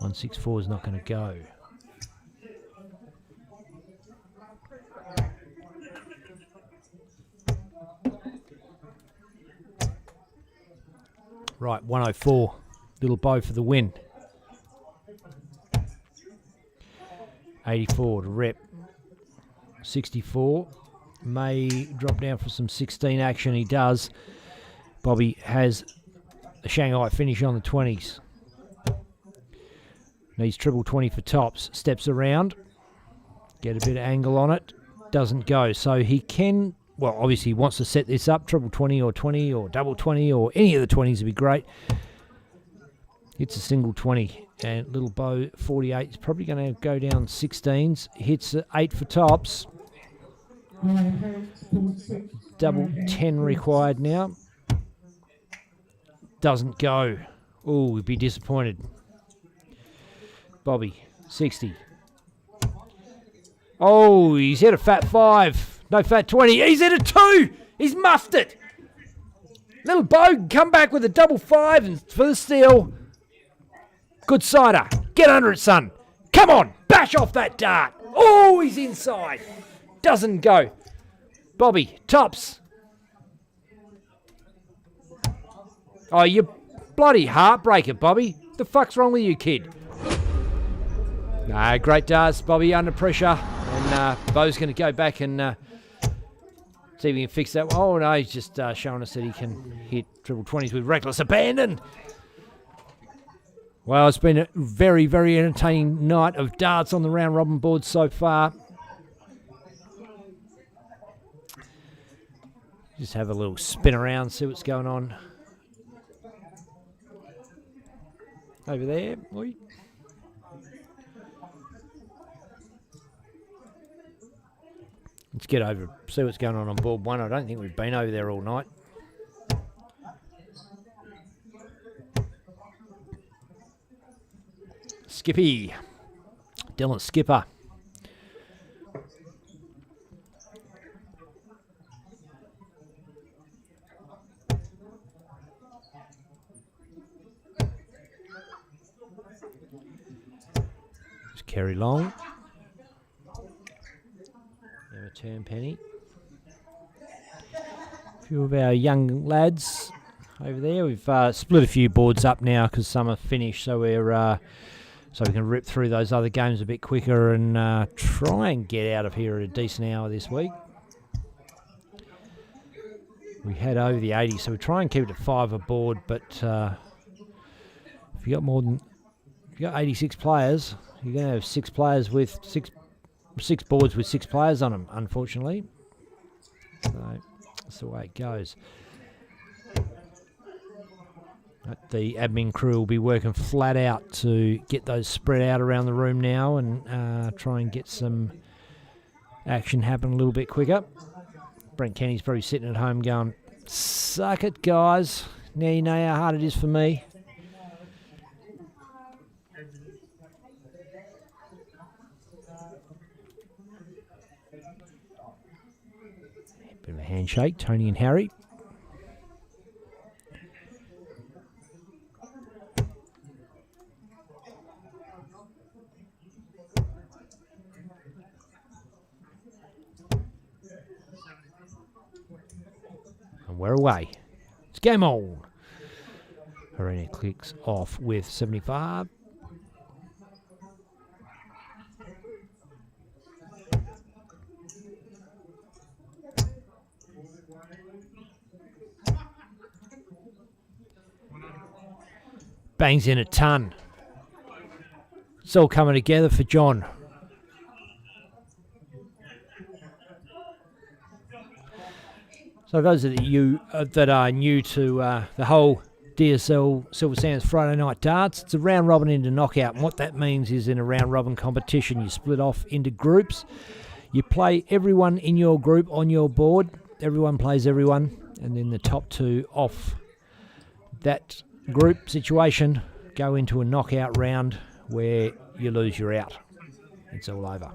[SPEAKER 2] $164 is not going to go. Right, 104. Little bow for the win. 84 to rep. 64. May drop down for some 16 action. He does. Bobby has a Shanghai finish on the 20s. Needs triple 20 for tops. Steps around. Get a bit of angle on it. Doesn't go. So he can, well, obviously he wants to set this up. Triple 20 or double 20 or any of the 20s would be great. Hits a single 20. And little bow 48 is probably going to go down 16s. Hits 8 for tops. Double 10 required now. Doesn't go. Oh, we'd be disappointed. Bobby, 60. Oh, he's hit a fat 5. No fat 20. He's hit a 2. He's muffed it. Little bow, come back with a double 5 and for the steal. Good cider. Get under it, son. Come on. Bash off that dart. Oh, he's inside. Doesn't go. Bobby, tops. Oh, you bloody heartbreaker, Bobby. The fuck's wrong with you, kid? No, great darts, Bobby, under pressure. And Bo's going to go back and see if we can fix that. Oh, no, he's just showing us that he can hit triple 20s with reckless abandon. Well, it's been a very, very entertaining night of darts on the round robin board so far. Just have a little spin around, see what's going on. Over there. Oi. Let's get over, see what's going on board 1. I don't think we've been over there all night. Skippy. Dylan Skipper. Just carry long. Emma Turnpenny. A few of our young lads over there. We've split a few boards up now because some are finished, so we're so we can rip through those other games a bit quicker and try and get out of here at a decent hour this week. We had over the 80, so we try and keep it at 5 a board, but if you got more than, if you got 86 players, you're going to have 6 players with six boards with 6 players on them, unfortunately. So that's the way it goes. The admin crew will be working flat out to get those spread out around the room now and try and get some action happen a little bit quicker. Brent Kenny's probably sitting at home going, suck it, guys. Now you know how hard it is for me. Bit of a handshake, Tony and Harry. We're away. It's game on. Arena clicks off with 75. Bangs in a ton. It's all coming together for John. So those of you that are new to the whole DSL Silver Sands Friday Night Darts. It's a round robin into knockout, and what that means is in a round robin competition you split off into groups. You play everyone in your group on your board. Everyone plays everyone, and then the top two off that group situation go into a knockout round where you lose, you're out. It's all over.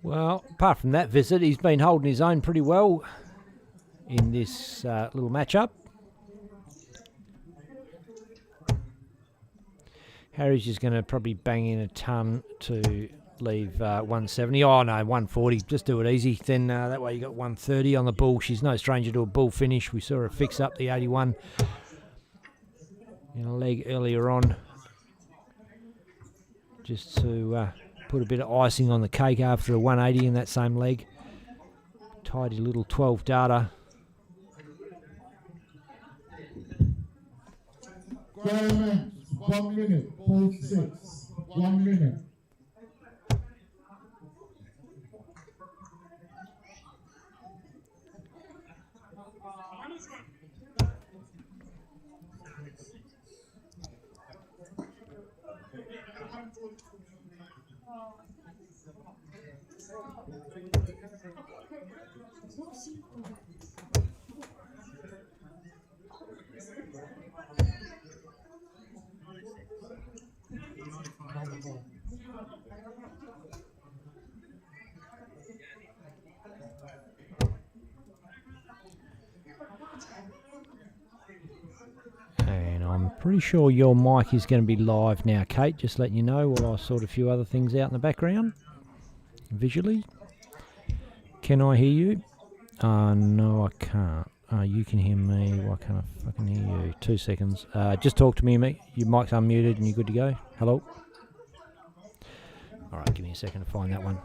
[SPEAKER 2] Well, apart from that visit, he's been holding his own pretty well in this little matchup. Harry's just going to probably bang in a ton to leave 170. Oh, no, 140. Just do it easy. Then that way you got 130 on the bull. She's no stranger to a bull finish. We saw her fix up the 81 in a leg earlier on, just to put a bit of icing on the cake after a 180 in that same leg. Tidy little 12 data.
[SPEAKER 5] Graham, 1 minute, ball 6, 1 minute.
[SPEAKER 2] And I'm pretty sure your mic is going to be live now, Kate. Just letting you know while I sort a few other things out in the background visually. Can I hear you? No, I can't. You can hear me. Why can't I fucking hear you? 2 seconds. Just talk to me, mate. Your mic's unmuted and you're good to go. Hello? All right, give me a second to find that one.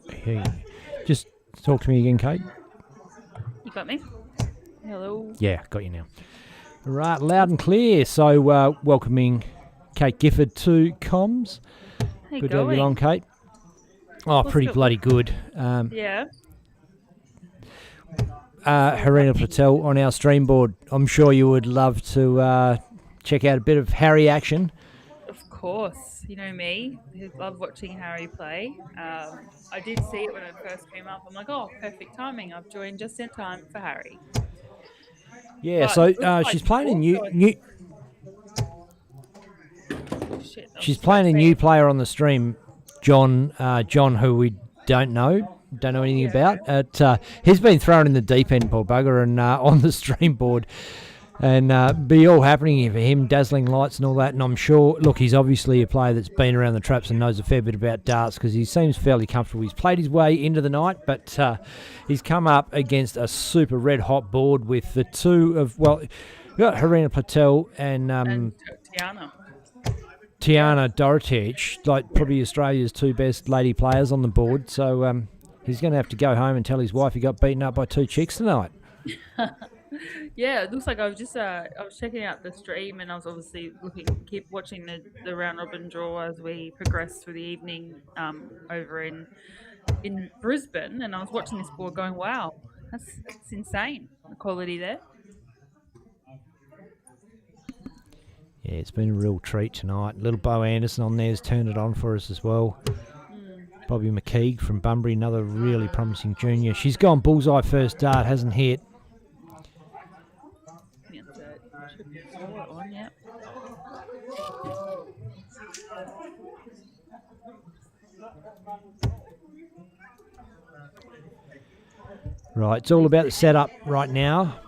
[SPEAKER 2] Hey, just talk to me again, Kate.
[SPEAKER 6] You got me? Hello.
[SPEAKER 2] Yeah, got you now. Right, loud and clear. So welcoming Kate Gifford to comms.
[SPEAKER 6] How you
[SPEAKER 2] Good to have you
[SPEAKER 6] going?
[SPEAKER 2] on, Kate. Oh,
[SPEAKER 6] What's
[SPEAKER 2] pretty
[SPEAKER 6] good?
[SPEAKER 2] bloody good.
[SPEAKER 6] Yeah.
[SPEAKER 2] Harina Patel on our stream board. I'm sure you would love to check out a bit of Harry action.
[SPEAKER 6] Of course. You know me. I love watching Harry play. I did see it when it first came up. I'm like, oh, perfect timing. I've joined just in time for Harry.
[SPEAKER 2] Yeah,
[SPEAKER 6] But
[SPEAKER 2] so
[SPEAKER 6] it looks like
[SPEAKER 2] she's playing a
[SPEAKER 6] also-
[SPEAKER 2] new
[SPEAKER 6] Shit, I was
[SPEAKER 2] she's
[SPEAKER 6] just
[SPEAKER 2] playing a
[SPEAKER 6] about to
[SPEAKER 2] new
[SPEAKER 6] say-
[SPEAKER 2] player on the stream, John, who we don't know anything
[SPEAKER 6] Yeah.
[SPEAKER 2] about. He's been thrown in the deep end, poor bugger, and on the stream board, and be all happening for him, dazzling lights and all that. And I'm sure, look, he's obviously a player that's been around the traps and knows a fair bit about darts because he seems fairly comfortable. He's played his way into the night, but he's come up against a super red hot board with the two of, well, you got Harina Patel and
[SPEAKER 6] Tiana.
[SPEAKER 2] Tiana Dorotich, like probably Australia's two best lady players on the board. So he's going to have to go home and tell his wife he got beaten up by two chicks tonight.
[SPEAKER 6] Yeah, it looks like I was just I was checking out the stream and I was obviously keep watching the round robin draw as we progress through the evening over in Brisbane, and I was watching this board going, wow, that's insane, the quality there.
[SPEAKER 2] Yeah, it's been a real treat tonight. Little Bo Anderson on there's turned it on for us as well. Bobby McKeague from Bunbury, another really promising junior. She's gone bullseye first dart, hasn't hit.
[SPEAKER 6] On, yeah.
[SPEAKER 2] Right, it's all about the setup right now.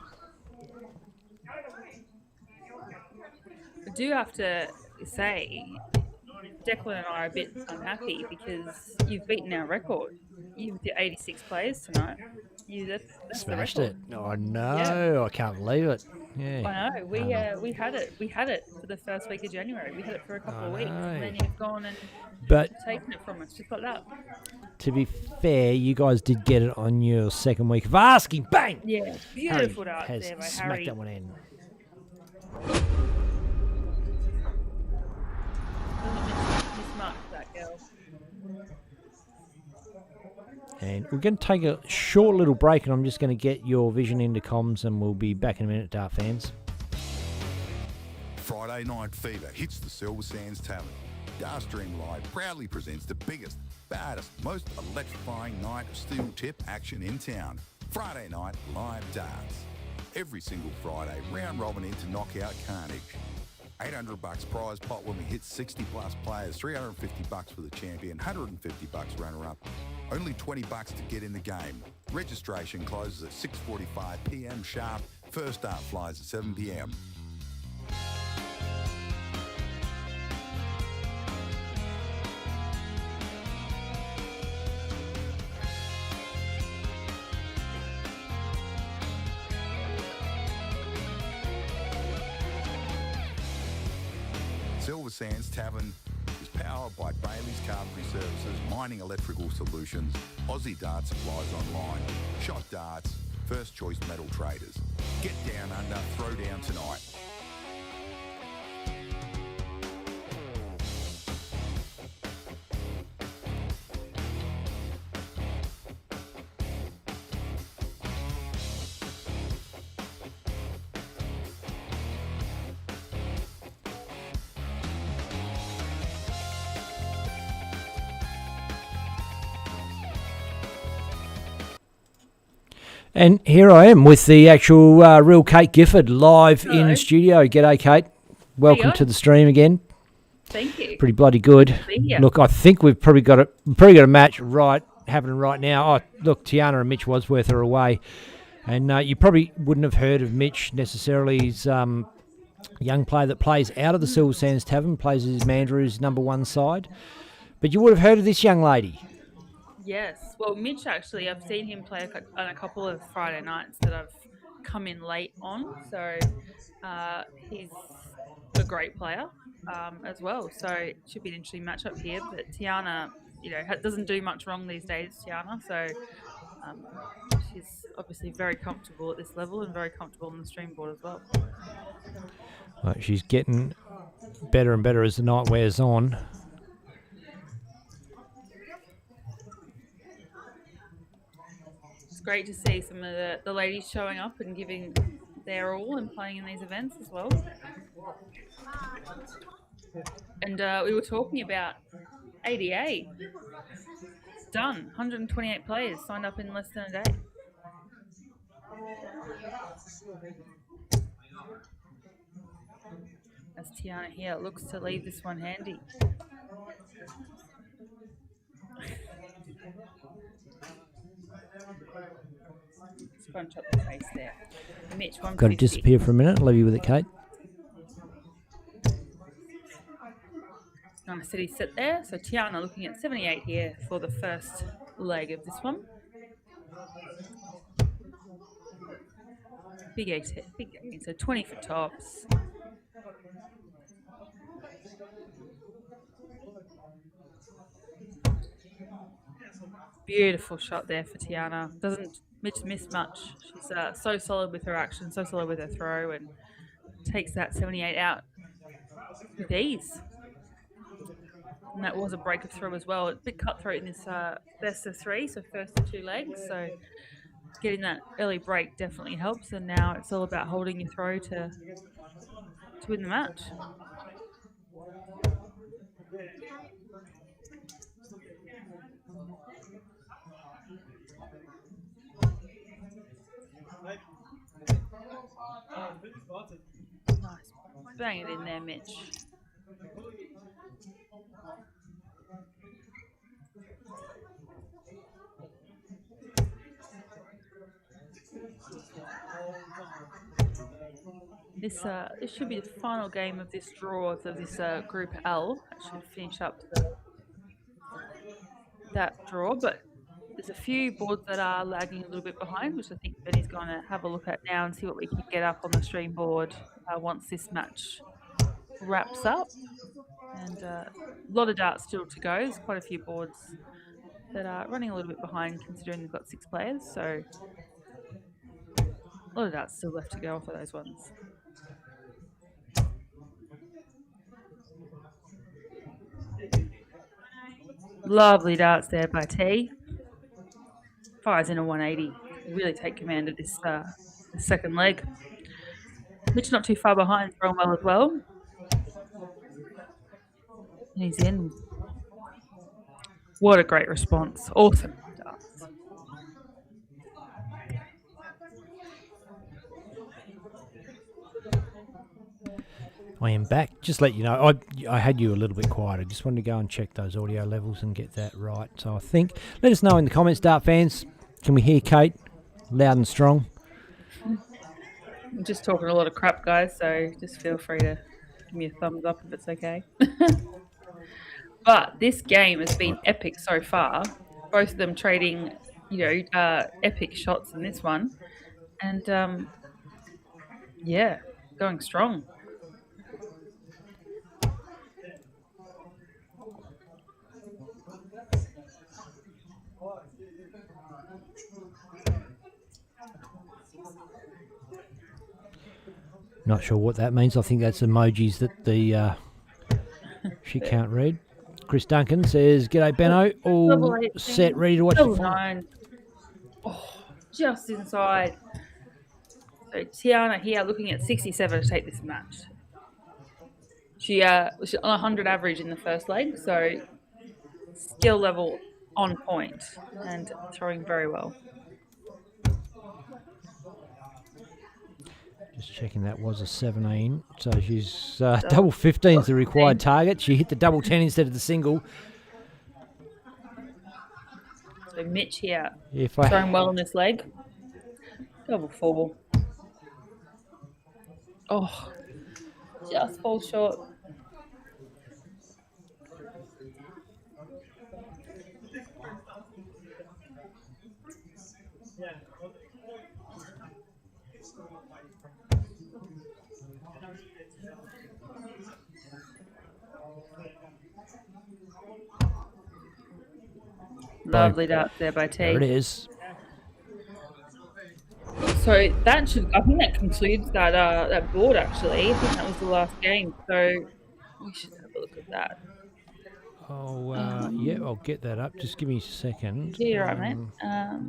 [SPEAKER 6] I do have to say, Declan and I are a bit unhappy because you've beaten our record. You've did 86 players tonight. That's
[SPEAKER 2] Smashed
[SPEAKER 6] the
[SPEAKER 2] it.
[SPEAKER 6] record.
[SPEAKER 2] Oh no, I can't believe it. Yeah.
[SPEAKER 6] I know. We had it for the first week of January. We had it for a couple of weeks, and then you've gone and
[SPEAKER 2] But
[SPEAKER 6] taken it from us just like that.
[SPEAKER 2] to be fair, you guys did get it on your second week of asking. Bang!
[SPEAKER 6] Yeah,
[SPEAKER 2] Harry
[SPEAKER 6] beautiful dart
[SPEAKER 2] has
[SPEAKER 6] there by
[SPEAKER 2] smacked
[SPEAKER 6] Harry.
[SPEAKER 2] that one in.
[SPEAKER 6] Mismarked that girl.
[SPEAKER 2] And we're going to take a short little break, and I'm just going to get your vision into comms, and we'll be back in a minute, Dart fans.
[SPEAKER 1] Friday Night Fever hits the Silver Sands Tavern. Darstream Live proudly presents the biggest, baddest, most electrifying night of steel tip action in town. Friday night live darts. Every single Friday, round robin into knockout carnage. $800 prize pot when we hit 60 plus players, $350 for the champion, $150 runner up. Only $20 to get in the game. Registration closes at 6:45 p.m. sharp. First start flies at 7 p.m. Silver Sands Tavern is powered by Bailey's Carpentry Services, Mining Electrical Solutions, Aussie Dart Supplies Online, Shot Darts, First Choice Metal Traders. Get down under, throw down tonight.
[SPEAKER 2] And here I am with the actual real Kate Gifford live
[SPEAKER 6] Hello.
[SPEAKER 2] in studio. G'day, Kate. Welcome
[SPEAKER 6] going?
[SPEAKER 2] to the stream again.
[SPEAKER 6] Thank you.
[SPEAKER 2] Pretty bloody good.
[SPEAKER 6] Be here.
[SPEAKER 2] Look, I think we've probably got a match right happening right now. Oh, look, Tiana and Mitch Wadsworth are away, and you probably wouldn't have heard of Mitch necessarily. He's a young player that plays out of the Silver Sands Tavern, plays as Mandurah's number one side. But you would have heard of this young lady.
[SPEAKER 6] Yes. Well, Mitch, actually, I've seen him play on a couple of Friday nights that I've come in late on. So he's a great player as well. So it should be an interesting matchup here. But Tiana, doesn't do much wrong these days, Tiana. So she's obviously very comfortable at this level and very comfortable on the stream board as well.
[SPEAKER 2] Well, she's getting better and better as the night wears on.
[SPEAKER 6] It's great to see some of the ladies showing up and giving their all and playing in these events as well. And we were talking about ADA. It's done. 128 players signed up in less than a day. As Tiana here looks to leave this one handy. Scrunch up the face there. Mitch, 150.
[SPEAKER 2] Got to disappear for a minute. I'll leave you with it, Kate.
[SPEAKER 6] On a steady sit there. So Tiana looking at 78 here for the first leg of this one. Big 18, so 20 for tops. Beautiful shot there for Tiana. Doesn't miss much. She's so solid with her action, so solid with her throw, and takes that 78 out with ease. And that was a break of throw as well. A bit cutthroat in this best of three, so first of two legs. So getting that early break definitely helps. And now it's all about holding your throw to win the match. Nice. Bang it in there, Mitch. This should be the final game of this draw of this Group L. That should finish up that draw, but there's a few boards that are lagging a little bit behind, which I think Benny's going to have a look at now and see what we can get up on the stream board once this match wraps up. And a lot of darts still to go. There's quite a few boards that are running a little bit behind considering they've got 6 players, so a lot of darts still left to go for those ones. Lovely darts there by T. Fires in a 180. Really take command of this second leg. Mitch not too far behind, throwing well as well. And he's in. What a great response. Awesome darts.
[SPEAKER 2] I am back. Just let you know, I had you a little bit quiet. I just wanted to go and check those audio levels and get that right. So I think, let us know in the comments, Dart fans. Can we hear Kate loud and strong?
[SPEAKER 6] I'm just talking a lot of crap, guys, so just feel free to give me a thumbs up if it's okay. But this game has been epic so far. Both of them trading, epic shots in this one. And, yeah, going strong.
[SPEAKER 2] Not sure what that means. I think that's emojis that the she can't read. Chris Duncan says, "G'day Benno, all set, ready to watch the final."
[SPEAKER 6] Oh, just inside. So Tiana here looking at 67 to take this match. She was on 100 average in the first leg, so skill level on point and throwing very well.
[SPEAKER 2] Just checking that was a 17. So she's double 15 is the required target. She hit the double 10 instead of the single.
[SPEAKER 6] So Mitch here throwing well on this leg. Double 4. Oh, just falls short. Lovely darts there by T.
[SPEAKER 2] There it is.
[SPEAKER 6] So that should, I think that concludes that that board actually. I think that was the last game. So we should have a look at that.
[SPEAKER 2] Oh, yeah, I'll get that up. Just give me a second.
[SPEAKER 6] Yeah, you're right, mate.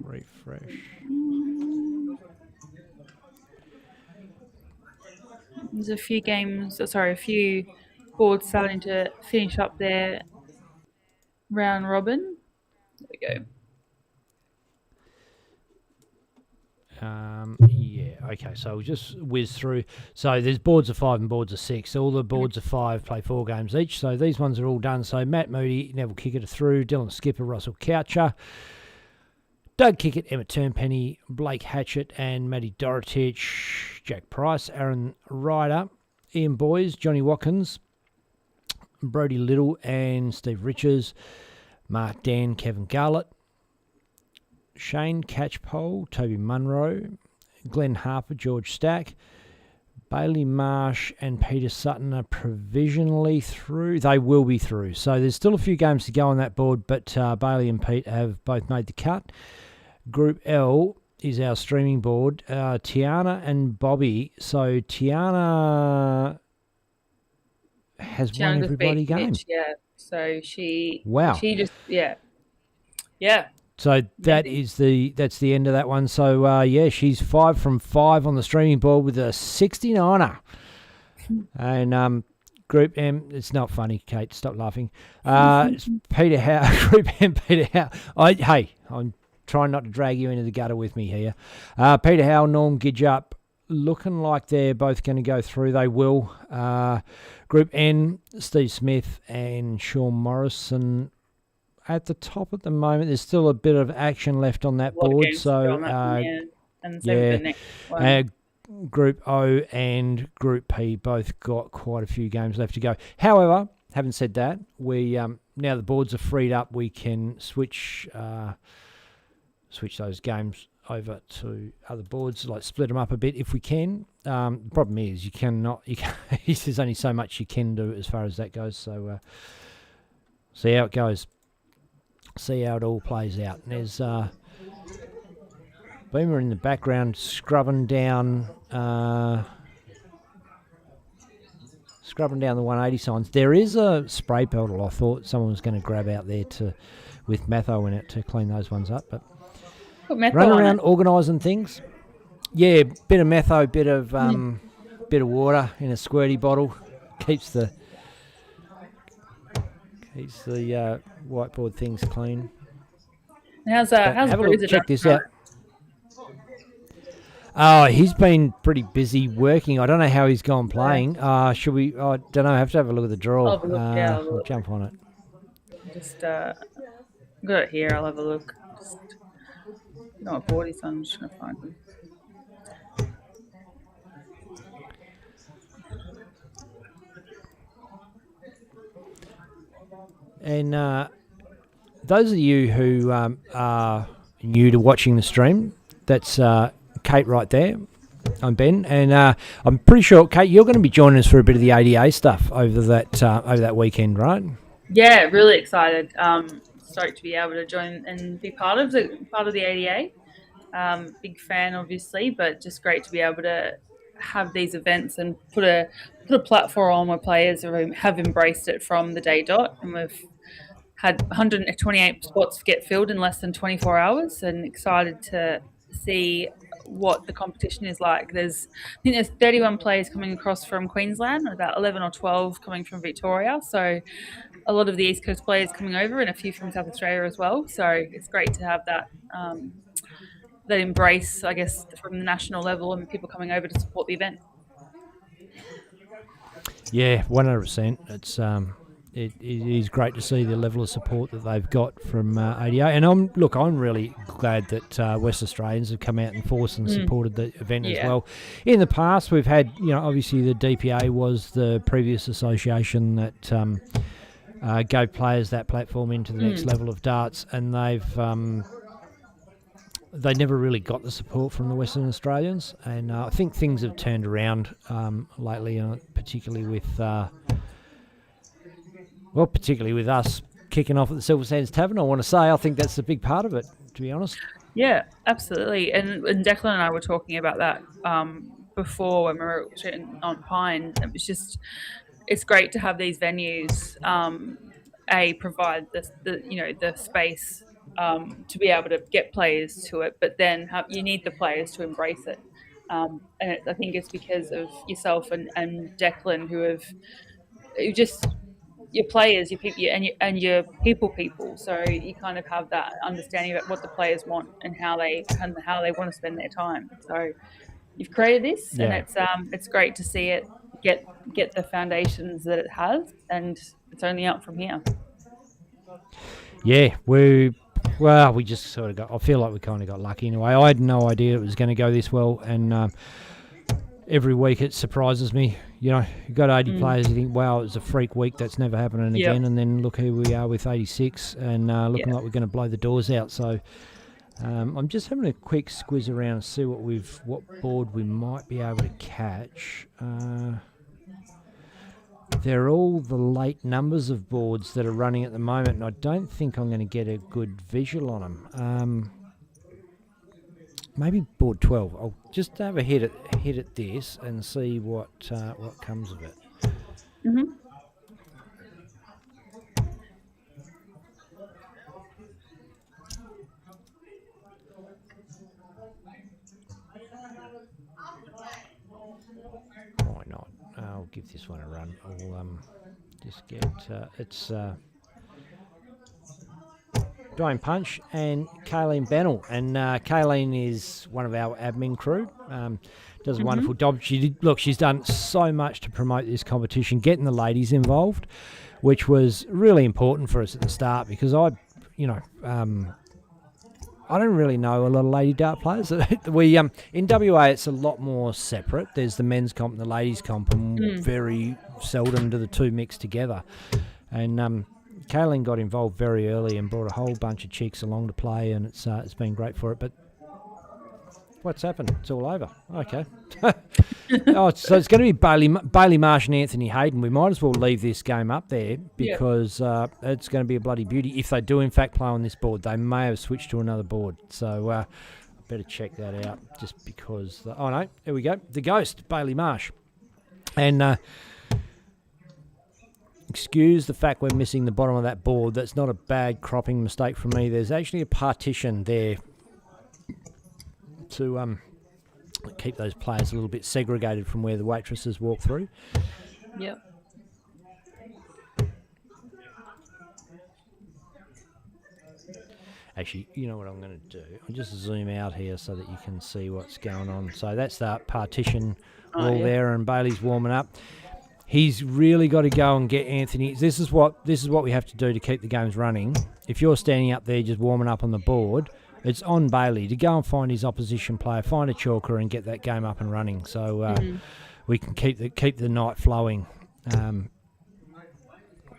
[SPEAKER 2] Refresh.
[SPEAKER 6] There's a few games, a few boards starting to finish up their round robin. There we go.
[SPEAKER 2] Yeah, okay, so we'll just whiz through. So there's boards of 5 and boards of 6. All the boards of 5 play 4 games each. So these ones are all done. So Matt Moody, Neville Kickett through, Dylan Skipper, Russell Coucher, Doug Kickett, Emma Turnpenny, Blake Hatchett and Matty Dorotich, Jack Price, Aaron Ryder, Ian Boys, Johnny Watkins, Brody Little and Steve Riches, Mark Dan, Kevin Garlett, Shane Catchpole, Toby Munro, Glenn Harper, George Stack, Bailey Marsh and Peter Sutton are provisionally through. They will be through. So there's still a few games to go on that board, but Bailey and Pete have both made the cut. Group L is our streaming board. Tiana and Bobby. So Tiana has won every bloody game.
[SPEAKER 6] Yeah. So she.
[SPEAKER 2] Wow.
[SPEAKER 6] She just yeah.
[SPEAKER 2] So that's the end of that one. So yeah, she's 5 from 5 on the streaming board with a 69er. And Group M, it's not funny, Kate. Stop laughing. It's Peter Howe. Group M, Peter Howe. I'm trying not to drag you into the gutter with me here. Peter Howe, Norm Gidjup, looking like they're both going to go through. They will. Group N, Steve Smith and Sean Morrison at the top at the moment. There's still a bit of action left on that board. So, Group O and Group P both got quite a few games left to go. However, having said that, we now the boards are freed up, we can switch those games over to other boards, like split them up a bit if we can. The problem is you cannot. There's only so much you can do as far as that goes. So see how it goes. See how it all plays out. And there's Boomer in the background scrubbing down the 180 signs. There is a spray bottle. I thought someone was going to grab out there with metho in it to clean those ones up. But run around organising things. Yeah, bit of metho, bit of water in a squirty bottle. Keeps the whiteboard things clean.
[SPEAKER 6] How's
[SPEAKER 2] have a look, check this out.
[SPEAKER 6] Oh,
[SPEAKER 2] he's been pretty busy working. I don't know how he's gone playing. Should we? I don't know. I have to have a look at the draw. I'll jump on it.
[SPEAKER 6] Just got it here. I'll have a look. Not what board he's on. I'm just gonna find him.
[SPEAKER 2] And those of you who are new to watching the stream, that's Kate right there. I'm Ben, and I'm pretty sure, Kate, you're going to be joining us for a bit of the ADA stuff over that weekend, right?
[SPEAKER 6] Yeah, really excited. Stoked to be able to join and be part of the ADA. Big fan, obviously, but just great to be able to have these events and put a platform on where players have embraced it from the day dot, and we've had 128 spots get filled in less than 24 hours, and excited to see what the competition is like. I think there's 31 players coming across from Queensland, about 11 or 12 coming from Victoria, so a lot of the East Coast players coming over and a few from South Australia as well. So it's great to have that that embrace, I guess, from the national level and people coming over to support the event. Yeah,
[SPEAKER 2] 100%. It's it is great to see the level of support that they've got from ADA. And I'm really glad that West Australians have come out in force and supported the event as well. In the past, we've had, obviously the DPA was the previous association that gave players that platform into the next level of darts, and they've they never really got the support from the Western Australians, and I think things have turned around lately, particularly with us kicking off at the Silver Sands Tavern. I think that's a big part of it, to be honest.
[SPEAKER 6] Yeah, absolutely. And Declan and I were talking about that before when we were shooting on Pine. It's great to have these venues. Provide the space to be able to get players to it, but then you need the players to embrace it. I think it's because of yourself and Declan your players, your people, and your people. So you kind of have that understanding about what the players want and how they want to spend their time. So you've created this, and it's great to see it get the foundations that it has, and it's only up from here.
[SPEAKER 2] Yeah, we just sort of I feel like we kind of got lucky in a way. I had no idea it was going to go this well, and every week it surprises me. You know, you've got 80 players, you think, wow, it was a freak week, that's never happening again. And then look who we are with 86, and looking like we're going to blow the doors out. So I'm just having a quick squiz around and see what board we might be able to catch. They're all the late numbers of boards that are running at the moment, and I don't think I'm going to get a good visual on them. Maybe board 12. I'll just have a hit at this and see what comes of it.
[SPEAKER 6] Mm-hmm.
[SPEAKER 2] Why not? I'll give this one a run. I'll just get it's Dwayne Punch and Kayleen Bennell, and Kayleen is one of our admin crew. Does a wonderful job. She's done so much to promote this competition, getting the ladies involved, which was really important for us at the start, because I don't really know a lot of lady dart players. We in WA it's a lot more separate. There's the men's comp and the ladies comp, and very seldom do the two mix together. And Kayleen got involved very early and brought a whole bunch of chicks along to play, and it's been great for it. But what's happened? It's all over. Okay. So it's going to be Bailey Marsh and Anthony Hayden. We might as well leave this game up there, because it's going to be a bloody beauty. If they do in fact play on this board, they may have switched to another board. So I better check that out, just because. Oh no, there we go. The Ghost, Bailey Marsh, and. Excuse the fact we're missing the bottom of that board. That's not a bad cropping mistake from me. There's actually a partition there to keep those players a little bit segregated from where the waitresses walk through.
[SPEAKER 6] Yep.
[SPEAKER 2] Actually, you know what I'm going to do? I'll just zoom out here so that you can see what's going on. So that's that partition wall there, and Bailey's warming up. He's really got to go and get Anthony. This is what we have to do to keep the games running. If you're standing up there just warming up on the board, it's on Bailey to go and find his opposition player, find a chalker, and get that game up and running. So we can keep the night flowing.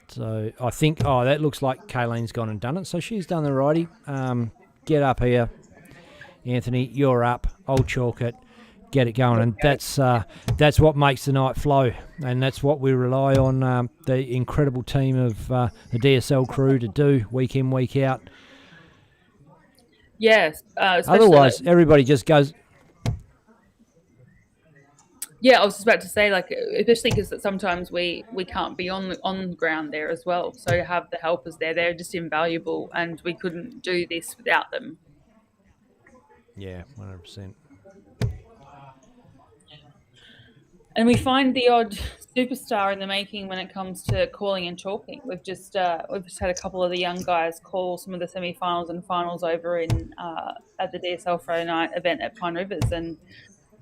[SPEAKER 2] So I think that looks like Kayleen's gone and done it. So she's done the righty. Get up here, Anthony. You're up. I'll chalk it. Get it going, and that's what makes the night flow, and that's what we rely on the incredible team of the DSL crew to do week in, week out.
[SPEAKER 6] Yes.
[SPEAKER 2] Otherwise, everybody just goes.
[SPEAKER 6] Yeah, I was just about to say, especially because sometimes we can't be on the ground there as well. So to have the helpers there, they're just invaluable, and we couldn't do this without them.
[SPEAKER 2] Yeah, 100%.
[SPEAKER 6] And we find the odd superstar in the making when it comes to calling and chalking. We've just had a couple of the young guys call some of the semi-finals and finals over in at the DSL Friday night event at Pine Rivers, and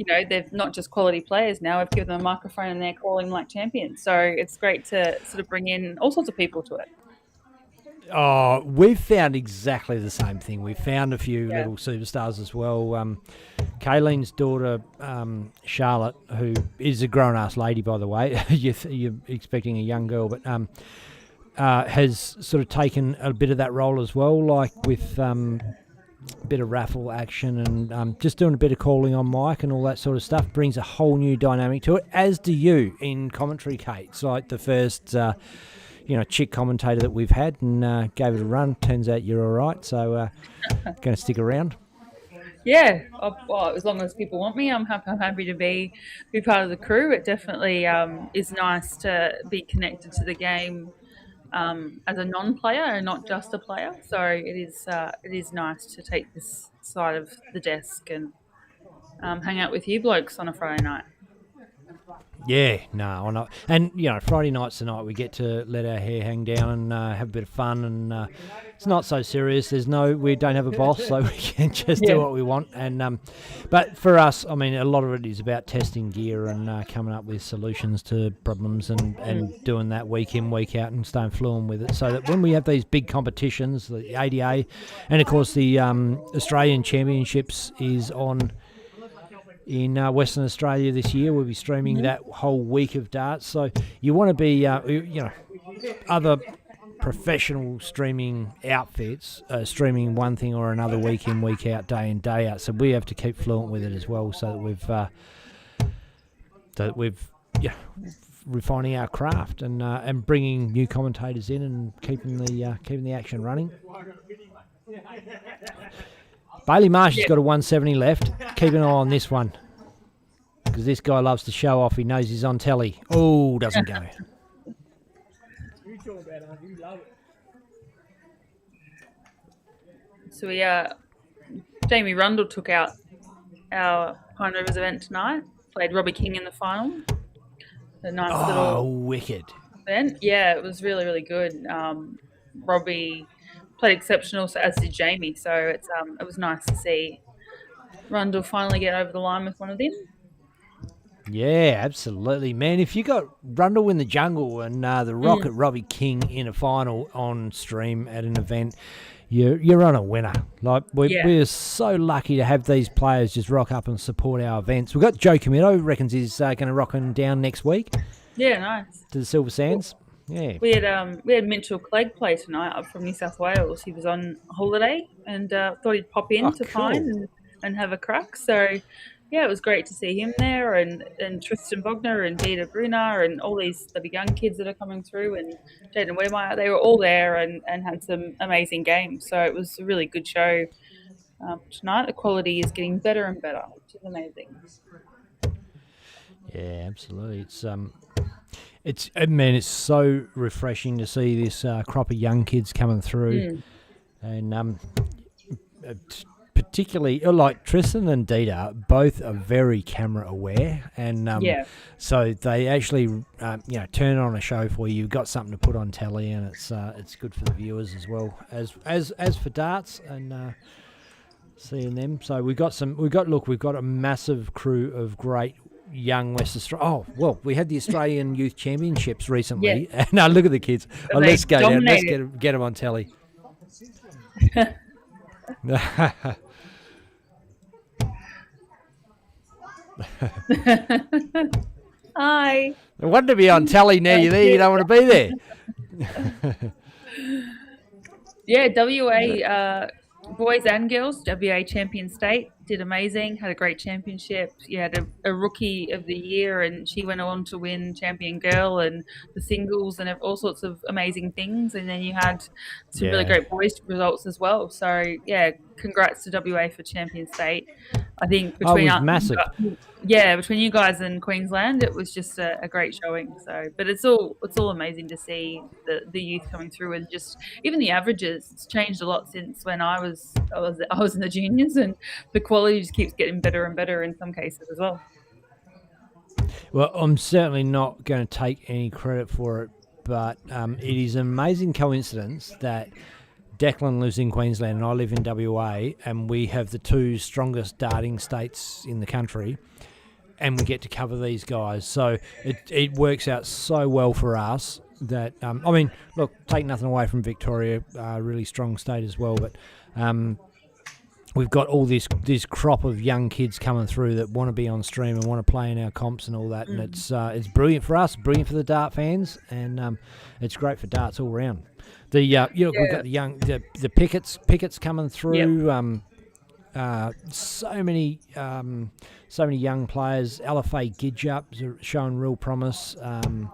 [SPEAKER 6] they're not just quality players now. We've given them a microphone and they're calling like champions. So it's great to sort of bring in all sorts of people to it.
[SPEAKER 2] Oh, we've found exactly the same thing. We've found a few little superstars as well. Kayleen's daughter, Charlotte, who is a grown-ass lady, by the way. You're expecting a young girl, but has sort of taken a bit of that role as well, like with bit of raffle action, and just doing a bit of calling on mic and all that sort of stuff brings a whole new dynamic to it, as do you in commentary, Kate. It's like the first chick commentator that we've had, and gave it a run. Turns out you're all right, so going to stick around.
[SPEAKER 6] Yeah, well, as long as people want me, I'm happy to be part of the crew. It definitely is nice to be connected to the game as a non-player and not just a player. So it is nice to take this side of the desk and hang out with you blokes on a Friday night.
[SPEAKER 2] Yeah, no, I know. And, Friday night's the night we get to let our hair hang down and have a bit of fun, and it's not so serious. We don't have a boss, so we can just do what we want. And but for us, I mean, a lot of it is about testing gear and coming up with solutions to problems and doing that week in, week out, and staying fluent with it, so that when we have these big competitions, the ADA, and of course the Australian Championships is on in Western Australia this year. We'll be streaming that whole week of darts. So you want to be, other professional streaming outfits streaming one thing or another week in, week out, day in, day out. So we have to keep fluent with it as well, so that we've refining our craft and bringing new commentators in and keeping the action running. Bailey Marsh has got a 170 left. Keep an eye on this one, because this guy loves to show off. He knows he's on telly. Oh, doesn't go.
[SPEAKER 6] So Jamie Rundle took out our Pine Rivers event tonight. Played Robbie King in the final. A nice little
[SPEAKER 2] wicked
[SPEAKER 6] event. Yeah, it was really, really good. Robbie played exceptional, so as did Jamie. So it was nice to see Rundle finally get over the line with one of them.
[SPEAKER 2] Yeah, absolutely, man. If you got Rundle in the jungle and the Rocket Robbie King in a final on stream at an event, you're on a winner. Like we're so lucky to have these players just rock up and support our events. We've got Joe Comito reckons he's going to rock on down next week.
[SPEAKER 6] Yeah, nice.
[SPEAKER 2] To the Silver Sands. Yeah.
[SPEAKER 6] We had Mitchell Clegg play tonight up from New South Wales. He was on holiday and thought he'd pop in to Pine and have a crack. So, yeah, it was great to see him there, and Tristan Bogner and Dita Brunner and all these young kids that are coming through, and Jaden Wedemeyer. They were all there and had some amazing games. So it was a really good show tonight. The quality is getting better and better, which is amazing.
[SPEAKER 2] Yeah, absolutely. It's so refreshing to see this crop of young kids coming through, and particularly like Tristan and Dita, both are very camera aware, and so they actually turn on a show for you. You've got something to put on telly, and it's good for the viewers as well as for darts and seeing them. So we've got a massive crew of great young West Australia. Oh, well, we had the Australian Youth Championships recently. Yeah. And look at the kids. Oh, let's go down. Let's get them on telly.
[SPEAKER 6] Hi.
[SPEAKER 2] I wanted to be on telly. Now you're there. You don't want to be there.
[SPEAKER 6] Yeah, WA boys and girls, WA champion state, did amazing, had a great championship. You had a rookie of the year, and she went on to win champion girl and the singles and all sorts of amazing things. And then you had some really great boys results as well. So, yeah, congrats to WA for champion state. I think between
[SPEAKER 2] massive.
[SPEAKER 6] Between you guys and Queensland, it was just a great showing. So, but it's all amazing to see the youth coming through, and just even the averages. It's changed a lot since when I was in the juniors, and the quality just keeps getting better and better in some cases as well.
[SPEAKER 2] Well, I'm certainly not going to take any credit for it, but it is an amazing coincidence that Declan lives in Queensland and I live in WA, and we have the two strongest darting states in the country, and we get to cover these guys. So it works out so well for us that, look, take nothing away from Victoria, really strong state as well, but we've got all this crop of young kids coming through that want to be on stream and want to play in our comps and all that, and it's brilliant for us, brilliant for the dart fans, and it's great for darts all round. We've got the Pickets coming through. So many young players. LFA Gidjup's showing real promise. I'm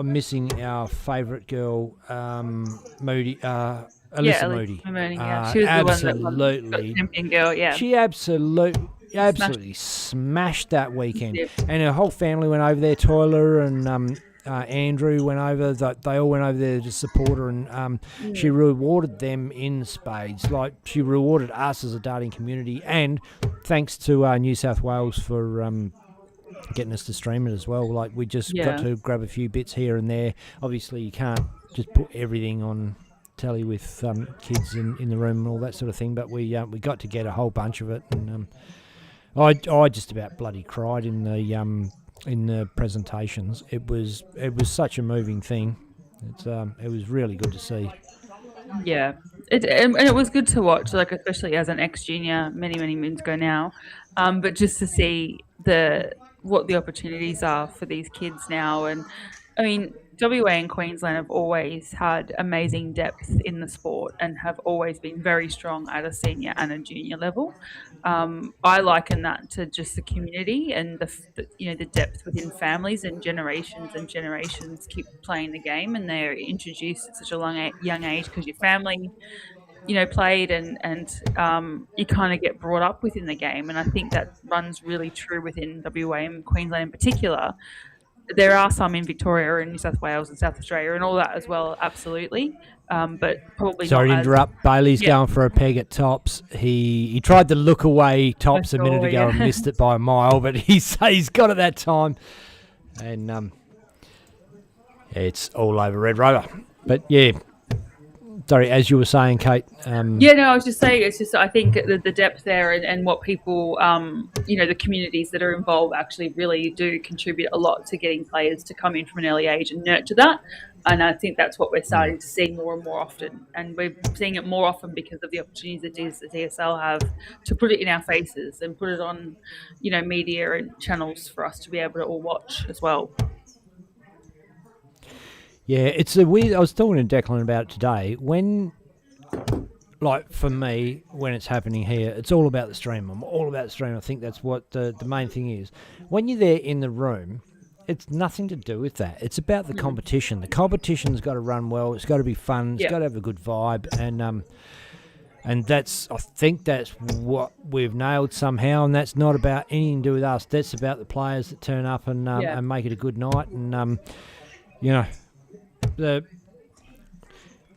[SPEAKER 2] missing our favourite girl, Moody, Alyssa
[SPEAKER 6] Yeah,
[SPEAKER 2] Moody.
[SPEAKER 6] Mooney, yeah. She was the one that
[SPEAKER 2] Absolutely.
[SPEAKER 6] got champion girl, yeah.
[SPEAKER 2] She absolutely smashed that weekend.
[SPEAKER 6] Yep.
[SPEAKER 2] And her whole family went over there. Toiler and Andrew went over. They all went over there to support her, and she rewarded them in spades. Like, she rewarded us as a darting community, and thanks to New South Wales for getting us to stream it as well. Like, we just got to grab a few bits here and there. Obviously, you can't just put everything on telly with kids in the room and all that sort of thing, but we got to get a whole bunch of it, and I just about bloody cried in the presentations. It was such a moving thing. It was really good to see.
[SPEAKER 6] Yeah, and it was good to watch, like, especially as an ex-junior many moons ago now, but just to see what the opportunities are for these kids now. And I mean, WA and Queensland have always had amazing depth in the sport and have always been very strong at a senior and a junior level. I liken that to just the community and the depth within families, and generations keep playing the game, and they're introduced at such a young age because your family played, and you kind of get brought up within the game. And I think that runs really true within WA and Queensland in particular. There are some in Victoria and New South Wales and South Australia and all that as well, absolutely. But probably
[SPEAKER 2] Sorry
[SPEAKER 6] not
[SPEAKER 2] to interrupt. Bailey's going for a peg at tops. He tried to look away tops a minute ago and missed it by a mile, but he's got it that time. And it's all over Red Rover. But yeah. Sorry, as you were saying, Kate.
[SPEAKER 6] I was just saying, it's just, I think the depth there and what people, the communities that are involved actually really do contribute a lot to getting players to come in from an early age and nurture that. And I think that's what we're starting to see more and more often. And we're seeing it more often because of the opportunities that the DSL have to put it in our faces and put it on, media and channels for us to be able to all watch as well.
[SPEAKER 2] Yeah, it's a weird. I was talking to Declan about it today. For me, when it's happening here, it's all about the stream. I'm all about the stream. I think that's what the main thing is. When you're there in the room, it's nothing to do with that. It's about the competition. The competition's got to run well. It's got to be fun. It's got to have a good vibe, and that's. I think that's what we've nailed somehow. And that's not about anything to do with us. That's about the players that turn up and make it a good night. And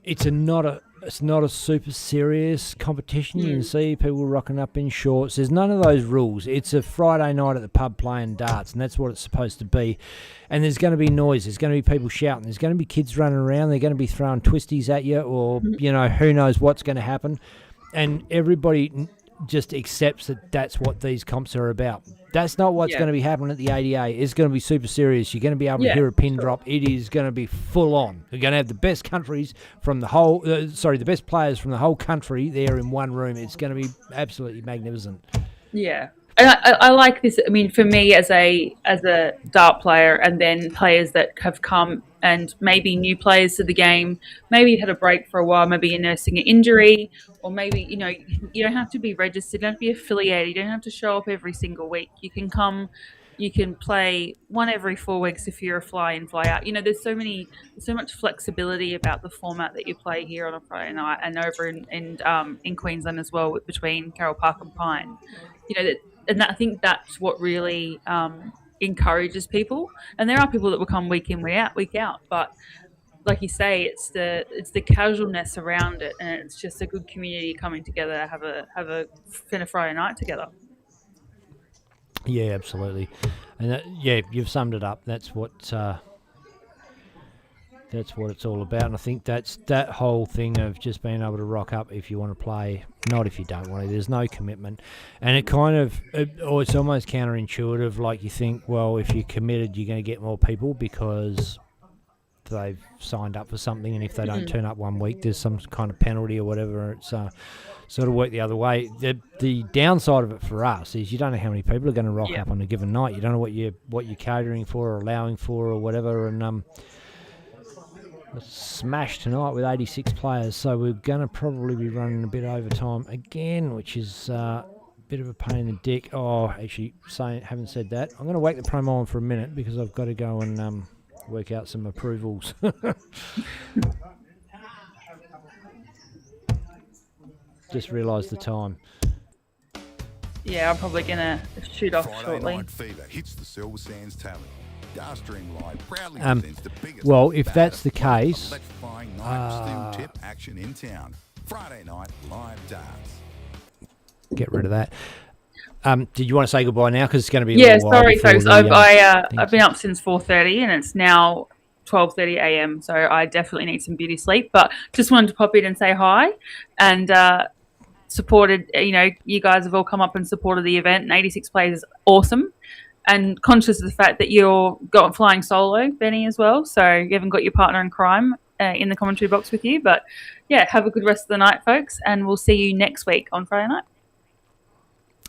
[SPEAKER 2] it's not a super serious competition. You can see people rocking up in shorts. There's none of those rules. It's a Friday night at the pub playing darts, and that's what it's supposed to be. And there's going to be noise. There's going to be people shouting. There's going to be kids running around. They're going to be throwing twisties at you, or who knows what's going to happen. And everybody just accepts that that's what these comps are about. That's not what's going to be happening at the ADA. It's going to be super serious. You're going to be able to hear a pin drop. It is going to be full on. You're going to have the best countries from the best players from the whole country there in one room. It's going to be absolutely magnificent. Yeah.
[SPEAKER 6] And I like this. I mean, for me as a dart player, and then players that have come, and maybe new players to the game, maybe you had a break for a while, maybe you're nursing an injury, or maybe, you don't have to be registered, you don't have to be affiliated, you don't have to show up every single week. You can come, you can play one every 4 weeks if you're a fly in, fly out. There's so much flexibility about the format that you play here on a Friday night, and over in Queensland as well, between Carroll Park and Pine. I think that's what really encourages people. And there are people that will come week in, week out. But like you say, it's the casualness around it, and it's just a good community coming together to have a Friday night together.
[SPEAKER 2] Yeah, absolutely. And you've summed it up. That's what it's all about. And I think that's that whole thing of just being able to rock up if you want to play, not if you don't want to. There's no commitment. And it's almost counterintuitive. Like, you think, well, if you're committed, you're going to get more people because they've signed up for something, and if they don't turn up 1 week, there's some kind of penalty or whatever. It's sort of worked the other way. The downside of it for us is you don't know how many people are going to rock up on a given night. You don't know what you're catering for or allowing for or whatever. And a smash tonight with 86 players, so we're going to probably be running a bit overtime again, which is a bit of a pain in the dick. Oh, actually, haven't said that. I'm going to whack the promo on for a minute because I've got to go and work out some approvals. Just realised the time.
[SPEAKER 6] Yeah, I'm probably gonna shoot off
[SPEAKER 1] Friday
[SPEAKER 6] shortly.
[SPEAKER 1] Night Fever hits the Silver Sands Tavern. Darstream Live proudly presents the biggest,
[SPEAKER 2] well, if that's
[SPEAKER 1] baddest,
[SPEAKER 2] the case,
[SPEAKER 1] electrifying night of steel tip action in town. Friday night live darts.
[SPEAKER 2] get rid of that. Did you want to say goodbye now? Because it's going to be a
[SPEAKER 6] Yeah,
[SPEAKER 2] little while
[SPEAKER 6] sorry,
[SPEAKER 2] before
[SPEAKER 6] folks. I've been up since 4:30, and it's now 12:30 a.m. So I definitely need some beauty sleep. But just wanted to pop in and say hi, and supported. You guys have all come up and supported the event, and 86 players is awesome. And conscious of the fact that you're flying solo, Benny, as well. So you haven't got your partner in crime in the commentary box with you. But yeah, have a good rest of the night, folks, and we'll see you next week on Friday night.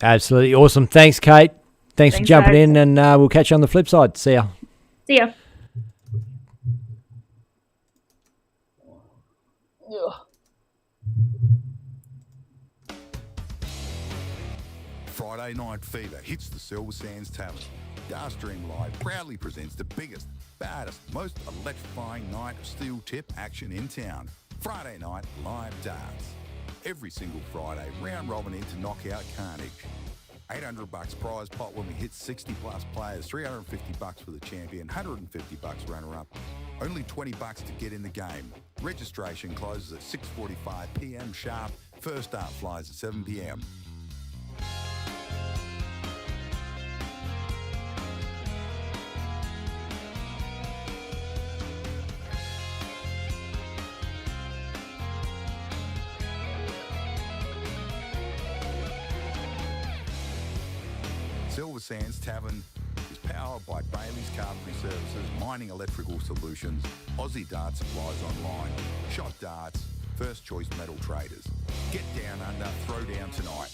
[SPEAKER 2] Absolutely awesome. Thanks, Kate. Thanks for jumping in, and we'll catch you on the flip side. See ya.
[SPEAKER 6] See ya.
[SPEAKER 1] Friday Night Fever hits the Silver Sands Tavern. Darstream Live proudly presents the biggest, baddest, most electrifying night of steel tip action in town. Friday night live darts. Every single Friday, round robin into knockout carnage. $800 prize pot when we hit 60 plus players, $350 for the champion, $150 runner up. Only $20 to get in the game. Registration closes at 6:45 p.m. sharp. First start flies at 7 p.m. Silver Sands Tavern is powered by Bailey's Carpentry Services, Mining Electrical Solutions, Aussie Dart Supplies Online, Shot Darts, First Choice Metal Traders. Get down under, throw down tonight.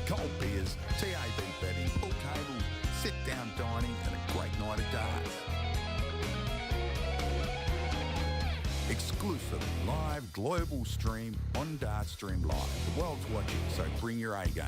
[SPEAKER 1] Cold beers, TAB betting, pool tables, sit-down dining, and a great night of darts. Exclusive live global stream on Dartstream Live. The world's watching, so bring your A game.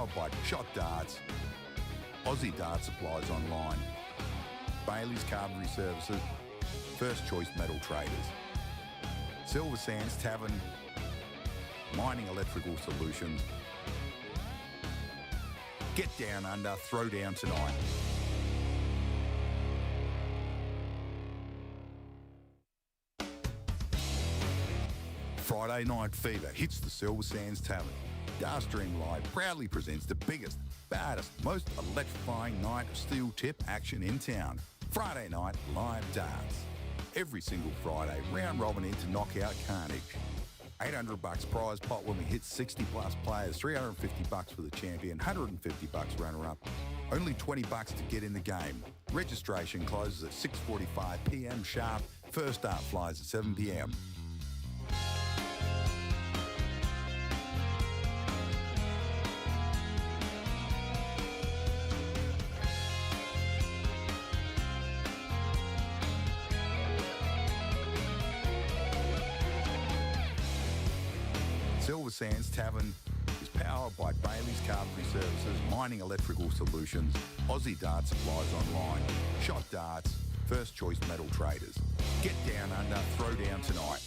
[SPEAKER 1] powered by Shot Darts, Aussie Dart Supplies Online, Bailey's Carpentry Services, First Choice Metal Traders, Silver Sands Tavern, Mining Electrical Solutions. Get down under, throw down tonight. Friday Night Fever hits the Silver Sands Tavern. Darstream Live proudly presents the biggest, baddest, most electrifying night of steel tip action in town. Friday night live darts. Every single Friday, round robin into knockout carnage. $800 prize pot when we hit 60 plus players, $350 for the champion, $150 runner up. Only $20 to get in the game. Registration closes at 6:45 p.m. sharp. First start flies at 7 p.m. Silver Sands Tavern is powered by Bailey's Carpentry Services, Mining Electrical Solutions, Aussie Dart Supplies Online, Shot Darts, First Choice Metal Traders. Get down under, throw down tonight.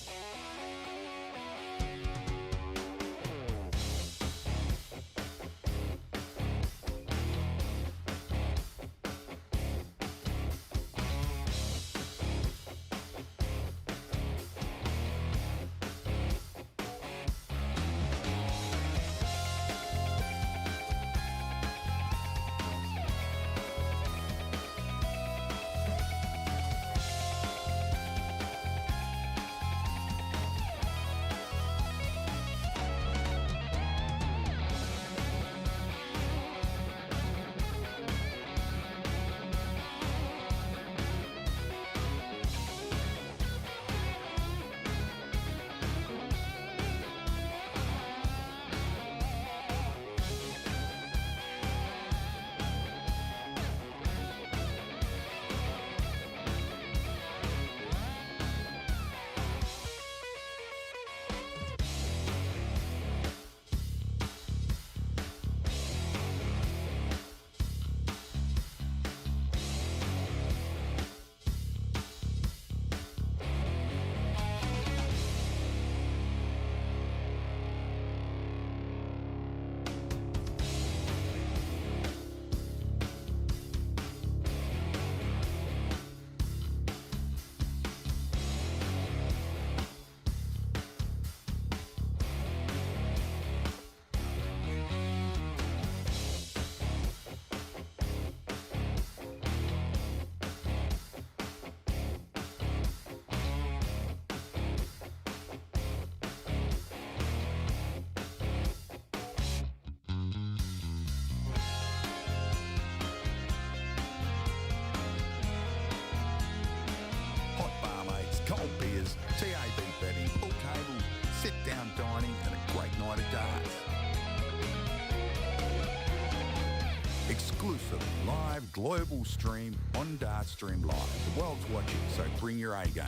[SPEAKER 1] TAB betting, pool tables, sit-down dining and a great night of darts. Exclusive live global stream on Dartstream Live. The world's watching, so bring your A game.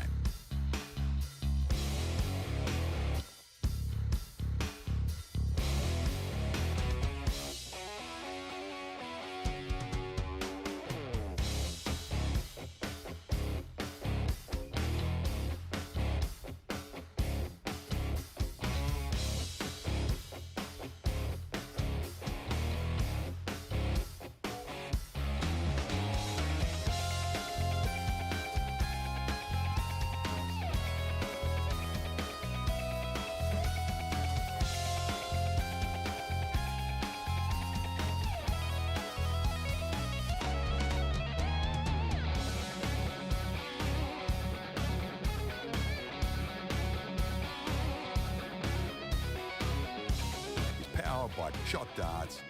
[SPEAKER 1] By Shot Darts,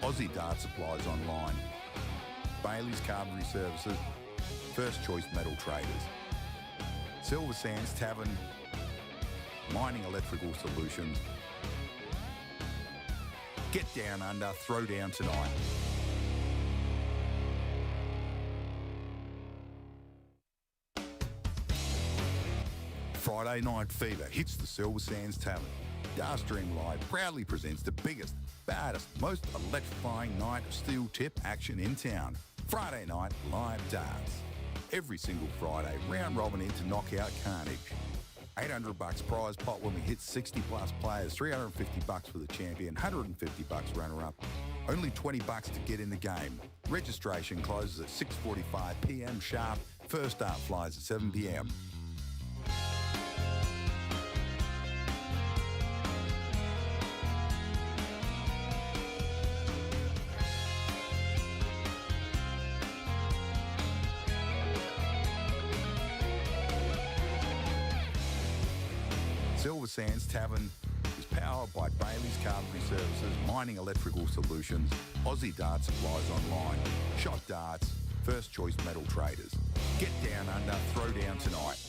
[SPEAKER 1] Aussie Dart Supplies Online, Bailey's Carpentry Services, First Choice Metal Traders, Silver Sands Tavern, Mining Electrical Solutions. Get down under, throw down tonight. Friday Night Fever hits the Silver Sands Tavern. Darstream Live proudly presents the biggest, baddest, most electrifying night of steel tip action in town. Friday night live darts. Every single Friday, round robin into knockout carnage. $800 prize pot when we hit 60 plus players, $350 for the champion, $150 runner up. Only $20 to get in the game. Registration closes at 6:45 p.m. sharp. First start flies at 7 p.m. Silver Sands Tavern is powered by Bailey's Carpentry Services, Mining Electrical Solutions, Aussie Dart Supplies Online, Shot Darts, First Choice Metal Traders. Get down under, throw down tonight.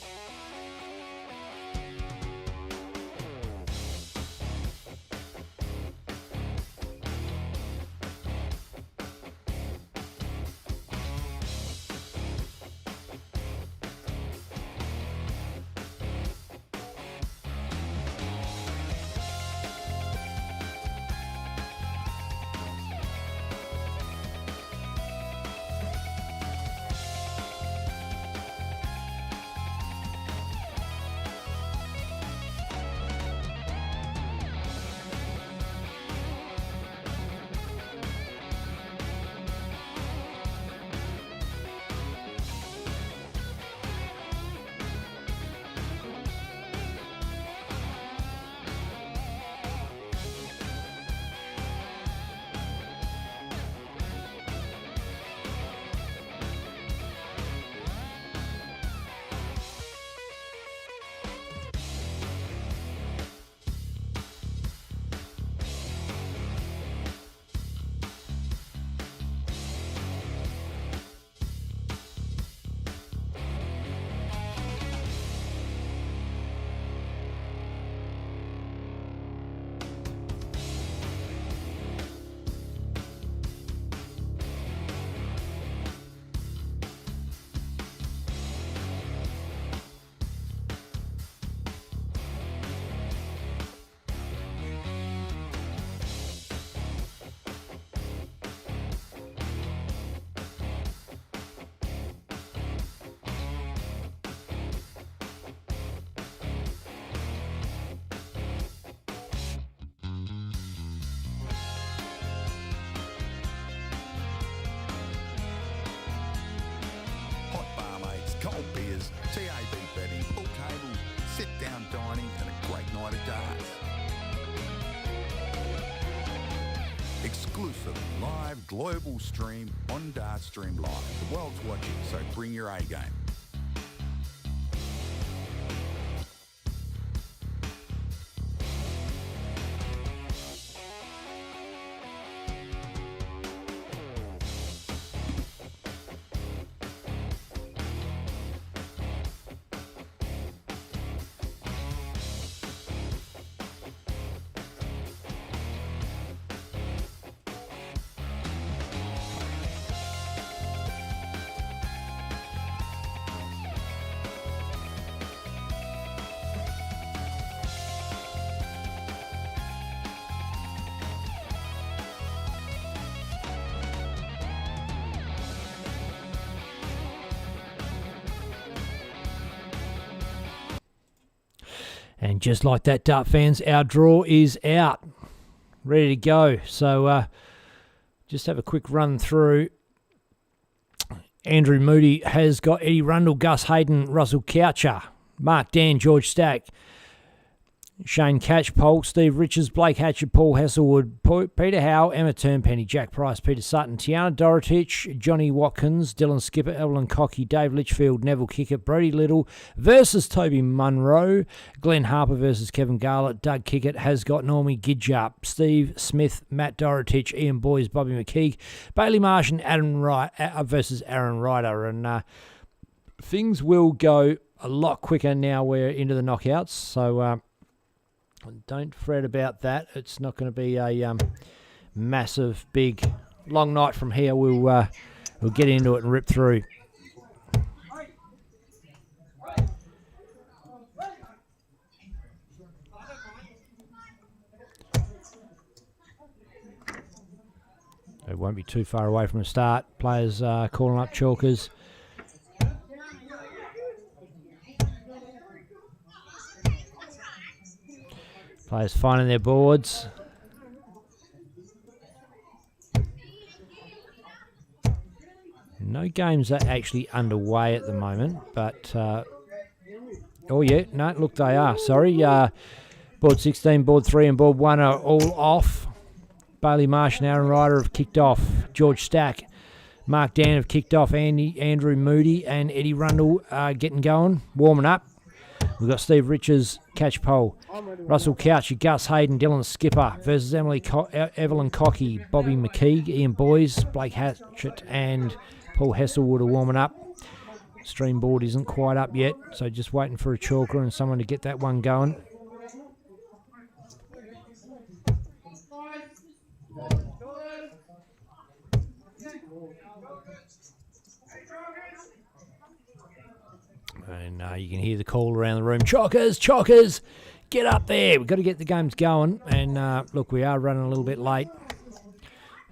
[SPEAKER 1] Cold beers, TAB betting, pool tables, sit-down dining and a great night of darts. Exclusive live global stream on Dartstream Live. The world's watching, so bring your A game.
[SPEAKER 2] And just like that, Dart fans, our draw is out. Ready to go. So just have a quick run through. Andrew Moody has got Eddie Rundle, Gus Hayden, Russell Coucher, Mark Dan, George Stack, Shane Catchpole, Steve Richards, Blake Hatcher, Paul Hasselwood, Peter Howe, Emma Turnpenny, Jack Price, Peter Sutton, Tiana Dorotich, Johnny Watkins, Dylan Skipper, Evelyn Cocky, Dave Litchfield, Neville Kickett, Brody Little versus Toby Munro, Glenn Harper versus Kevin Garlett, Doug Kickett has got Normie Gidjup, Steve Smith, Matt Dorotich, Ian Boys, Bobby McKeague, Bailey Marsh and Adam Wright versus Aaron Ryder. And things will go a lot quicker now we're into the knockouts. So don't fret about that. It's not going to be a massive, big, long night from here. We'll get into it and rip through. It won't be too far away from the start. Players calling up chalkers. Players finding their boards. No games are actually underway at the moment, but... oh, yeah. No, look, they are. Sorry. Board 16, Board 3 and Board 1 are all off. Bailey Marsh and Aaron Ryder have kicked off. George Stack, Mark Dan have kicked off. Andrew Moody and Eddie Rundle are getting going, warming up. We've got Steve Richards, catch pole. Russell Couch, Gus Hayden, Dylan Skipper versus Evelyn Cocky, Bobby McKeague, Ian Boys, Blake Hatchett and Paul Hesselwood are warming up. Stream board isn't quite up yet, so just waiting for a chalker and someone to get that one going. And you can hear the call around the room. Chalkers, get up there. We've got to get the games going. And look, we are running a little bit late,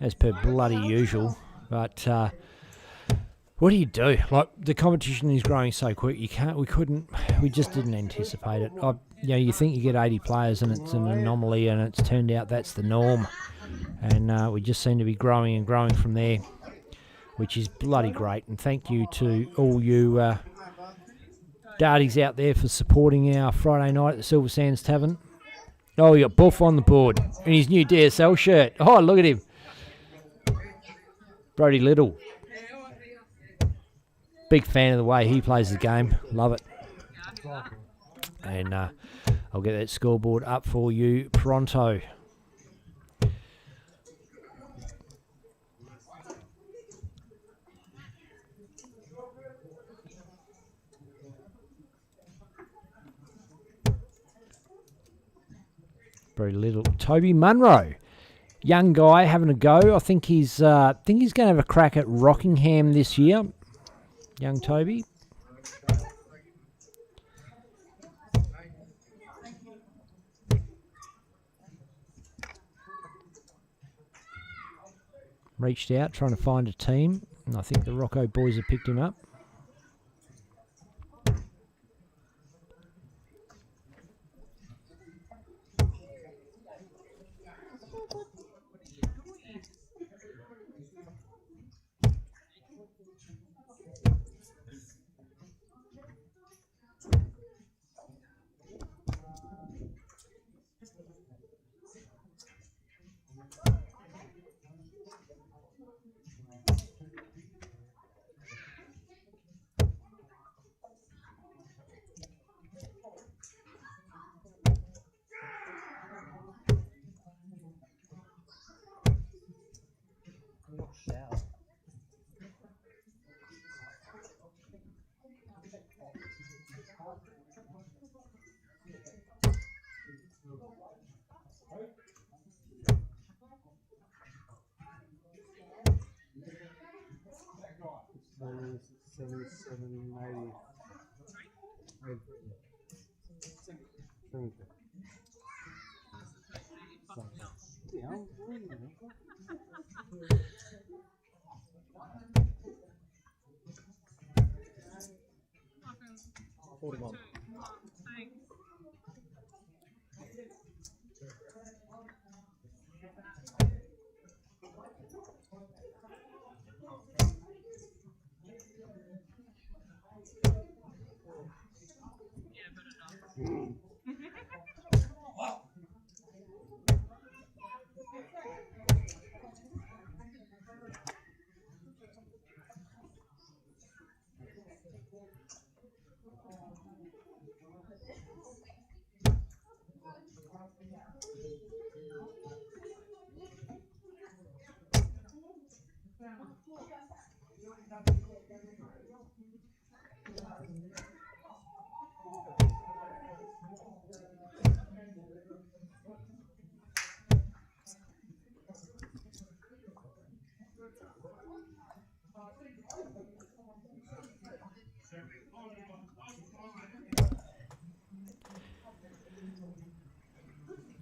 [SPEAKER 2] as per bloody usual. But what do you do? Like, the competition is growing so quick. We just didn't anticipate it. You think you get 80 players and it's an anomaly, and it's turned out that's the norm. And we just seem to be growing and growing from there, which is bloody great. And thank you to all you darties out there for supporting our Friday night at the Silver Sands Tavern. Oh, we got Buff on the board in his new DSL shirt. Oh, look at him. Brody Little. Big fan of the way he plays the game. Love it. And I'll get that scoreboard up for you pronto. Very little. Toby Munro, young guy having a go. I think he's going to have a crack at Rockingham this year. Young Toby. Reached out trying to find a team, and I think the Rocco boys have picked him up.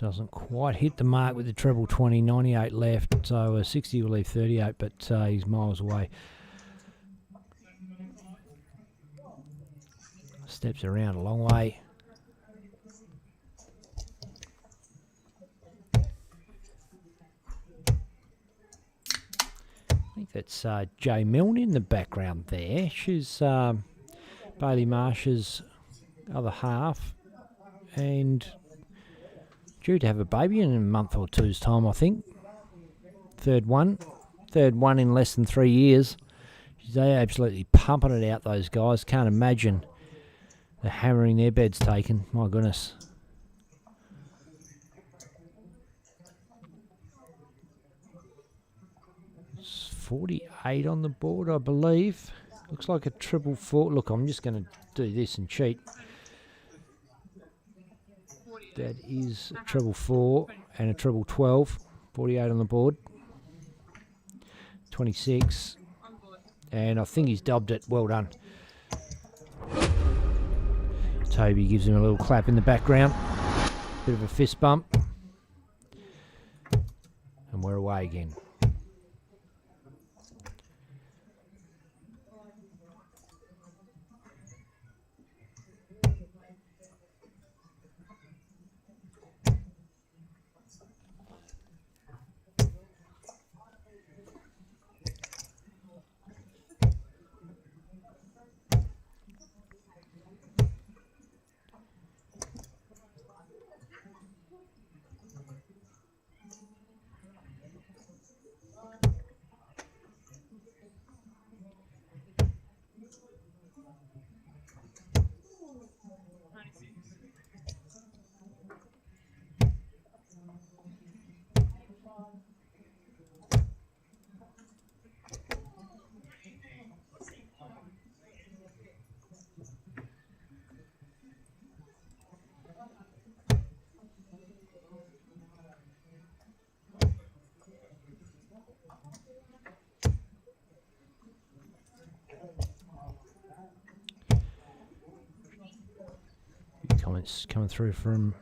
[SPEAKER 2] Doesn't quite hit the mark with the treble 20, 98 left, so 60 will leave 38, but he's miles away. Steps around a long way. I think that's Jay Milne in the background there. She's Bailey Marsh's other half, and due to have a baby in a month or two's time, I think. Third one in less than 3 years. They're absolutely pumping it out, those guys. Can't imagine the hammering their beds taken. My goodness. It's 48 on the board, I believe. Looks like a triple 4. Look, I'm just going to do this and cheat. That is a treble 4 and a treble 12. 48 on the board. 26. And I think he's dubbed it. Well done. Toby gives him a little clap in the background. Bit of a fist bump. And we're away again. Comments coming through from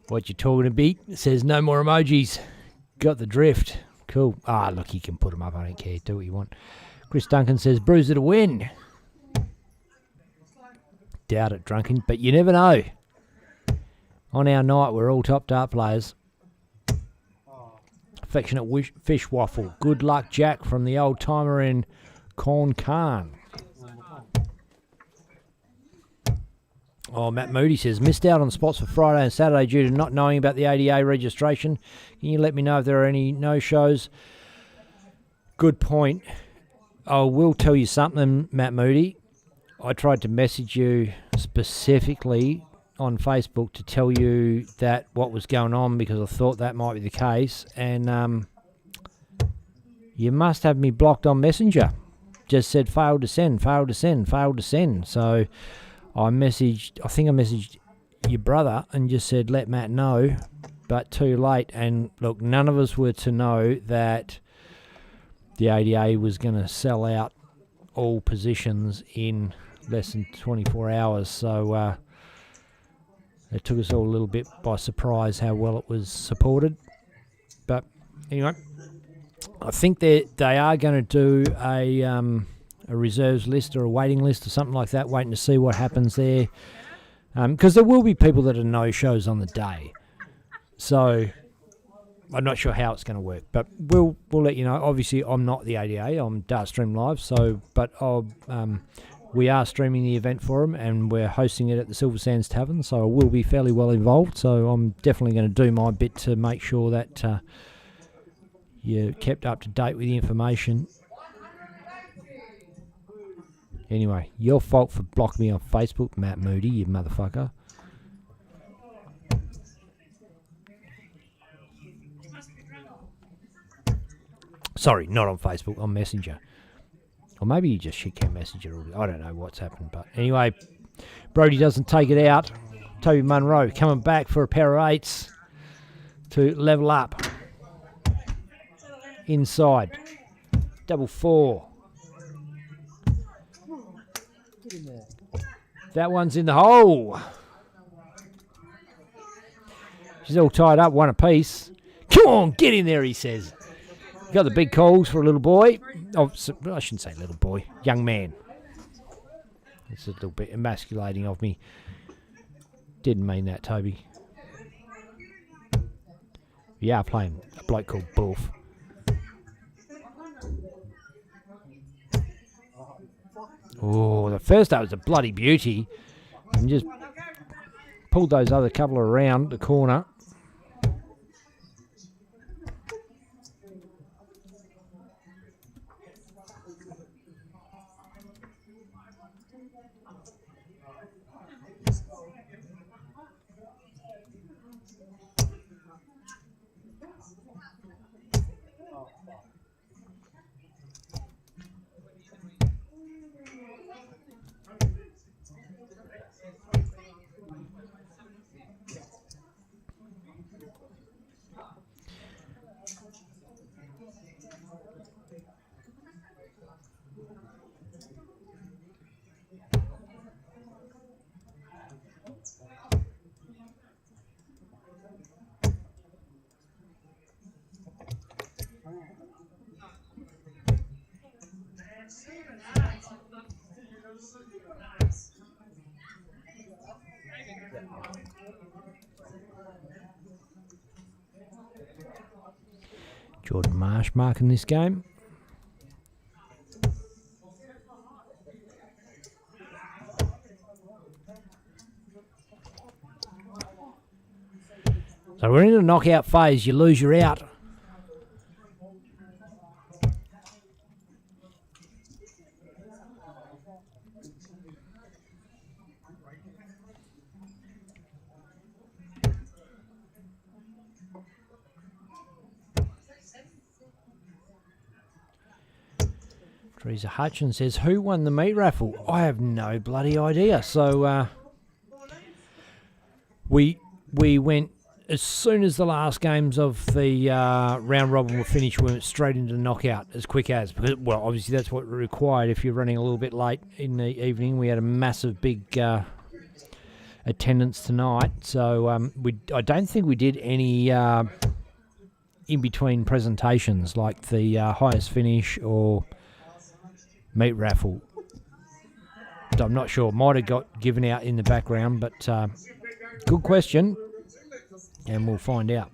[SPEAKER 2] what you talking about? It says no more emojis. Got the drift. Cool. Ah, look, you can put them up. I don't care. Do what you want. Chris Duncan says Bruiser to win. Doubt it, Drunken, but you never know. On our night, we're all top dart players. Affectionate fish waffle. Good luck, Jack, from the old timer in Corn Khan. Oh, Matt Moody says, missed out on spots for Friday and Saturday due to not knowing about the ADA registration. Can you let me know if there are any no-shows? Good point. I will tell you something, Matt Moody. I tried to message you specifically on Facebook to tell you that what was going on because I thought that might be the case. And you must have me blocked on Messenger. Just said failed to send, failed to send, failed to send. So I think I messaged your brother and just said, let Matt know, but too late. And look, none of us were to know that the ADA was going to sell out all positions in less than 24 hours. So it took us all a little bit by surprise how well it was supported. But anyway, I think they are going to do a reserves list or a waiting list or something like that, waiting to see what happens there. Because there will be people that are no-shows on the day. So I'm not sure how it's going to work, but we'll let you know. Obviously, I'm not the ADA. I'm Dartstream Live, but we are streaming the event for them, and we're hosting it at the Silver Sands Tavern, so I will be fairly well involved. So I'm definitely going to do my bit to make sure that you're kept up to date with the information. Anyway, your fault for blocking me on Facebook, Matt Moody, you motherfucker. Sorry, not on Facebook, on Messenger. Or maybe you just shitcat Messenger. I don't know what's happened. But anyway, Brody doesn't take it out. Toby Munro coming back for a pair of 8s to level up. Inside. Double 4. That one's in the hole. She's all tied up, one apiece. Come on, get in there, he says. Got the big calls for a little boy. Oh, I shouldn't say little boy, young man. It's a little bit emasculating of me. Didn't mean that, Toby. We are playing a bloke called Bulf. Oh, the first up was a bloody beauty. And just pulled those other couple around the corner. Jordan Marsh marking this game. So we're in the knockout phase. You lose, you're out. Teresa Hutchins says, who won the meat raffle? I have no bloody idea. So we went, as soon as the last games of the round robin were finished, we went straight into the knockout as quick as. Because, well, obviously that's what required if you're running a little bit late in the evening. We had a massive big attendance tonight. So I don't think we did any in-between presentations like the highest finish or meat raffle. I'm not sure. Might have got given out in the background, but good question, and we'll find out.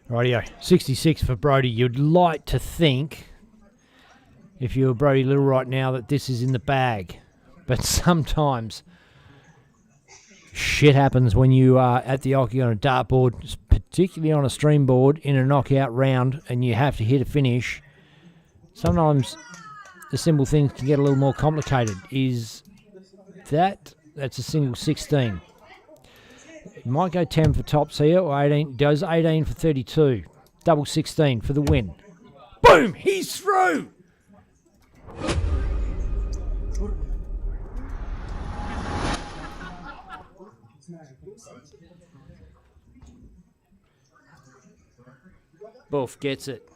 [SPEAKER 2] Rightio, 66 for Brody. You'd like to think, if you were Brody Little right now, that this is in the bag. But sometimes shit happens when you are at the hockey on a dartboard, particularly on a stream board, in a knockout round, and you have to hit a finish. Sometimes the simple things can get a little more complicated. Is that's a single 16. Might go 10 for tops here, or 18. Does 18 for 32. Double 16 for the win. Boom! He's through! Boof gets it.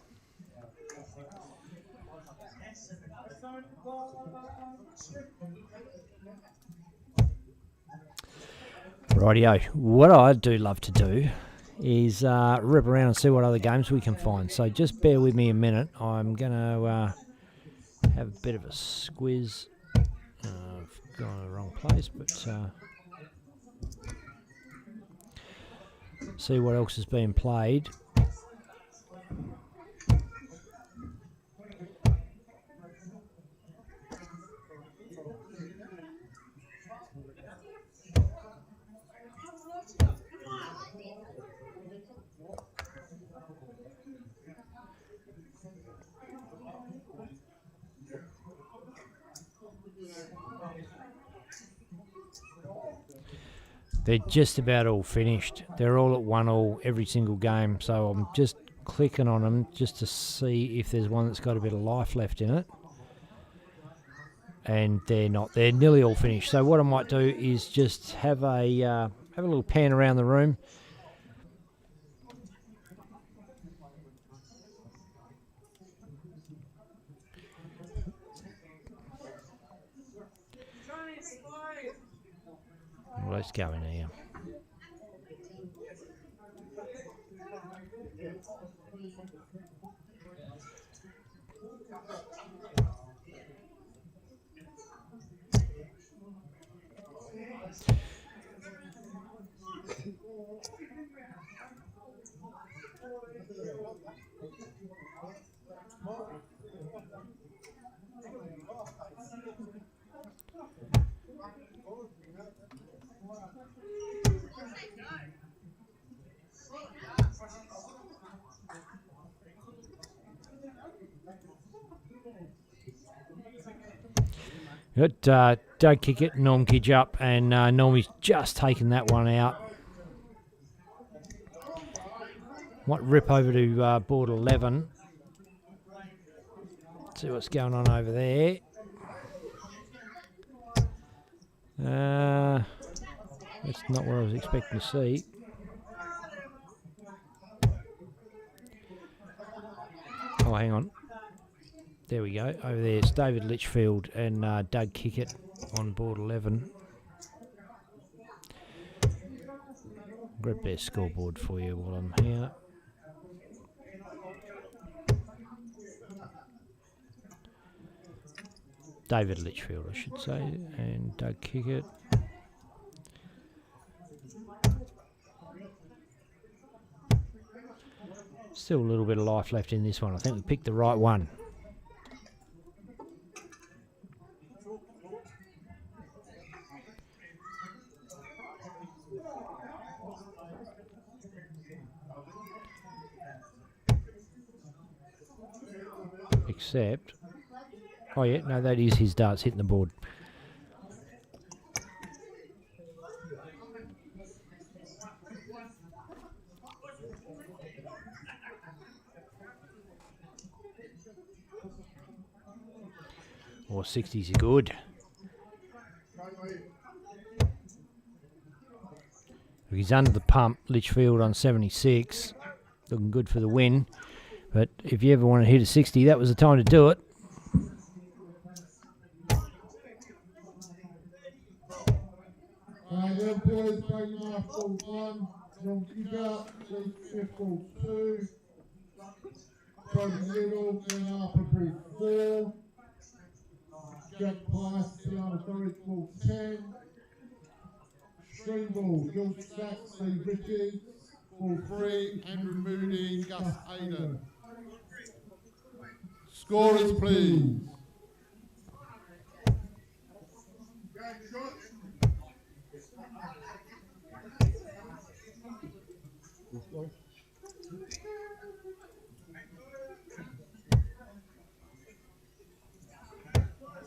[SPEAKER 2] Rightio. What I do love to do is rip around and see what other games we can find. So just bear with me a minute. I'm going to have a bit of a squiz. I've gone to the wrong place, but see what else is being played. They're just about all finished. They're all at 1-1 every single game, so I'm just clicking on them just to see if there's one that's got a bit of life left in it. And they're not. They're nearly all finished. So what I might do is just have a little pan around the room. Let's go in here. Got Doug Kickett, Norm Kidge up, and Normie's just taken that one out. Might rip over to board 11. See what's going on over there. That's not what I was expecting to see. Oh, hang on. There we go. Over there, it's David Litchfield and Doug Kickett on board 11. Grab their scoreboard for you while I'm here. David Litchfield, I should say, and Doug Kickett. Still a little bit of life left in this one. I think we picked the right one. Except, oh yeah, no, that is his darts hitting the board. Or 60s are good. He's under the pump, Litchfield on 76. Looking good for the win. But if you ever want to hit a 60, that was the time to do it.
[SPEAKER 5] Jack Price, Tiana Dorrit, ball 10. String ball, George Stack, Steve Richards. Ball 3, Andrew Moody, Gus Aiden. Scorers, please.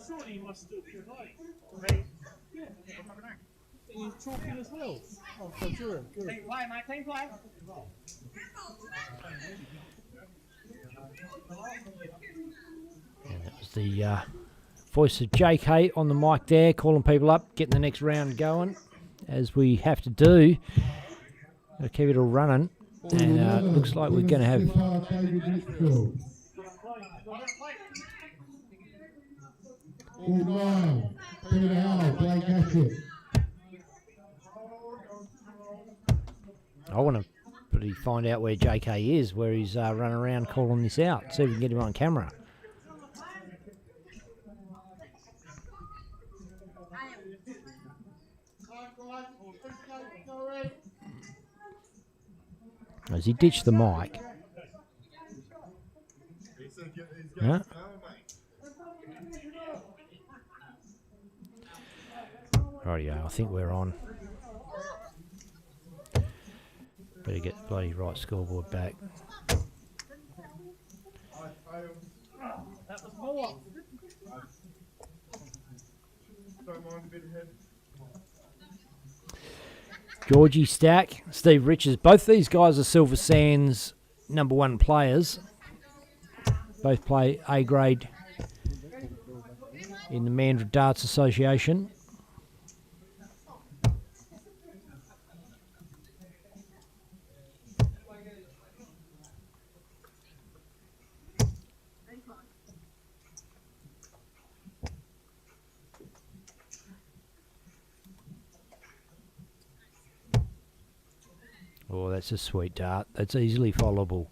[SPEAKER 7] Surely you must still be right. Right? Yeah. He's talking as well. Oh, so sure. Good. Clean play, mate. Clean play.
[SPEAKER 2] And that was the voice of JK on the mic there, calling people up, getting the next round going, as we have to do. Gotta keep it all running. And it looks like we're going to have...
[SPEAKER 5] All 9, Peter Howell, Blake Hatchett.
[SPEAKER 2] I want to pretty find out where JK is, where he's running around calling this out. See if we can get him on camera. Has he ditched the mic? Huh? Rightio, I think we're on. Better get the bloody right scoreboard back.
[SPEAKER 7] That was more.
[SPEAKER 3] Don't mind a bit ahead.
[SPEAKER 2] Georgie Stack, Steve Richards. Both these guys are Silver Sands #1 players. Both play A grade in the Mandurah Darts Association. Oh, that's a sweet dart. That's easily followable.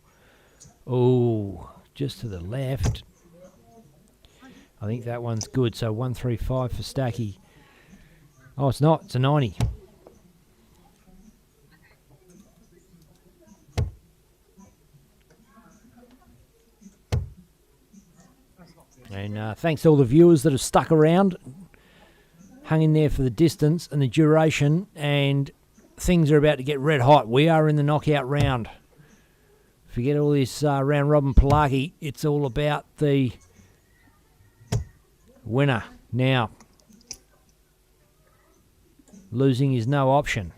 [SPEAKER 2] Oh, just to the left. I think that one's good. So 135 for Stacky. Oh, it's not. It's a 90. And thanks to all the viewers that have stuck around, hung in there for the distance and the duration, and things are about to get red hot. We are in the knockout round. Forget all this round robin Palaki. It's all about the winner now. Losing is no option.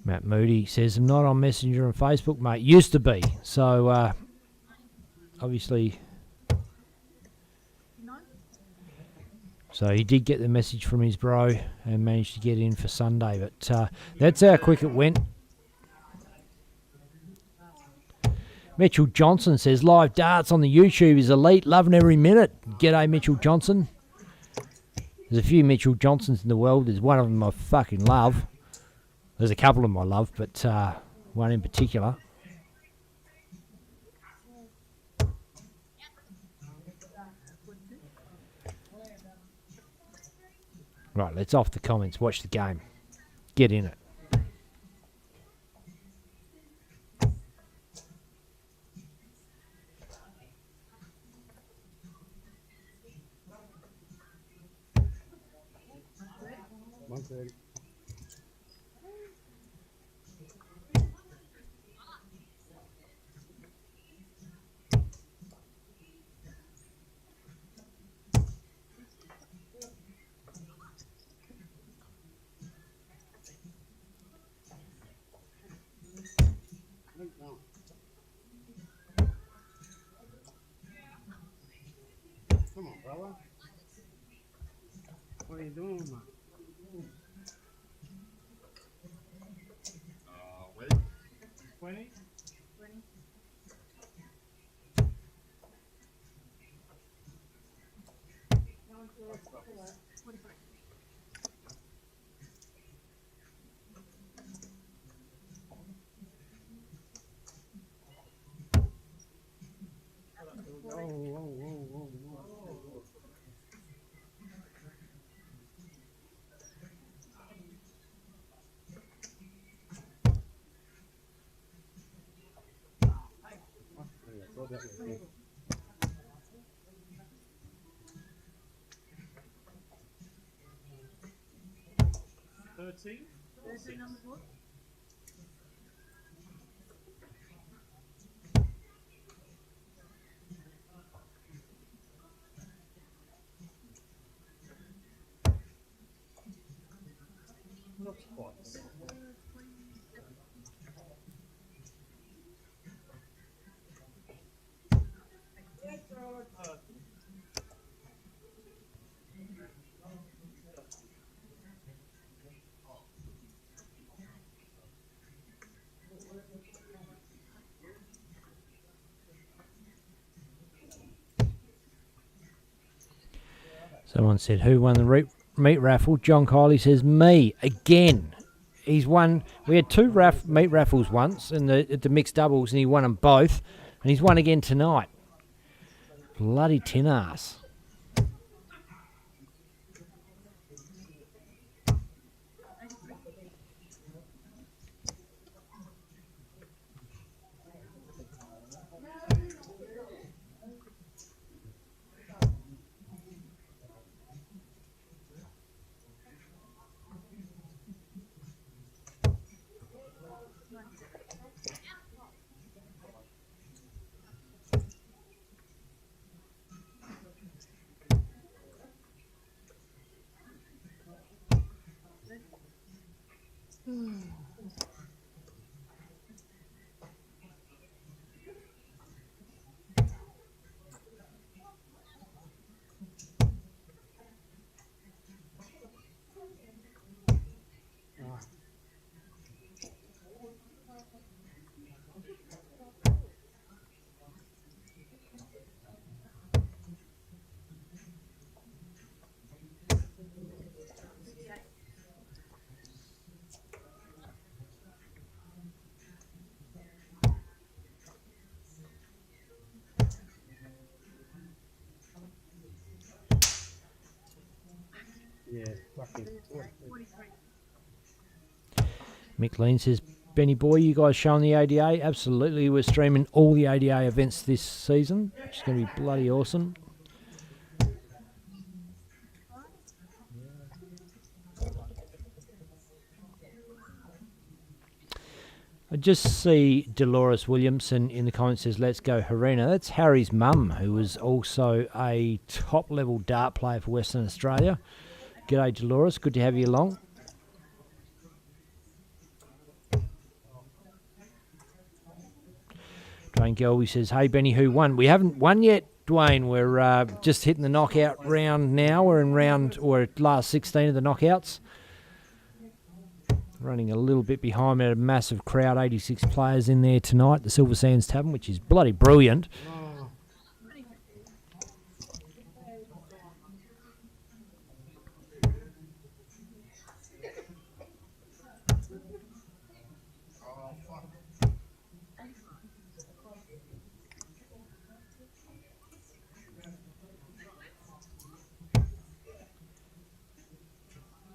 [SPEAKER 2] Matt Moody says, I'm not on Messenger and Facebook, mate. Used to be. So, obviously... So he did get the message from his bro and managed to get in for Sunday. But that's how quick it went. Mitchell Johnson says, live darts on the YouTube is elite. Loving every minute. G'day, Mitchell Johnson. There's a few Mitchell Johnsons in the world. There's one of them I fucking love. There's a couple of them I love, but one in particular. Right, let's off the comments. Watch the game. Get in it.
[SPEAKER 7] Come on, brother. What are you doing, man? Wait. 20? Thirteen number four. Not spots.
[SPEAKER 2] Someone said, who won the meat raffle? John Kiley says, me, again. He's won. We had two meat raffles once at the mixed doubles, and he won them both. And he's won again tonight. Bloody tin ass.
[SPEAKER 7] Yeah, fucking.
[SPEAKER 2] Mick Lean says, Benny boy, you guys showing the ADA? Absolutely, we're streaming all the ADA events this season. It's going to be bloody awesome. I just see Dolores Williamson in the comments says, let's go Harina. That's Harry's mum, who was also a top-level dart player for Western Australia. G'day, Dolores. Good to have you along. Dwayne Gelby says, hey, Benny, who won? We haven't won yet, Dwayne. We're just hitting the knockout round now. We're in last 16 of the knockouts. Running a little bit behind. We had a massive crowd, 86 players in there tonight, the Silver Sands Tavern, which is bloody brilliant.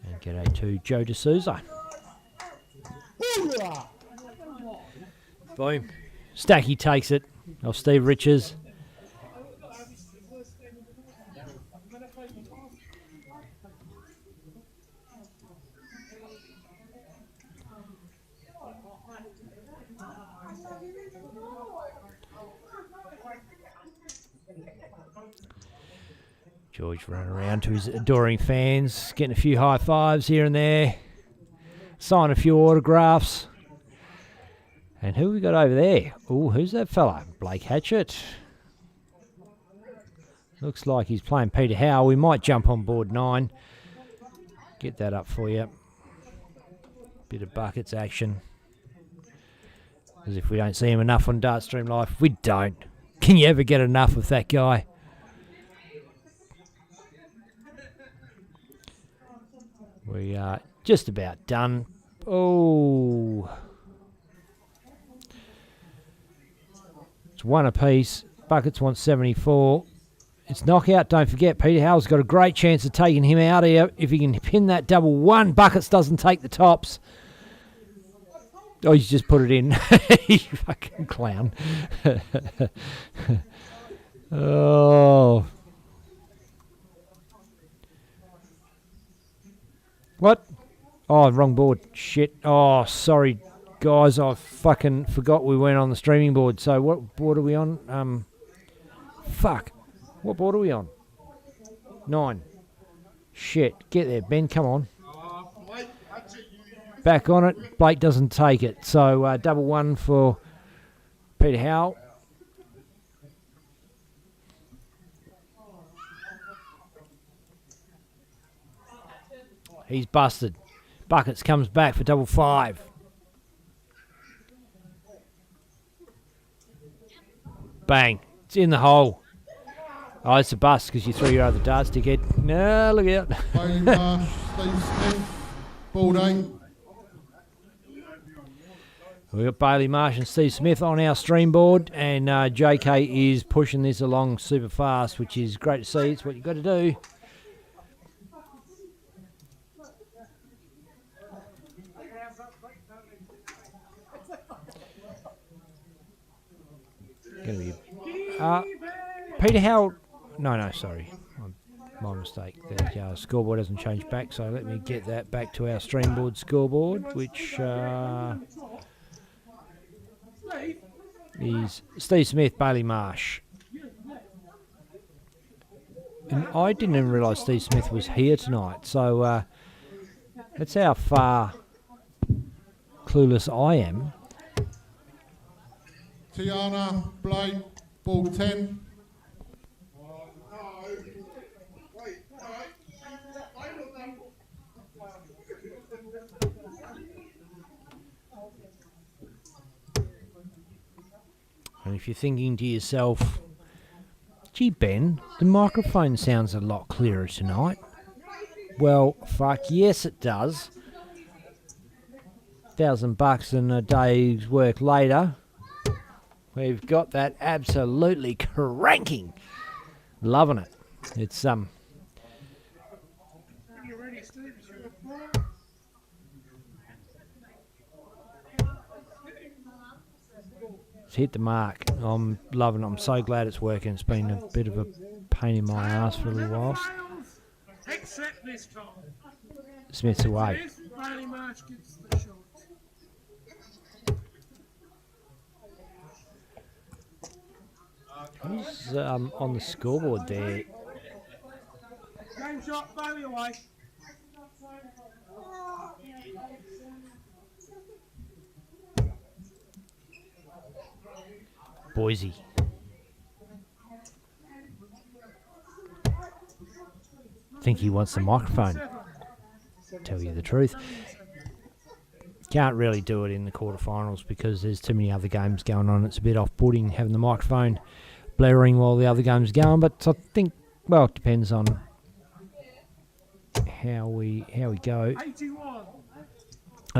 [SPEAKER 2] And g'day to Joe D'Souza. Boom. Stacky takes it off Steve Riches. George running around to his adoring fans, getting a few high fives here and there, sign a few autographs. And who we got over there? Oh, who's that fella? Blake Hatchett. Looks like he's playing Peter Howe. We might jump on board 9. Get that up for you. Bit of buckets action. As if we don't see him enough on Dartstream Live. We don't. Can you ever get enough of that guy? We are just about done. Oh. It's one apiece. Buckets wants 74. It's knockout. Don't forget, Peter Howe's got a great chance of taking him out here if he can pin that double one. Buckets doesn't take the tops. Oh, he's just put it in. You fucking clown. Oh. What? Oh, wrong board. Shit. Oh, sorry, guys. I fucking forgot we weren't on the streaming board. So what board are we on? Fuck. What board are we on? 9. Shit. Get there, Ben. Come on. Back on it. Blake doesn't take it. So double one for Peter Howe. He's busted. Buckets comes back for double 5. Bang. It's in the hole. Oh, it's a bust because you threw your other darts, dickhead. No, look out.
[SPEAKER 5] Bailey Marsh, Steve Smith, board 8.
[SPEAKER 2] We've got Bailey Marsh and Steve Smith on our stream board, and JK is pushing this along super fast, which is great to see. It's what you've got to do. Going to be Peter Howe. No, sorry, my mistake. The scoreboard hasn't changed back, so let me get that back to our stream board scoreboard, which is Steve Smith, Bailey Marsh. And I didn't even realise Steve Smith was here tonight, so that's how far clueless I am.
[SPEAKER 5] Tiana, Blake, ball 10.
[SPEAKER 2] And if you're thinking to yourself, gee, Ben, the microphone sounds a lot clearer tonight. Well, fuck, yes it does. $1,000 and a day's work later, we've got that absolutely cranking. Loving it. It's it's hit the mark. I'm loving it. I'm so glad it's working. It's been a bit of a pain in my ass for a little while.
[SPEAKER 7] Except this time.
[SPEAKER 2] Smith's away.
[SPEAKER 7] If Bailey Marsh gets the shot.
[SPEAKER 2] Who's on the scoreboard there?
[SPEAKER 7] Game shot, Bailey away.
[SPEAKER 2] Boise. Think he wants the microphone. Tell you the truth. Can't really do it in the quarterfinals because there's too many other games going on. It's a bit off-putting having the microphone blaring while the other game's going. But I think, well, it depends on how we go.
[SPEAKER 7] 81.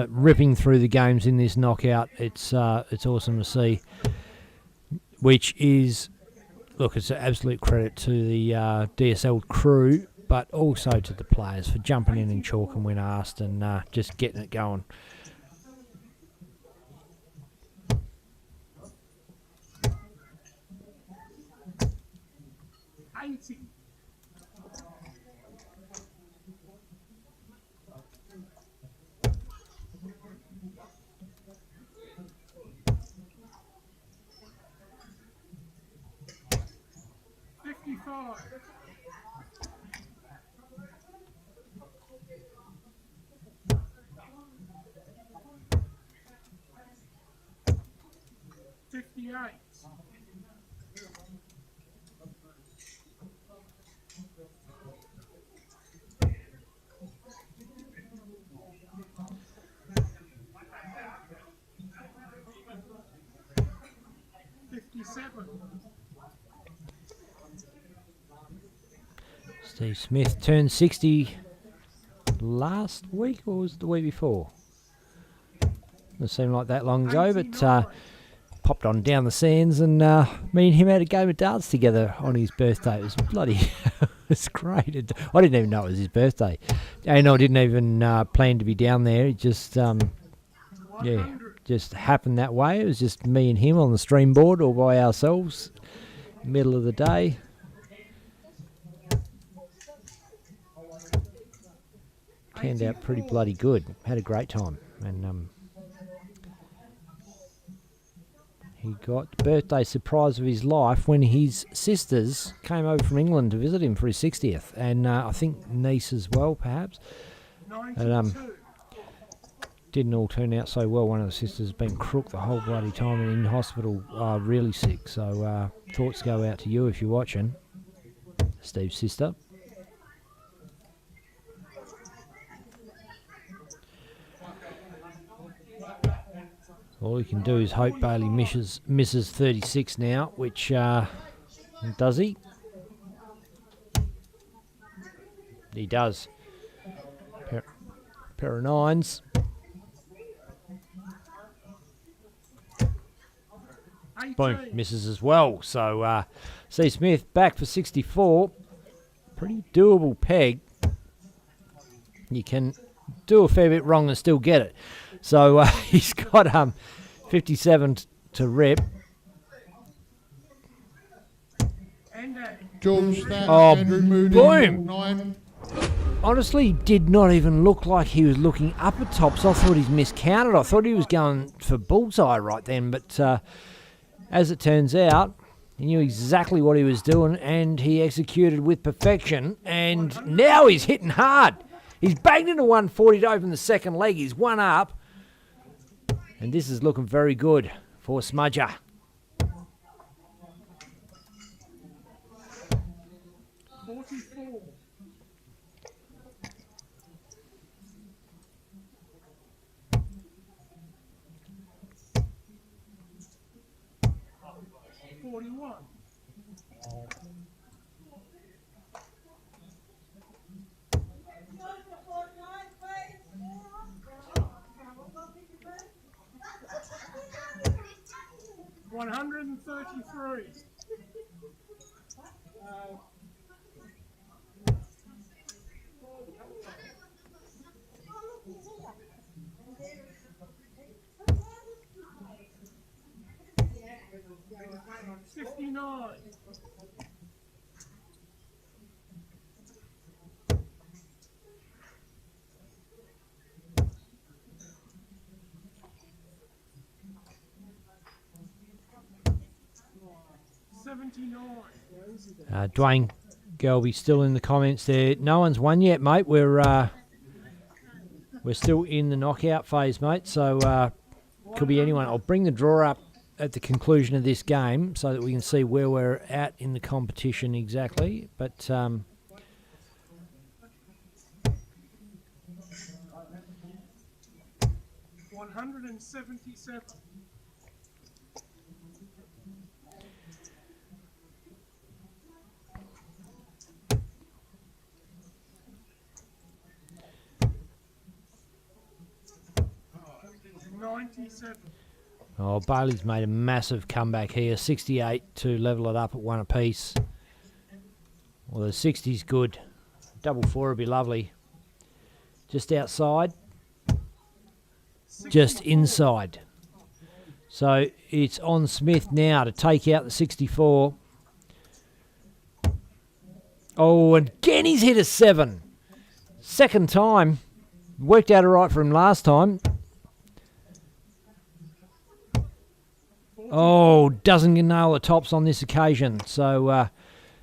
[SPEAKER 2] Ripping through the games in this knockout, it's awesome to see. Which is, look, it's an absolute credit to the DSL crew, but also to the players for jumping in and chalking when asked and just getting it going. Steve Smith turned 60 last week, or was it the week before? Doesn't seem like that long ago, but popped on down the sands and me and him had a game of darts together on his birthday. It was bloody, it's great. I didn't even know it was his birthday, and I didn't even plan to be down there. It just, just happened that way. It was just me and him on the stream board all by ourselves, middle of the day. Turned out pretty bloody good. Had a great time, and he got the birthday surprise of his life when his sisters came over from England to visit him for his 60th, and I think niece as well, perhaps. And, didn't all turn out so well. One of the sisters has been crook the whole bloody time and in hospital, really sick. So thoughts go out to you if you're watching, Steve's sister. All he can do is hope Bailey misses 36 now, which does he? He does. Pair of nines. Boom, misses as well. So C. Smith back for 64. Pretty doable peg. You can do a fair bit wrong and still get it. So he's got 57 to rip.
[SPEAKER 5] George Stat,
[SPEAKER 2] Oh,
[SPEAKER 5] Andrew Moody,
[SPEAKER 2] boom!
[SPEAKER 5] 9.
[SPEAKER 2] Honestly, did not even look like he was looking up at tops. I thought he's miscounted. I thought he was going for bullseye right then. But as it turns out, he knew exactly what he was doing and he executed with perfection. And now he's hitting hard. He's banged into 140 to open the second leg. He's one up. And this is looking very good for Smudger.
[SPEAKER 7] $133. 59.
[SPEAKER 2] Dwayne Gelby still in the comments there. No one's won yet, mate. We're still in the knockout phase, mate. So could be anyone. I'll bring the draw up at the conclusion of this game so that we can see where we're at in the competition exactly. But
[SPEAKER 7] 177.
[SPEAKER 2] Oh, Bailey's made a massive comeback here. 68 to level it up at one apiece. Well, the 60's good. Double four would be lovely. Just outside. Just inside. So it's on Smith now to take out the 64. Oh, and again he's hit a 7. Second time. Worked out all right for him last time. Oh, doesn't nail the tops on this occasion. So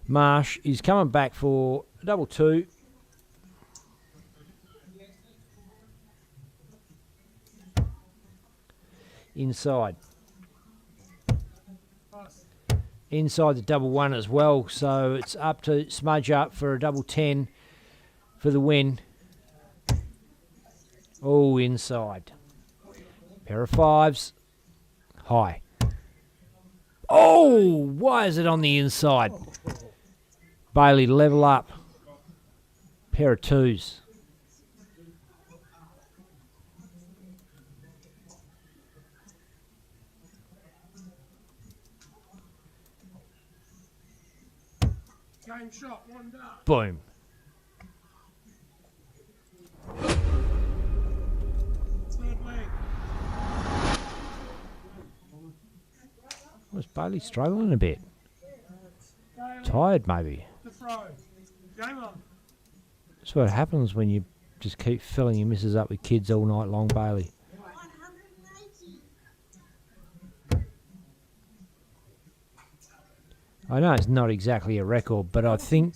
[SPEAKER 2] Marsh is coming back for double two. Inside. Inside the double one as well. So it's up to Smudge up for a double 10 for the win. Oh, inside. Pair of fives. High. Oh, why is it on the inside? Bailey, level up. Pair of twos.
[SPEAKER 7] Game shot, one dart.
[SPEAKER 2] Boom.
[SPEAKER 7] Third leg.
[SPEAKER 2] Was Bailey struggling a bit? Tired, maybe.
[SPEAKER 7] The throw. Game on.
[SPEAKER 2] That's what happens when you just keep filling your missus up with kids all night long, Bailey. I know it's not exactly a record, but I think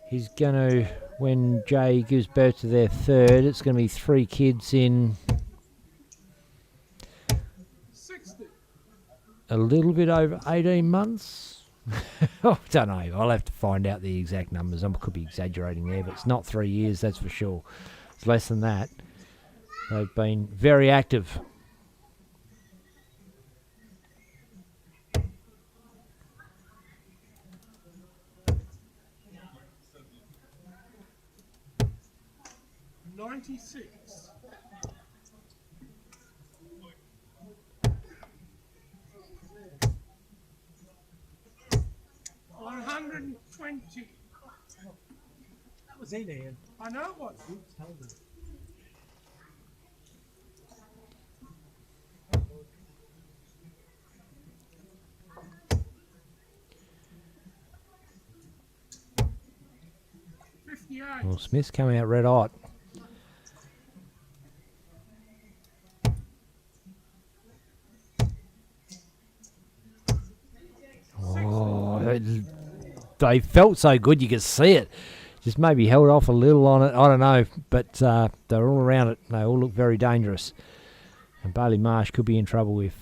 [SPEAKER 2] he's going to, when Jay gives birth to their third, it's going to be 3 kids in
[SPEAKER 7] 60.
[SPEAKER 2] a little bit over 18 months. I don't know. I'll have to find out the exact numbers. I could be exaggerating there, but it's not 3 years, that's for sure. It's less than that. They've been very active.
[SPEAKER 7] $96. $120.
[SPEAKER 8] That was in, Ian.
[SPEAKER 7] I know it was.
[SPEAKER 8] You tell me.
[SPEAKER 2] Well, Smith's coming out red hot. Oh, they felt so good you could see it. Just maybe held off a little on it. I don't know, but they're all around it. They all look very dangerous. And Bailey Marsh could be in trouble if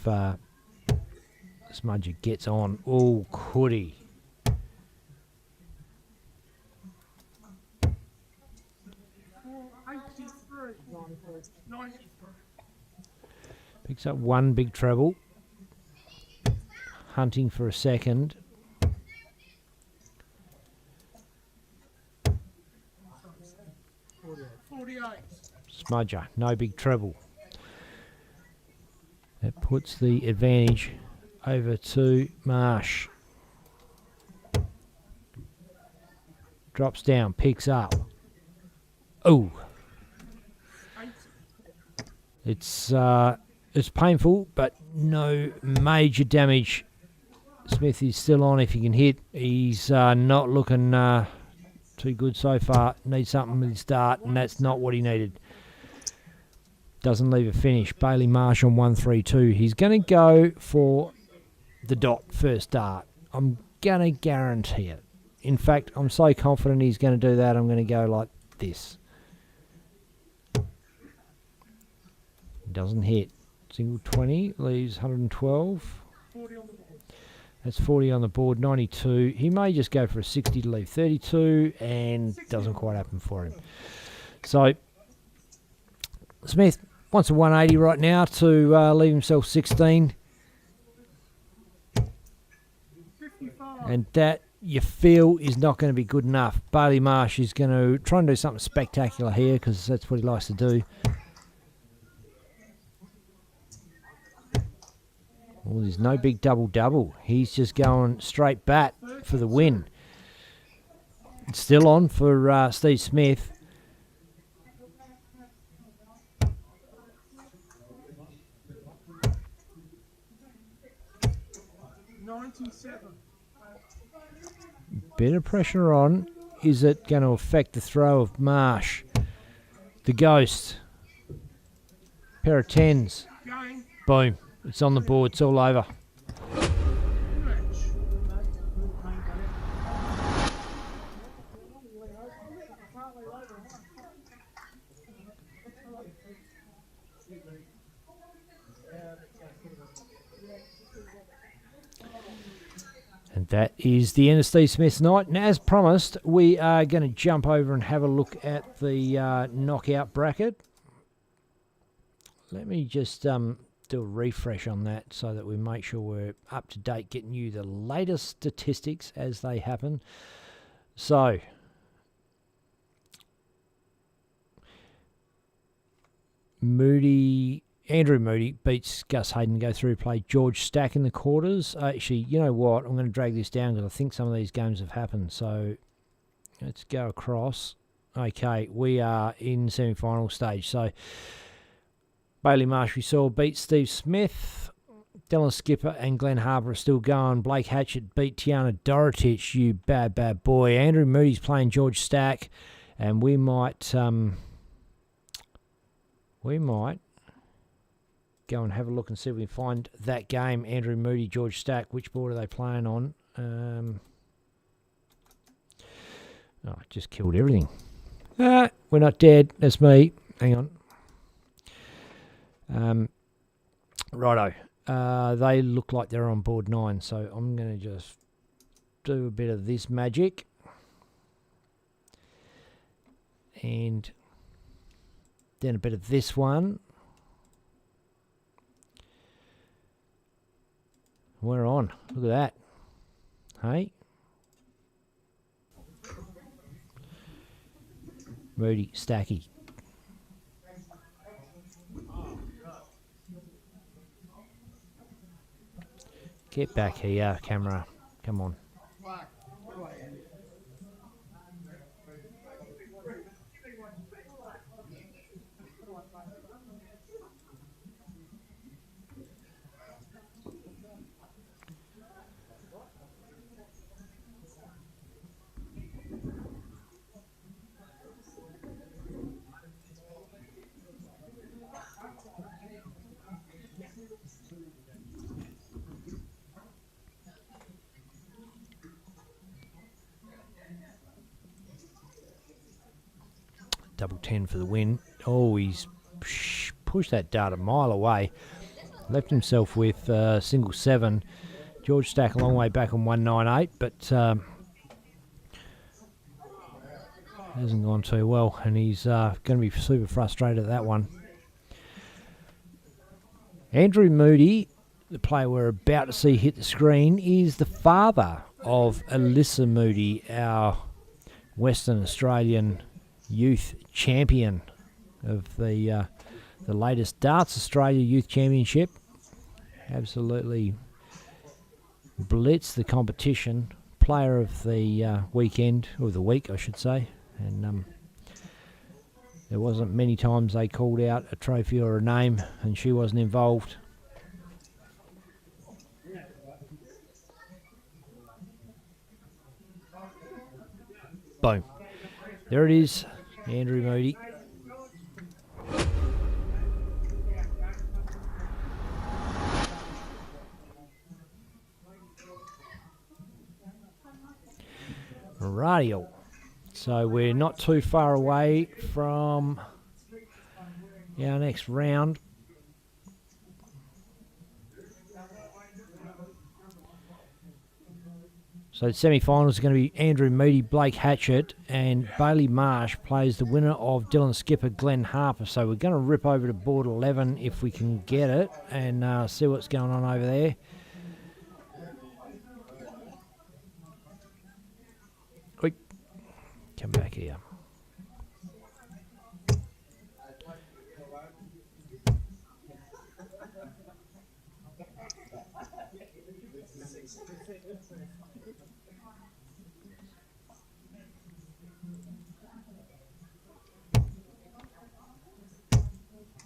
[SPEAKER 2] Smudger gets on. Oh, could he? Picks up one big treble. Hunting for a second. Smudger, no big treble. That puts the advantage over to Marsh. Drops down, picks up. Oh. It's painful, but no major damage. Smith is still on if he can hit. He's not looking too good so far. Needs something with his start, and that's not what he needed. Doesn't leave a finish. Bailey Marsh on 132. He's going to go for the dot first dart. I'm going to guarantee it. In fact, I'm so confident he's going to do that, I'm going to go like this. Doesn't hit. Single 20, leaves 112. That's 40 on the board, 92. He may just go for a 60 to leave 32, and doesn't quite happen for him. So, Smith wants a 180 right now to leave himself 16. And that, you feel, is not going to be good enough. Bailey Marsh is going to try and do something spectacular here, because that's what he likes to do. Well, there's no big double-double. He's just going straight bat for the win. It's still on for Steve Smith. Bit of pressure on. Is it going to affect the throw of Marsh? The Ghost. Pair of tens. Boom. It's on the board. It's all over. And that is the end of Steve Smith's night. And as promised, we are going to jump over and have a look at the knockout bracket. Let me just do a refresh on that so that we make sure we're up to date, getting you the latest statistics as they happen. So, Andrew Moody beats Gus Hayden, go through, play George Stack in the quarters. Actually, you know what? I'm going to drag this down because I think some of these games have happened. So, let's go across. Okay, we are in semi-final stage. So, Bailey Marsh, we saw, beat Steve Smith. Dylan Skipper and Glenn Harper are still going. Blake Hatchett beat Tiana Dorotich, you bad, bad boy. Andrew Moody's playing George Stack. And we might go and have a look and see if we can find that game. Andrew Moody, George Stack. Which board are they playing on? Oh, I just killed everything. We're not dead. That's me. Hang on. Righto. They look like they're on board 9, so I'm going to just do a bit of this magic. And then a bit of this one. We're on. Look at that. Hey. Moody, Stacky. Get back here, camera. Come on. Double 10 for the win. Oh, he's pushed that dart a mile away. Left himself with single 7. George Stack a long way back on 198, but hasn't gone too well, and he's going to be super frustrated at that one. Andrew Moody, the player we're about to see hit the screen, is the father of Alyssa Moody, our Western Australian youth champion of the latest Darts Australia Youth Championship. Absolutely blitzed the competition. Player of the weekend, or the week I should say, and there wasn't many times they called out a trophy or a name and she wasn't involved. Boom. There it is, Andrew Moody. Radio. So we're not too far away from our next round. So the semi-finals are going to be Andrew Moody, Blake Hatchett, and Bailey Marsh plays the winner of Dylan Skipper, Glenn Harper. So we're going to rip over to board 11 if we can get it and see what's going on over there. Quick, come back here.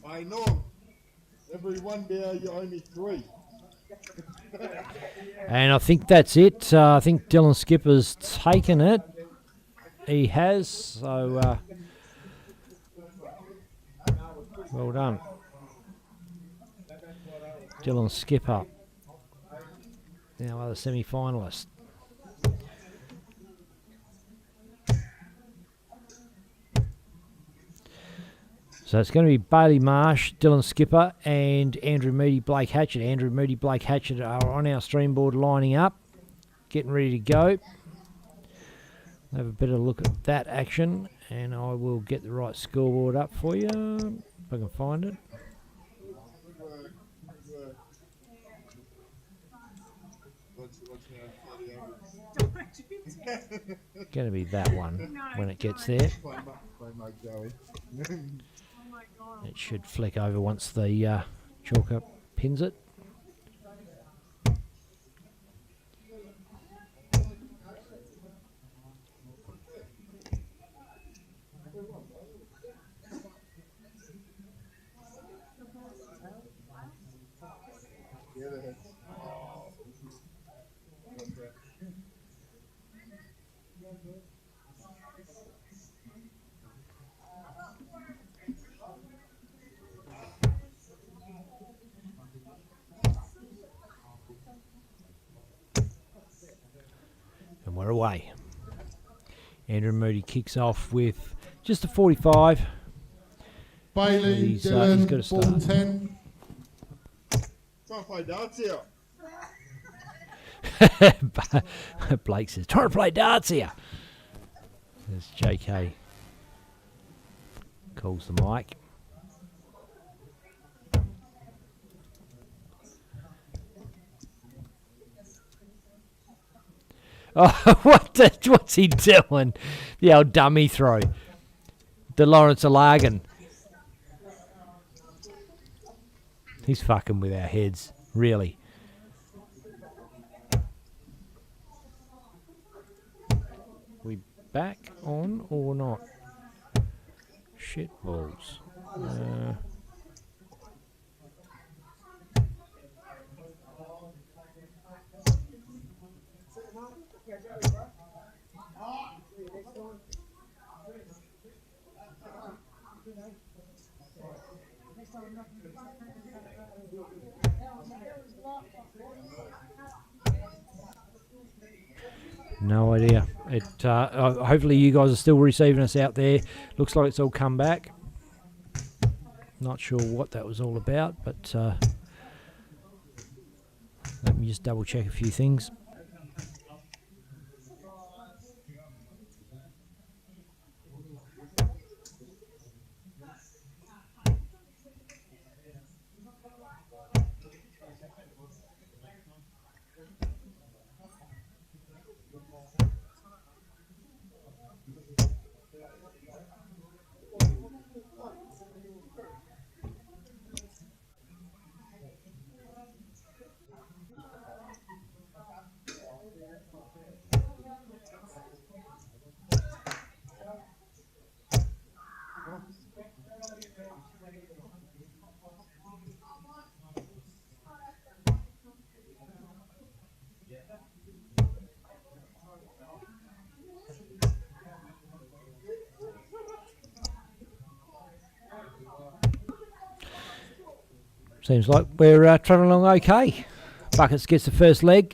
[SPEAKER 5] I know. Every one bear, you owe me 3.
[SPEAKER 2] And I think that's it. I think Dylan Skipper's taken it. He has. So, well done, Dylan Skipper. Now other semi-finalist. So it's going to be Bailey Marsh, Dylan Skipper, and Andrew Moody, Blake Hatchett. Andrew Moody, Blake Hatchett are on our stream board lining up, getting ready to go. Have a better look at that action, and I will get the right scoreboard up for you, if I can find it. Going to be that one when it gets there. It should flick over once the chalker pins it. And we're away. Andrew Moody kicks off with just a 45.
[SPEAKER 5] Bailey,
[SPEAKER 2] He's
[SPEAKER 5] Dylan,
[SPEAKER 2] got to
[SPEAKER 5] ball
[SPEAKER 2] start.
[SPEAKER 5] 10. Try and play darts here.
[SPEAKER 2] Blake says, trying to play darts here. There's JK. Calls the mic. Oh, what's he doing? The old dummy throw. The Lawrence Alagan. He's fucking with our heads, really. We back on or not? Shit balls. No idea. Hopefully you guys are still receiving us out there. Looks like it's all come back. Not sure what that was all about, but let me just double check a few things. Seems like we're travelling along okay. Buckets gets the first leg.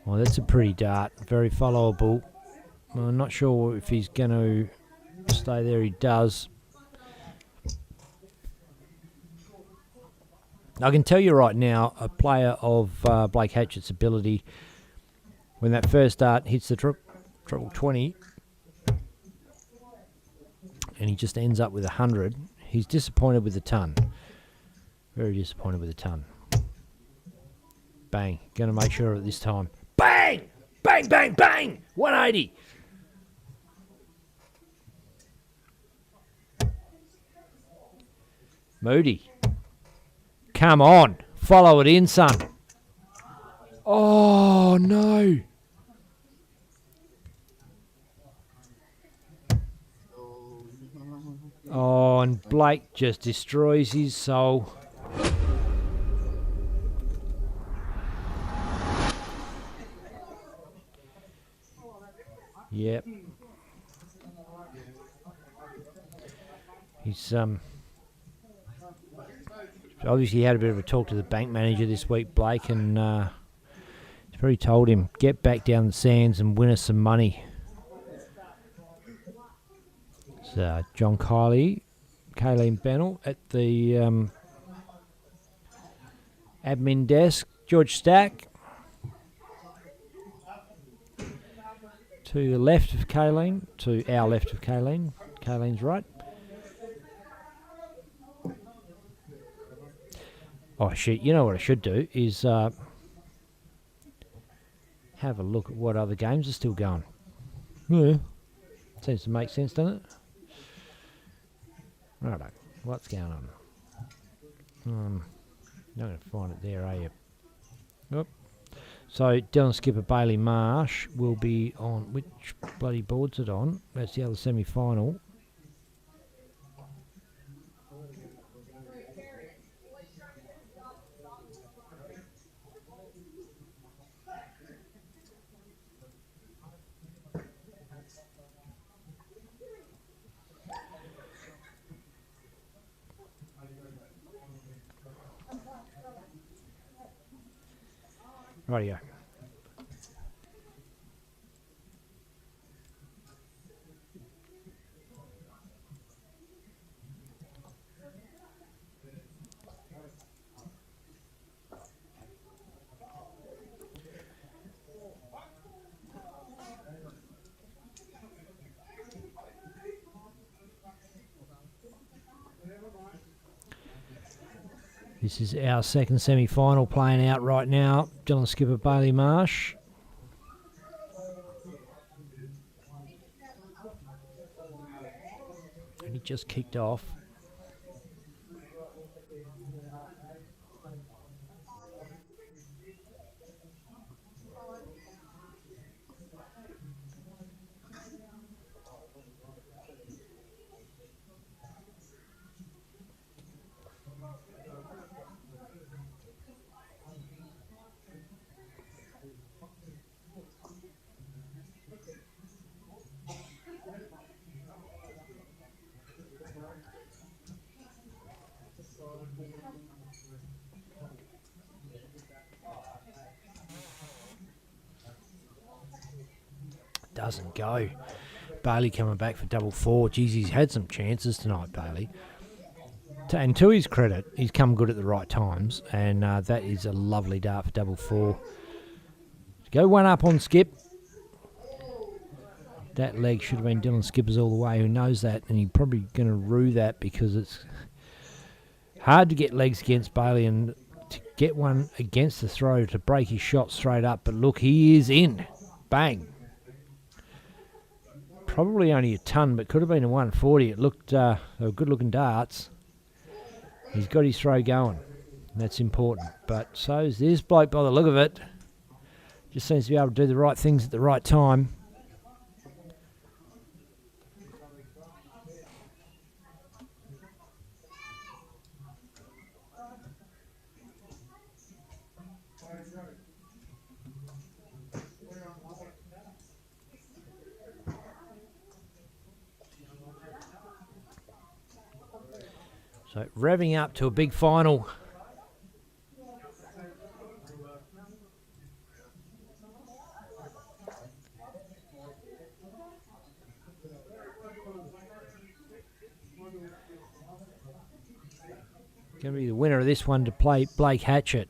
[SPEAKER 2] Well, that's a pretty dart. Very followable. Well, I'm not sure if he's going to stay there. He does. I can tell you right now, a player of Blake Hatchett's ability, when that first dart hits the triple 20, and he just ends up with 100, he's disappointed with the ton. Very disappointed with the ton. Bang. Going to make sure of it this time. Bang! Bang, bang, bang! 180. Moody. Come on. Follow it in, son. Oh, no. Oh, and Blake just destroys his soul. Yep. He's obviously had a bit of a talk to the bank manager this week, Blake, and he's probably told him, get back down the sands and win us some money. So John Kiley, Kayleen Bennell at the admin desk. George Stack to the left of Kayleen, to our left of Kayleen. Kayleen's right. Oh shit, you know what I should do is have a look at what other games are still going. Yeah. Seems to make sense, doesn't it? Righto, what's going on? Not going to find it there, are you? Oop. So Dylan Skipper Bailey Marsh will be on, which bloody board's it on? That's the other semi-final. Rightio. This is our second semi-final playing out right now. Dylan Skipper Bailey Marsh. And he just kicked off. doesn't go. Bailey coming back for double 4. Geez, he's had some chances tonight, Bailey. And to his credit, he's come good at the right times, and that is a lovely dart for double 4. Go one up on Skip. That leg should have been Dylan Skipper's all the way, who knows that, and he's probably going to rue that because it's hard to get legs against Bailey and to get one against the throw to break his shot straight up. But look, he is in. Bang. Probably only a ton, but could have been a 140. It looked they were good-looking darts. He's got his throw going. That's important. But so is this bloke by the look of it. Just seems to be able to do the right things at the right time. So revving up to a big final. Going to be the winner of this one to play Blake Hatchett.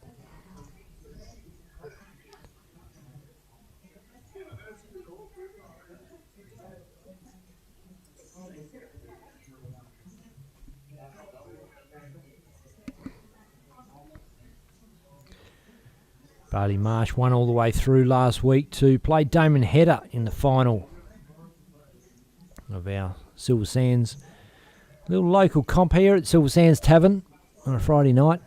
[SPEAKER 2] Barty Marsh won all the way through last week to play Damon Hedder in the final of our Silver Sands. Little local comp here at Silver Sands Tavern on a Friday night.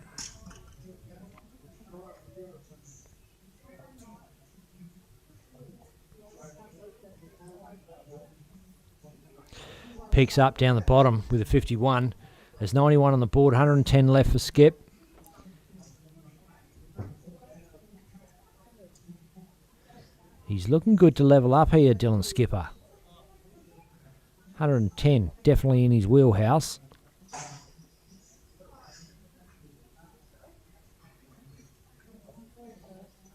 [SPEAKER 2] Picks up down the bottom with a 51. There's 91 on the board, 110 left for Skip. He's looking good to level up here, Dylan Skipper. 110, definitely in his wheelhouse.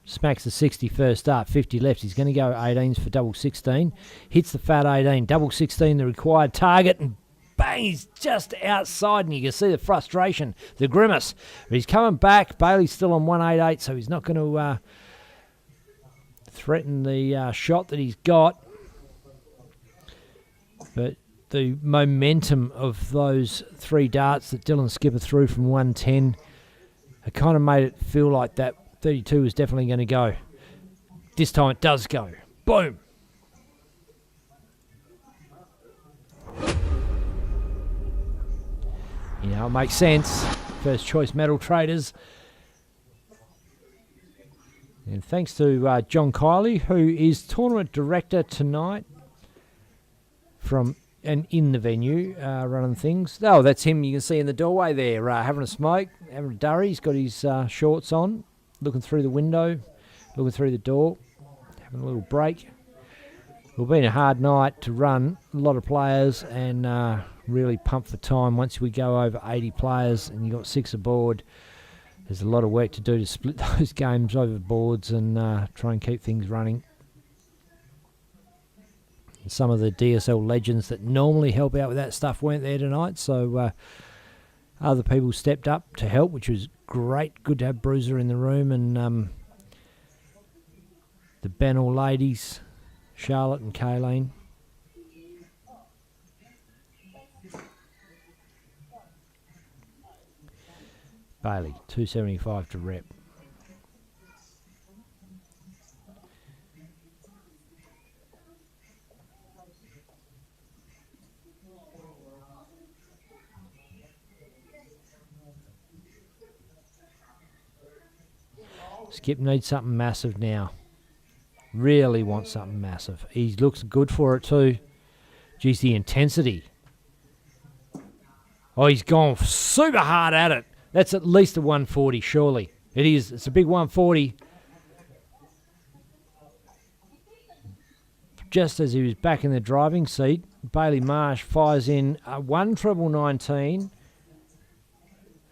[SPEAKER 2] Smacks the 60 first up, 50 left. He's going to go 18s for double 16. Hits the fat 18, double 16, the required target, and bang, he's just outside, and you can see the frustration, the grimace. But he's coming back. Bailey's still on 188, so he's not going to threaten the shot that he's got. But the momentum of those 3 darts that Dylan Skipper threw from 110 it kind of made it feel like that 32 was definitely going to go. This time it does go. Boom! You know, it makes sense. First choice medal traders. And thanks to John Kiley, who is tournament director tonight from and in the venue, running things. Oh, that's him you can see in the doorway there, having a smoke, having a durry. He's got his shorts on, looking through the window, looking through the door, having a little break. It'll been a hard night to run, a lot of players, and really pumped for time. Once we go over 80 players and you've got 6 aboard, there's a lot of work to do to split those games over boards and try and keep things running. And some of the DSL legends that normally help out with that stuff weren't there tonight, so other people stepped up to help, which was great. Good to have Bruiser in the room, and the Benall ladies, Charlotte and Kayleen. Bailey, 275 to rep. Skip needs something massive now. Really wants something massive. He looks good for it too. Geez, the intensity. Oh, he's gone super hard at it. That's at least a 140, surely. It is. It's a big 140. Just as he was back in the driving seat, Bailey Marsh fires in a 1/19.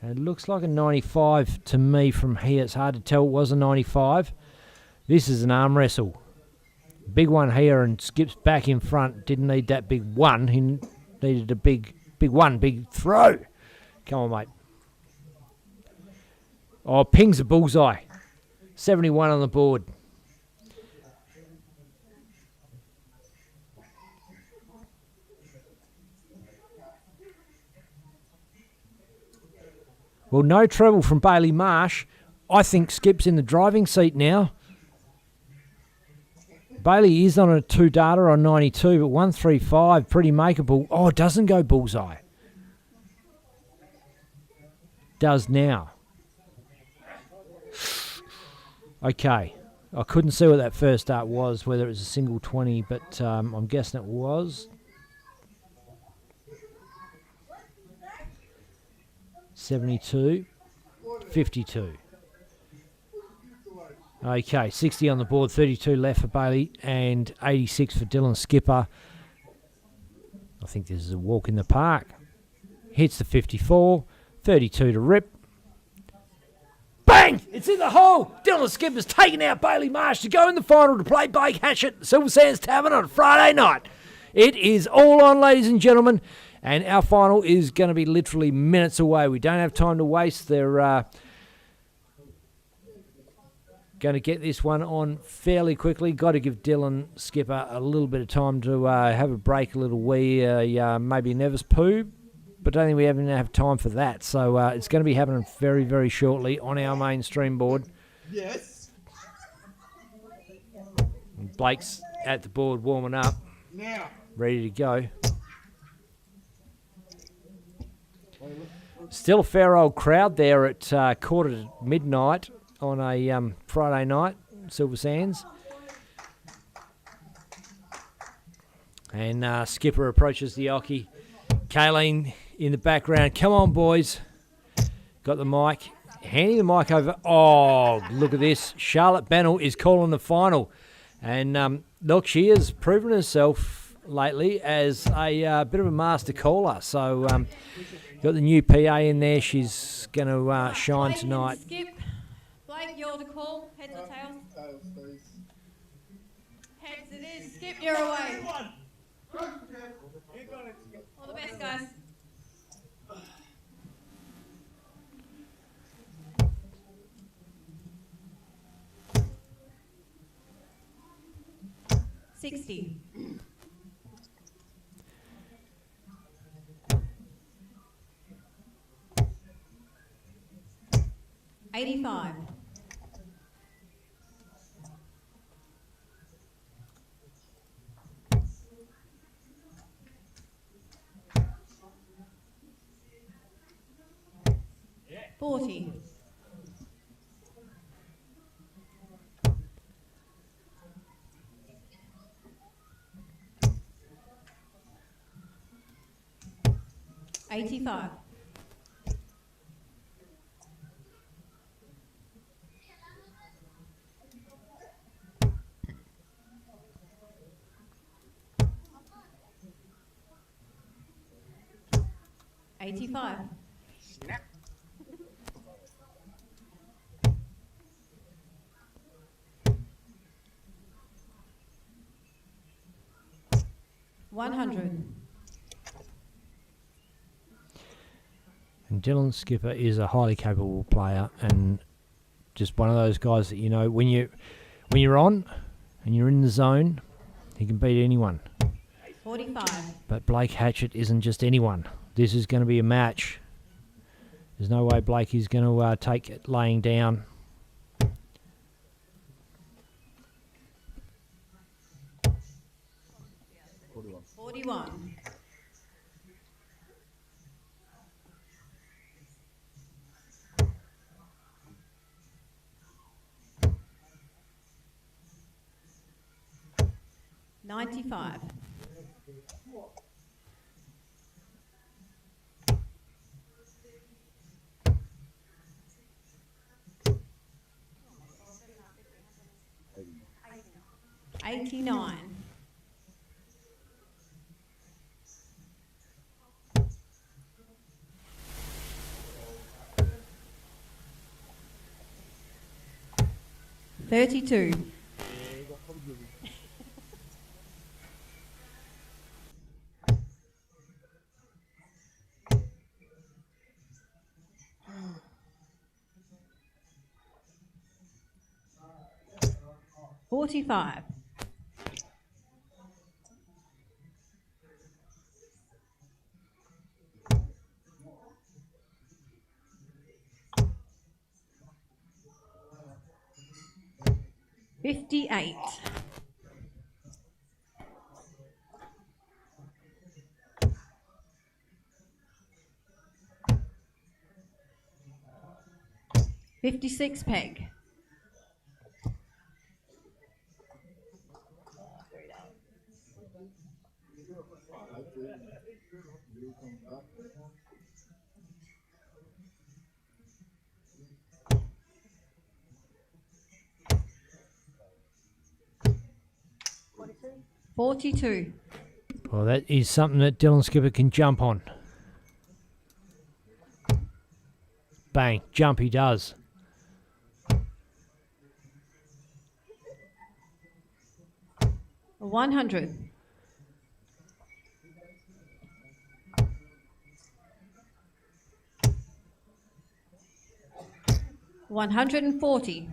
[SPEAKER 2] It looks like a 95 to me from here. It's hard to tell. It was a 95. This is an arm wrestle. Big one here, and Skip's back in front. Didn't need that big one. He needed a big one, big throw. Come on, mate. Oh, pings a bullseye. 71 on the board. Well, no treble from Bailey Marsh. I think Skip's in the driving seat now. Bailey is on a 2 data on 92, but 135, pretty makeable. Oh, it doesn't go bullseye. Does now. Okay. I couldn't see what that first start was, whether it was a single 20, but I'm guessing it was. 72, 52. Okay, 60 on the board, 32 left for Bailey, and 86 for Dylan Skipper. I think this is a walk in the park. Hits the 54, 32 to rip. Bang! It's in the hole! Dylan Skipper's taken out Bailey Marsh to go in the final to play Blake Hatchett at Silver Sands Tavern on Friday night. It is all on, ladies and gentlemen, and our final is going to be literally minutes away. We don't have time to waste. They're going to get this one on fairly quickly. Got to give Dylan Skipper a little bit of time to have a break, a little wee, maybe a nervous poo. But I don't think we even have time for that. So it's going to be happening very, very shortly on our mainstream board.
[SPEAKER 5] Yes.
[SPEAKER 2] And Blake's at the board warming up.
[SPEAKER 5] Now.
[SPEAKER 2] Ready to go. Still a fair old crowd there at quarter to midnight on a Friday night, Silver Sands. And Skipper approaches the oche. Kayleen in the background. Come on, boys. Got the mic. Handing the mic over. Oh, look at this. Charlotte Bennell is calling the final. And look, she has proven herself lately as a bit of a master caller. So got the new PA in there. She's going to shine tonight.
[SPEAKER 9] Skip. Blake, you're the call. Heads or tails?
[SPEAKER 5] Tails, please.
[SPEAKER 9] Heads it is. Skip, you're away. All the best, guys. $60. $85. $40. $85. $85. $100.
[SPEAKER 2] And Dylan Skipper is a highly capable player and just one of those guys that, you know, when you're on and you're in the zone, he can beat anyone.
[SPEAKER 9] 45.
[SPEAKER 2] But Blake Hatchett isn't just anyone. This is going to be a match. There's no way Blake is going to take it laying down.
[SPEAKER 9] $41. $95. $89. $32. 45. $58. $56 peg. $42.
[SPEAKER 2] Well, that is something that Dylan Skipper can jump on. Bang, jump he does.
[SPEAKER 9] $100. $140.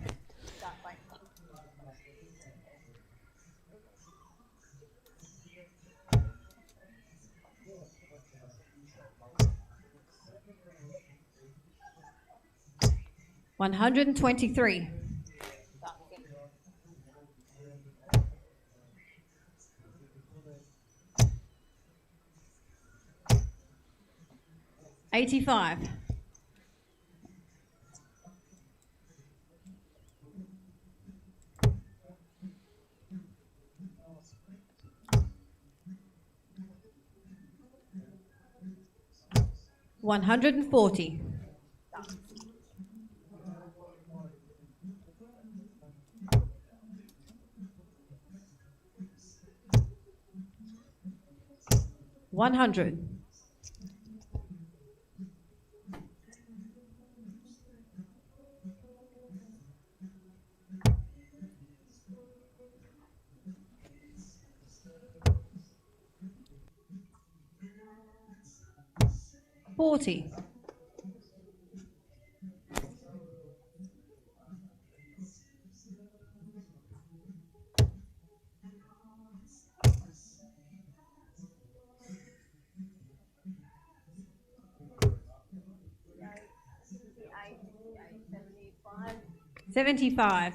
[SPEAKER 9] $123. $85. $140. $100. $40. $75.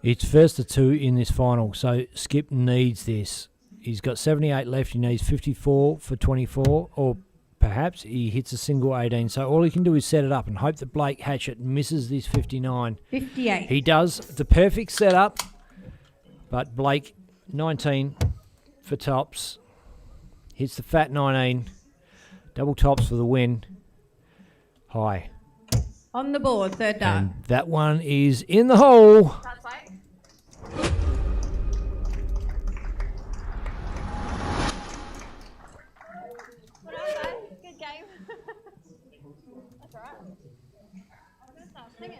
[SPEAKER 2] It's first to two in this final, so Skip needs this. He's got 78 left. He needs 54 for 24, or perhaps he hits a single 18. So all he can do is set it up and hope that Blake Hatchett misses this 59.
[SPEAKER 9] 58.
[SPEAKER 2] He does the perfect setup, but Blake, 19 for tops, hits the fat 19, double tops for the win. High.
[SPEAKER 9] On the board, third dart.
[SPEAKER 2] And that one is in the hole.
[SPEAKER 9] Good game. That's all right. I'm going to start singing.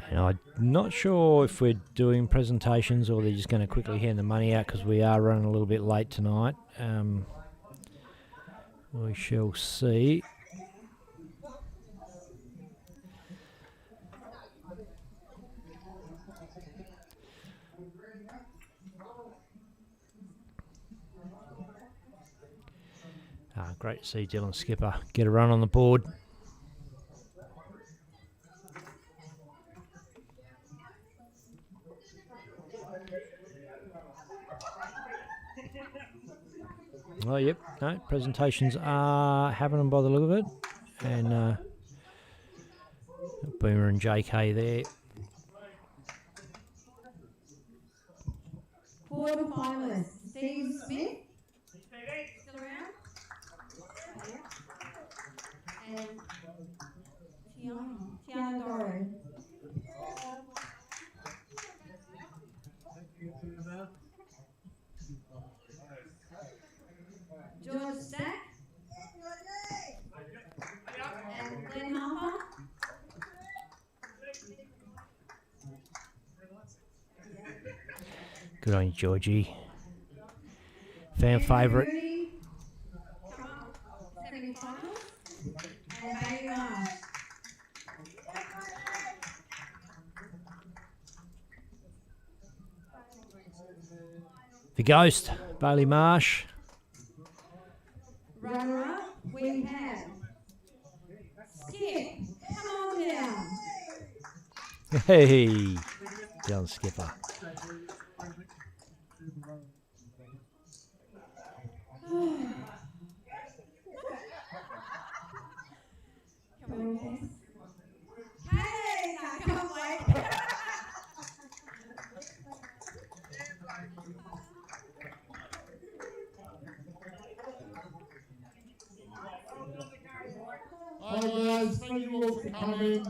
[SPEAKER 2] And I'm not sure if we're doing presentations or they're just going to quickly hand the money out because we are running a little bit late tonight. We shall see. Great to see Dylan Skipper get a run on the board. Oh, yep. No, presentations are happening by the look of it. And Boomer and JK there.
[SPEAKER 9] Quarterfinalist, Steve Smith. Still around? And Tiana Doro. George Stack.
[SPEAKER 2] Good on you, Georgie. Fan favourite. The Ghost, Bailey Marsh.
[SPEAKER 10] Runner-up, we have Skip. Come on down.
[SPEAKER 2] Hey, Dylan Skipper.
[SPEAKER 10] Hey, I can't wait.
[SPEAKER 5] Hi guys, thank you all for coming.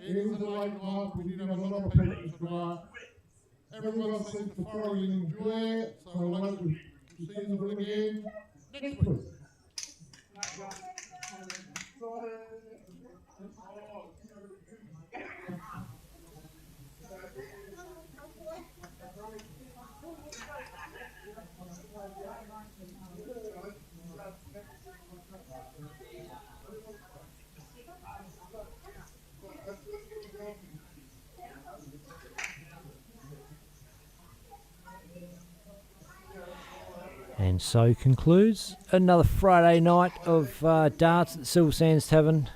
[SPEAKER 5] It was a late night, we did have a lot of people tonight. Everyone seems to thoroughly enjoy it, so I hope to see you all again next week.
[SPEAKER 2] And so concludes another Friday night of darts at the Silver Sands Tavern.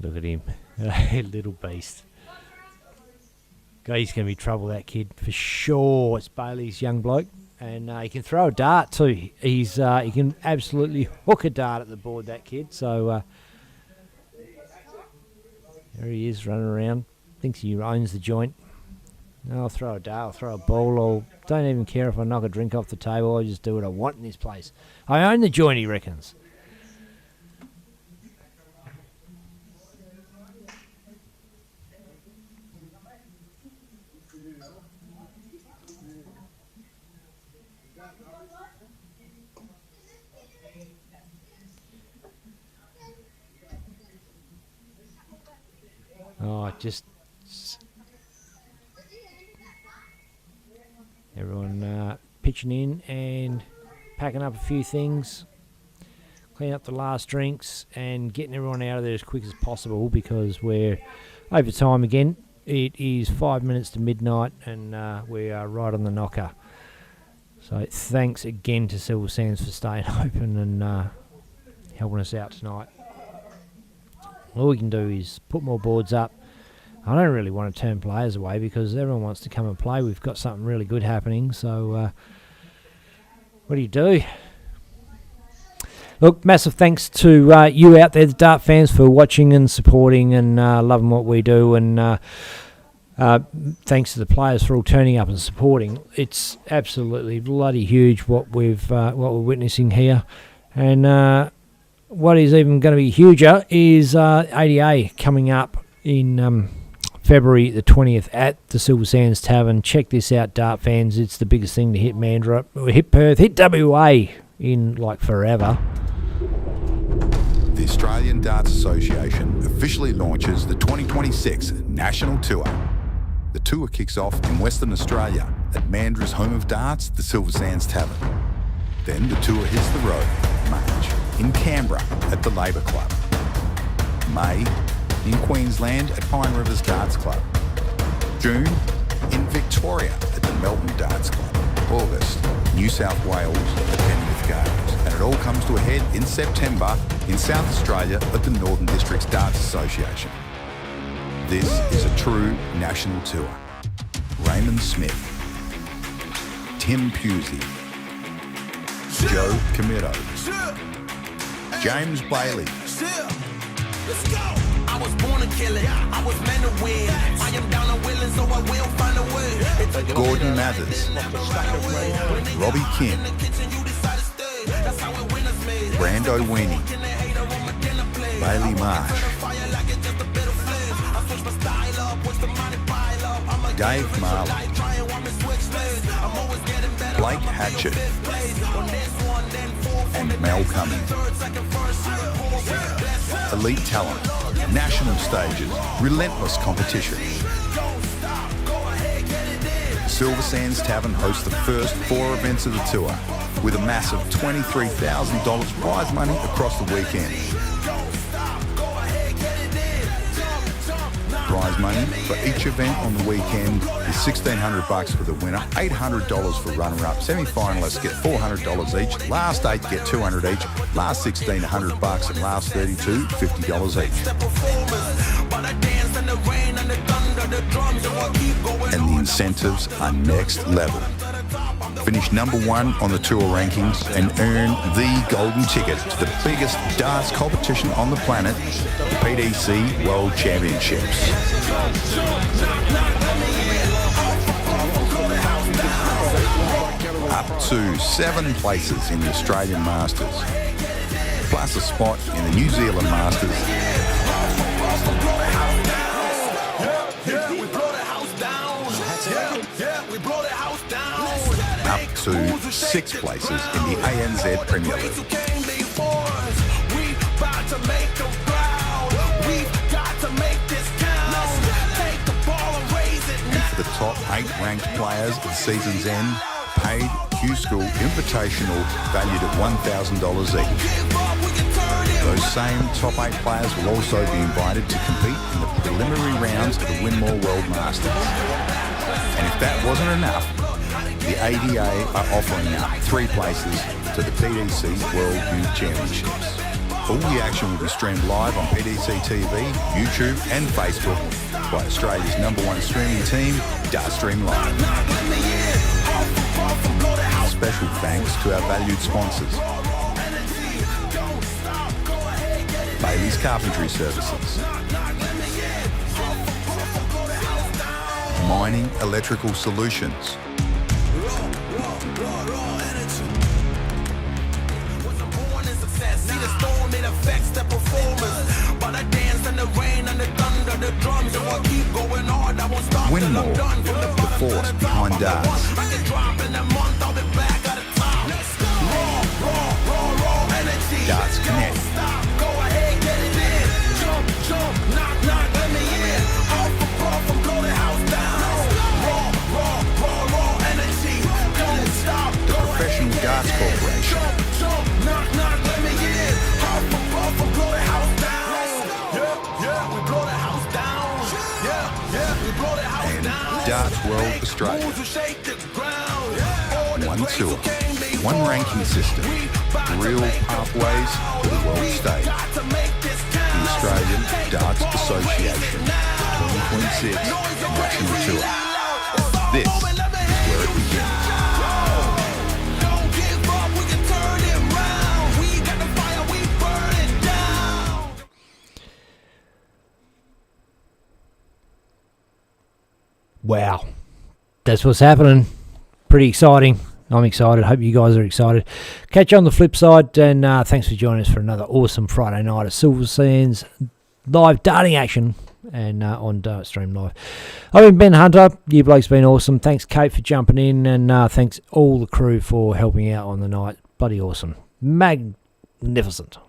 [SPEAKER 2] Look at him, little beast. God, he's going to be trouble, that kid, for sure. It's Bailey's young bloke, and he can throw a dart too. He can absolutely hook a dart at the board, that kid. So there he is running around. Thinks he owns the joint. No, I'll throw a dart, I'll throw a ball, I don't even care if I knock a drink off the table. I just do what I want in this place. I own the joint, he reckons. Oh, just everyone pitching in and packing up a few things, cleaning up the last drinks and getting everyone out of there as quick as possible because we're over time again. It is 5 minutes to midnight and we are right on the knocker. So thanks again to Silver Sands for staying open and helping us out tonight. All we can do is put more boards up. I don't really want to turn players away because everyone wants to come and play. We've got something really good happening. So what do? Look, massive thanks to you out there, the Dart fans, for watching and supporting and loving what we do. And thanks to the players for all turning up and supporting. It's absolutely bloody huge what we're witnessing here. And what is even going to be huger is ADA coming up in February the 20th at the Silver Sands Tavern. Check this out, Dart fans. It's the biggest thing to hit Mandurah, hit Perth, hit WA in like forever.
[SPEAKER 1] The Australian Darts Association officially launches the 2026 National Tour. The tour kicks off in Western Australia at Mandurah's home of darts, the Silver Sands Tavern. Then the tour hits the road March in Canberra at the Labour Club. May in Queensland at Pine Rivers Darts Club. June in Victoria at the Melbourne Darts Club. August, New South Wales at Penrith Gardens. And it all comes to a head in September in South Australia at the Northern Districts Darts Association. This is a true national tour. Raymond Smith, Tim Pusey, Joe Comito, James Bailey.
[SPEAKER 4] Let's go. I was born to kill it. I was meant to win. I am down and willing, so I will find a way. It took
[SPEAKER 1] Gordon Mathers, Robbie Kim, Brando Weenie, Bailey Marsh, Dave Marley, Blake Hatchett, and Mel Cummings. Elite talent, national stages, relentless competition. Silver Sands Tavern hosts the first 4 events of the tour with a massive $23,000 prize money across the weekend. Prize money for each event on the weekend is $1,600 for the winner, $800 for runner-up. Semi-finalists get $400 each. Last 8 get $200 each. Last 16, $100, and last 32, $50 each. And the incentives are next level. Finish number 1 on the tour rankings and earn the golden ticket to the biggest darts competition on the planet, the PDC World Championships. Up to 7 places in the Australian Masters, plus a spot in the New Zealand Masters. Up to 6 places in the ANZ Premier League. And for the top 8 ranked players at the season's end, paid Q-School Invitational valued at $1,000 each. Those same top 8 players will also be invited to compete in the preliminary rounds of the Winmore World Masters. And if that wasn't enough, the ADA are offering up 3 places to the PDC World Youth Championships. All the action will be streamed live on PDC TV, YouTube and Facebook by Australia's #1 streaming team, Dartstream Live. Special thanks to our valued sponsors. Bailey's Carpentry Services. Mining Electrical Solutions. Winmore, the force behind darts. Darts Connect. The Professional Darts Corporation. And Darts World Australia. One tour, one ranking system, real pathways to the world stage. The Australian Darts Association 2026 National Tour. This is where it begins.
[SPEAKER 2] Wow, that's what's happening. Pretty exciting. I'm excited. Hope you guys are excited. Catch you on the flip side, and thanks for joining us for another awesome Friday night at Silver Sands live darting action and on Dartstream Live. I've been Ben Hunter. You blokes been awesome. Thanks, Kate, for jumping in, and thanks all the crew for helping out on the night. Bloody awesome. Magnificent.